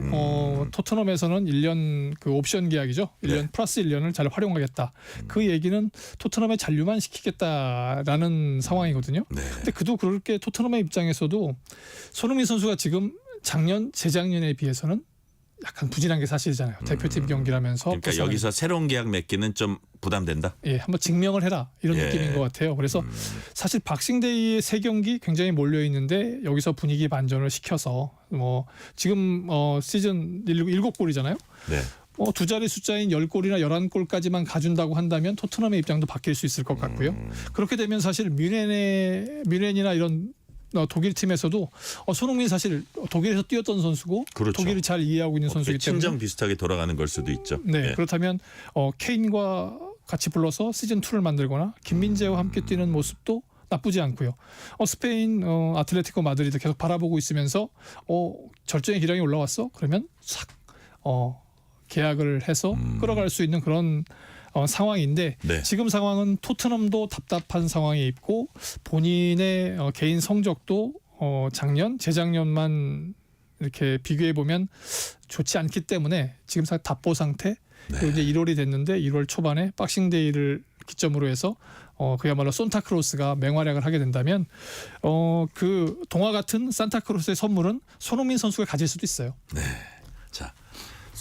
토트넘에서는 1년 그 옵션 계약이죠. 1년 플러스 1년을 잘 활용하겠다. 그 얘기는 토트넘에 잔류만 시키겠다라는 상황이거든요. 근데 그럴 게 토트넘의 입장에서도 손흥민 선수가 지금 재작년에 비해서는 약간 부진한 게 사실이잖아요. 대표팀 경기라면서. 그러니까 여기서 새로운 계약 맺기는 좀 부담된다. 한번 증명을 해라 이런 느낌인 것 같아요. 그래서 사실 박싱데이의 3경기 굉장히 몰려 있는데 여기서 분위기 반전을 시켜서 지금 시즌 7골이잖아요. 두 자리 숫자인 10골이나 11골까지만 가준다고 한다면 토트넘의 입장도 바뀔 수 있을 것 같고요. 그렇게 되면 사실 뮌헨이나 이런 독일 팀에서도 손흥민 사실 독일에서 뛰었던 선수고 독일을 잘 이해하고 있는 선수이기 때문에 친정 비슷하게 돌아가는 걸 수도 있죠. 그렇다면 케인과 같이 불러서 시즌 2를 만들거나 김민재와 함께 뛰는 모습도 나쁘지 않고요. 스페인 아틀레티코 마드리드 계속 바라보고 있으면서 절정의 기량이 올라왔어? 그러면 싹 계약을 해서 끌어갈 수 있는 그런 상황인데 지금 상황은 토트넘도 답답한 상황에 있고 본인의 개인 성적도 재작년만 이렇게 비교해 보면 좋지 않기 때문에 지금 답보 상태. 그리고 이제 1월이 됐는데 1월 초반에 박싱데이를 기점으로 해서 그야말로 산타크로스가 맹활약을 하게 된다면 그 동화 같은 산타크로스의 선물은 손흥민 선수가 가질 수도 있어요. 자,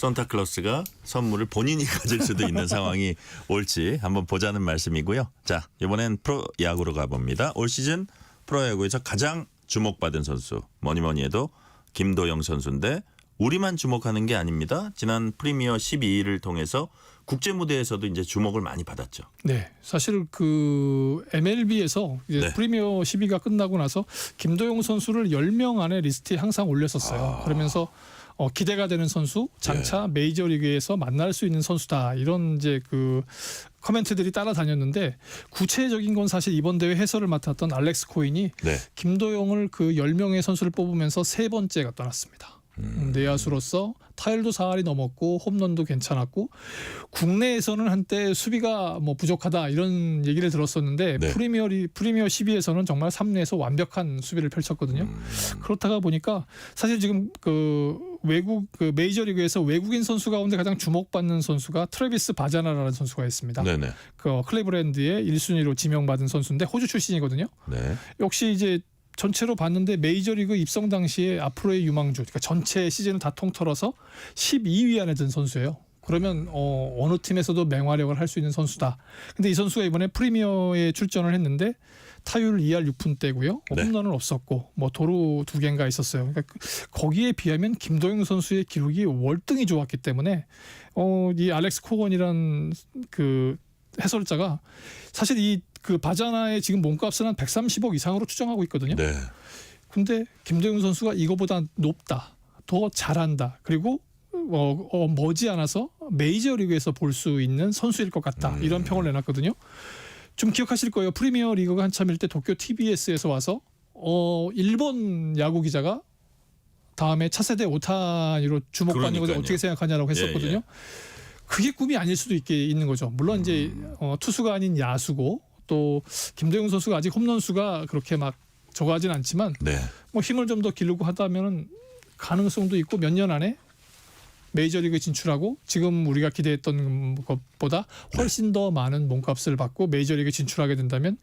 산타클로스가 선물을 본인이 가질 수도 있는 상황이 올지 한번 보자는 말씀이고요. 자, 이번엔 프로야구로 가봅니다. 올 시즌 프로야구에서 가장 주목받은 선수 뭐니 해도 김도영 선수인데 우리만 주목하는 게 아닙니다. 지난 프리미어 12일을 통해서 국제 무대에서도 이제 주목을 많이 받았죠. 네, 사실 그 MLB에서 이제 네. 프리미어 12가 끝나고 나서 김도영 선수를 10명 안에 리스트에 항상 올렸었어요. 그러면서 기대가 되는 선수, 장차 메이저리그에서 만날 수 있는 선수다 이런 이제 그 커멘트들이 따라다녔는데 구체적인 건 사실 이번 대회 해설을 맡았던 알렉스 코인이 김도영을 그 10명의 선수를 뽑으면서 세 번째가 떠났습니다. 내야수로서 타율도 4할이 넘었고 홈런도 괜찮았고 국내에서는 한때 수비가 뭐 부족하다 이런 얘기를 들었었는데 프리미어 12에서는 정말 3루에서 완벽한 수비를 펼쳤거든요. 그렇다가 보니까 사실 지금 그 외국 그 메이저리그에서 외국인 선수 가운데 가장 주목받는 선수가 트래비스 바자나라는 선수가 있습니다. 그 클리브랜드의 1순위로 지명받은 선수인데 호주 출신이거든요. 역시 이제 전체로 봤는데 메이저리그 입성 당시에 앞으로의 유망주, 그러니까 전체 시즌을 다 통틀어서 12위 안에 든 선수예요. 그러면 어느 팀에서도 맹활약을 할 수 있는 선수다. 근데 이 선수가 이번에 프리미어에 출전을 했는데 타율 2할 6푼대고요. 홈런은 없었고 뭐 도루 2개인가 있었어요. 그러니까 거기에 비하면 김도영 선수의 기록이 월등히 좋았기 때문에 이 알렉스 코건이란 그 해설자가 사실 이 그 바자나의 지금 몸값은 한 130억 이상으로 추정하고 있거든요. 근데 김도영 선수가 이거보다 높다, 더 잘한다, 그리고 머지않아서 메이저리그에서 볼 수 있는 선수일 것 같다 이런 평을 내놨거든요. 좀 기억하실 거예요. 프리미어 리그가 한참일 때 도쿄 TBS에서 와서 일본 야구 기자가 다음에 차세대 오타니로 주목받는 것을 어떻게 생각하냐라고 했었거든요. 그게 꿈이 아닐 수도 있는 거죠. 물론 이제 투수가 아닌 야수고 또 김도영 선수가 아직 홈런 수가 그렇게 막 저거하진 않지만 뭐 힘을 좀 더 기르고 하다면 가능성도 있고 몇 년 안에 메이저리그 진출하고 지금 우리가 기대했던 것보다 훨씬 더 많은 몸값을 받고 메이저리그 진출하게 된다면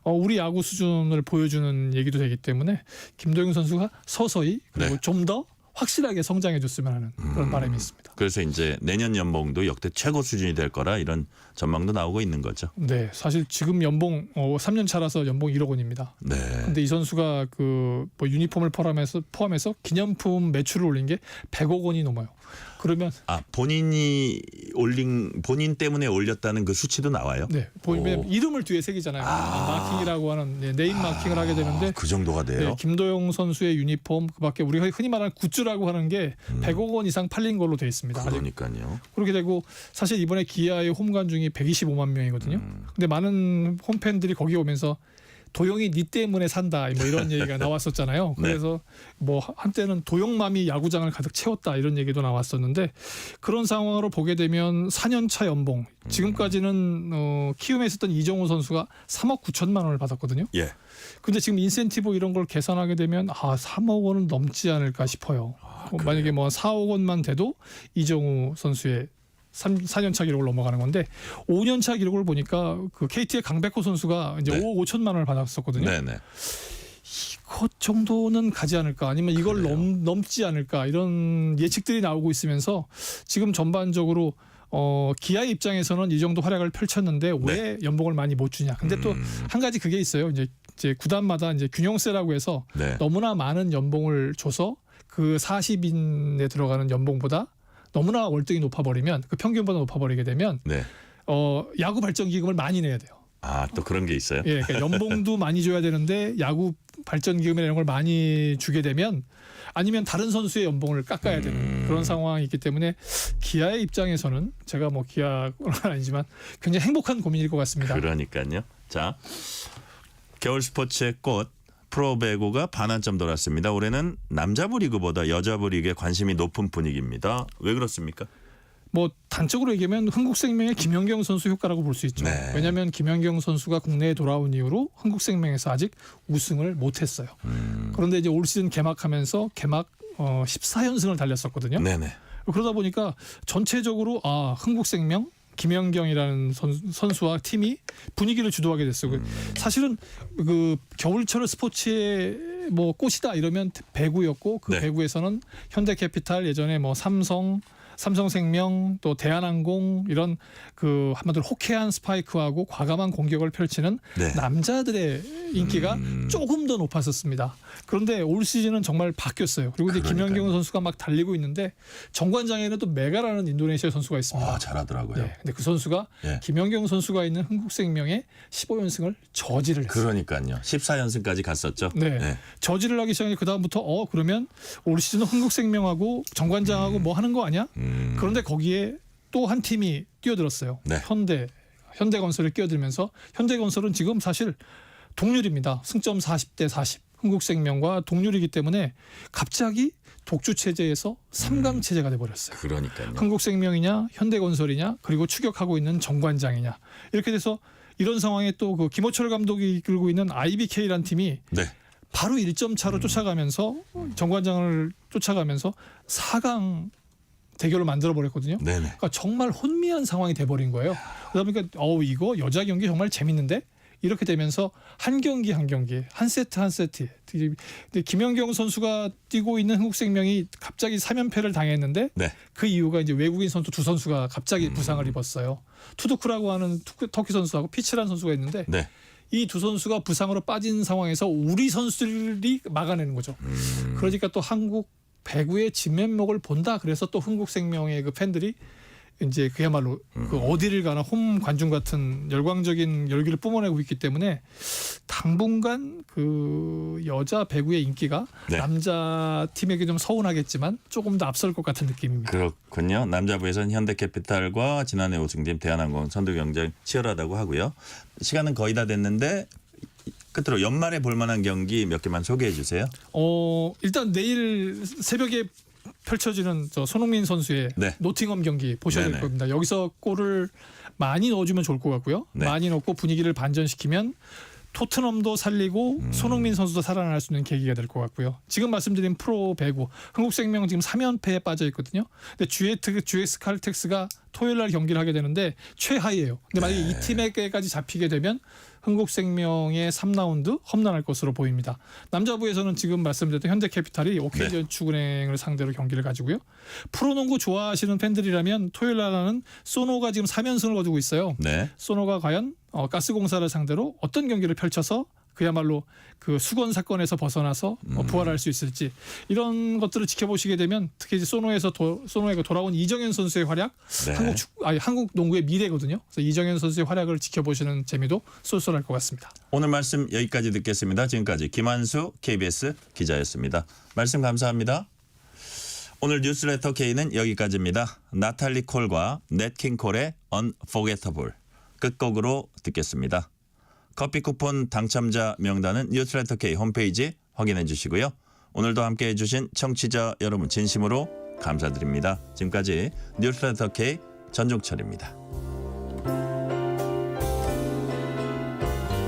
우리 야구 수준을 보여주는 얘기도 되기 때문에 김도영 선수가 서서히 그리고 좀 더 확실하게 성장해 줬으면 하는 그런 바람이 있습니다. 그래서 이제 내년 연봉도 역대 최고 수준이 될 거라 이런 전망도 나오고 있는 거죠. 네, 사실 지금 연봉 3년 차라서 연봉 1억 원입니다. 근데 이 선수가 그 뭐 유니폼을 포함해서 기념품 매출을 올린 게 100억 원이 넘어요. 그러면 본인 때문에 올렸다는 그 수치도 나와요? 네, 보이면 이름을 뒤에 새기잖아요. 마킹이라고 하는 네임 마킹을 하게 되는데 그 정도가 돼요? 김도영 선수의 유니폼 그밖에 우리가 흔히 말하는 굿즈라고 하는 게 100억 원 이상 팔린 걸로 돼 있습니다. 그러니까요. 그렇게 되고 사실 이번에 기아의 홈 관중이 125만 명이거든요. 근데 많은 홈팬들이 거기 오면서 도영이 니 때문에 산다 뭐 이런 얘기가 나왔었잖아요. 그래서 뭐 한때는 도영맘이 야구장을 가득 채웠다 이런 얘기도 나왔었는데 그런 상황으로 보게 되면 4년차 연봉 지금까지는 키움에 있었던 이정우 선수가 3억 9천만 원을 받았거든요. 근데 지금 인센티브 이런 걸 계산하게 되면 3억 원은 넘지 않을까 싶어요. 만약에 뭐 4억 원만 돼도 이정우 선수의 4년차 기록을 넘어가는 건데 5년차 기록을 보니까 그 KT의 강백호 선수가 이제 5억 5천만 원을 받았었거든요. 이것 정도는 가지 않을까 아니면 이걸 넘지 않을까 이런 예측들이 나오고 있으면서 지금 전반적으로 기아의 입장에서는 이 정도 활약을 펼쳤는데 왜 연봉을 많이 못 주냐. 근데 또 한 가지 그게 있어요. 이제 구단마다 이제 균형세라고 해서 너무나 많은 연봉을 줘서 그 40인에 들어가는 연봉보다 너무나 월등히 높아버리면 그 평균보다 높아버리게 되면 야구 발전 기금을 많이 내야 돼요. 또 그런 게 있어요? 예, 그러니까 연봉도 많이 줘야 되는데 야구 발전 기금이나 이런 걸 많이 주게 되면 아니면 다른 선수의 연봉을 깎아야 되는 그런 상황이 있기 때문에 기아의 입장에서는 제가 뭐 기아는 아니지만 굉장히 행복한 고민일 것 같습니다. 그러니까요. 자, 겨울 스포츠의 꽃. 프로배구가 반환점 돌았습니다. 올해는 남자부 리그보다 여자부 리그에 관심이 높은 분위기입니다. 왜 그렇습니까? 뭐 단적으로 얘기하면 흥국생명의 김연경 선수 효과라고 볼 수 있죠. 왜냐하면 김연경 선수가 국내에 돌아온 이후로 흥국생명에서 아직 우승을 못했어요. 그런데 이제 올 시즌 개막하면서 14연승을 달렸었거든요. 그러다 보니까 전체적으로 흥국생명 김연경이라는 선수와 팀이 분위기를 주도하게 됐어요. 사실은 그 겨울철 스포츠의 뭐 꽃이다 이러면 배구였고 그 배구에서는 현대캐피탈 예전에 뭐 삼성 삼성생명 또 대한항공 이런 그 한마디로 호쾌한 스파이크하고 과감한 공격을 펼치는 네. 남자들의 인기가 조금 더 높았었습니다. 그런데 올 시즌은 정말 바뀌었어요. 그리고 이제 김연경 선수가 막 달리고 있는데 정관장에는 또 메가라는 인도네시아 선수가 있습니다. 잘하더라고요. 네, 근데 그 선수가 예. 김연경 선수가 있는 흥국생명의 15연승을 저지를 했어요. 그러니까요. 14연승까지 갔었죠. 네. 네. 저지를 하기 시작해 그 다음부터 그러면 올 시즌은 흥국생명하고 정관장하고 뭐 하는 거 아니야? 그런데 거기에 또 한 팀이 뛰어들었어요. 네. 현대건설이 끼어들면서 현대건설은 지금 사실 동률입니다. 승점 40대 40. 흥국생명과 동률이기 때문에 갑자기 독주 체제에서 3강 체제가 돼 버렸어요. 그러니까요. 흥국생명이냐 현대건설이냐 그리고 추격하고 있는 정관장이냐 이렇게 돼서 이런 상황에 또 그 김호철 감독이 이끌고 있는 IBK라는 팀이 네. 바로 1점 차로 쫓아가면서 정관장을 쫓아가면서 4강 대결을 만들어 버렸거든요. 네네. 그러니까 정말 혼미한 상황이 돼 버린 거예요. 그러다 보니까 이거 여자 경기 정말 재밌는데 이렇게 되면서 한 경기 한 세트 근데 김연경 선수가 뛰고 있는 흥국생명이 갑자기 3연패를 당했는데 네. 그 이유가 이제 외국인 선수 두 선수가 갑자기 부상을 입었어요. 투두크라고 하는 터키 선수하고 피치라는 선수가 있는데 네. 이 두 선수가 부상으로 빠진 상황에서 우리 선수들이 막아내는 거죠. 그러니까 또 한국 배구의 진면목을 본다. 그래서 또 흥국생명의 그 팬들이 이제 그야말로 그 어디를 가나 홈 관중 같은 열광적인 열기를 뿜어내고 있기 때문에 당분간 그 여자 배구의 인기가 네. 남자 팀에게 좀 서운하겠지만 조금 더 앞설 것 같은 느낌입니다. 그렇군요. 남자부에서는 현대캐피탈과 지난해 우승팀 대한항공 선두 경쟁 치열하다고 하고요. 시간은 거의 다 됐는데 끝으로 연말에 볼만한 경기 몇 개만 소개해 주세요. 일단 내일 새벽에 펼쳐지는 손흥민 선수의 네. 노팅엄 경기 보셔야 될 네네. 겁니다. 여기서 골을 많이 넣어주면 좋을 것 같고요. 네. 많이 넣고 분위기를 반전시키면 토트넘도 살리고 손흥민 선수도 살아날 수 있는 계기가 될 것 같고요. 지금 말씀드린 프로 배구 흥국생명 지금 3연패에 빠져 있거든요. 근데 GS 칼텍스가 토요일 날 경기를 하게 되는데 최하위예요. 근데 만약에 이 팀에게까지 잡히게 되면 흥국생명의 3라운드 험난할 것으로 보입니다. 남자부에서는 지금 말씀드렸던 현대캐피탈이 OK전축은행을 상대로 경기를 가지고요. 프로농구 좋아하시는 팬들이라면 토요일 날 하는 소노가 지금 3연승을 거두고 있어요. 네. 소노가 과연 가스공사를 상대로 어떤 경기를 펼쳐서 그야말로 그 수건 사건에서 벗어나서 부활할 수 있을지 이런 것들을 지켜보시게 되면 특히 이제 소노에가 돌아온 이정현 선수의 활약, 네. 한국 농구의 미래거든요. 그래서 이정현 선수의 활약을 지켜보시는 재미도 쏠쏠할 것 같습니다. 오늘 말씀 여기까지 듣겠습니다. 지금까지 김한수 KBS 기자였습니다. 말씀 감사합니다. 오늘 뉴스레터 K는 여기까지입니다. 나탈리 콜과 넷킹 콜의 Unforgettable 끝곡으로 듣겠습니다. 커피 쿠폰 당첨자 명단은 뉴스레터 K 홈페이지 확인해 주시고요. 오늘도 함께해 주신 청취자 여러분 진심으로 감사드립니다. 지금까지 뉴스레터 K 전종철입니다.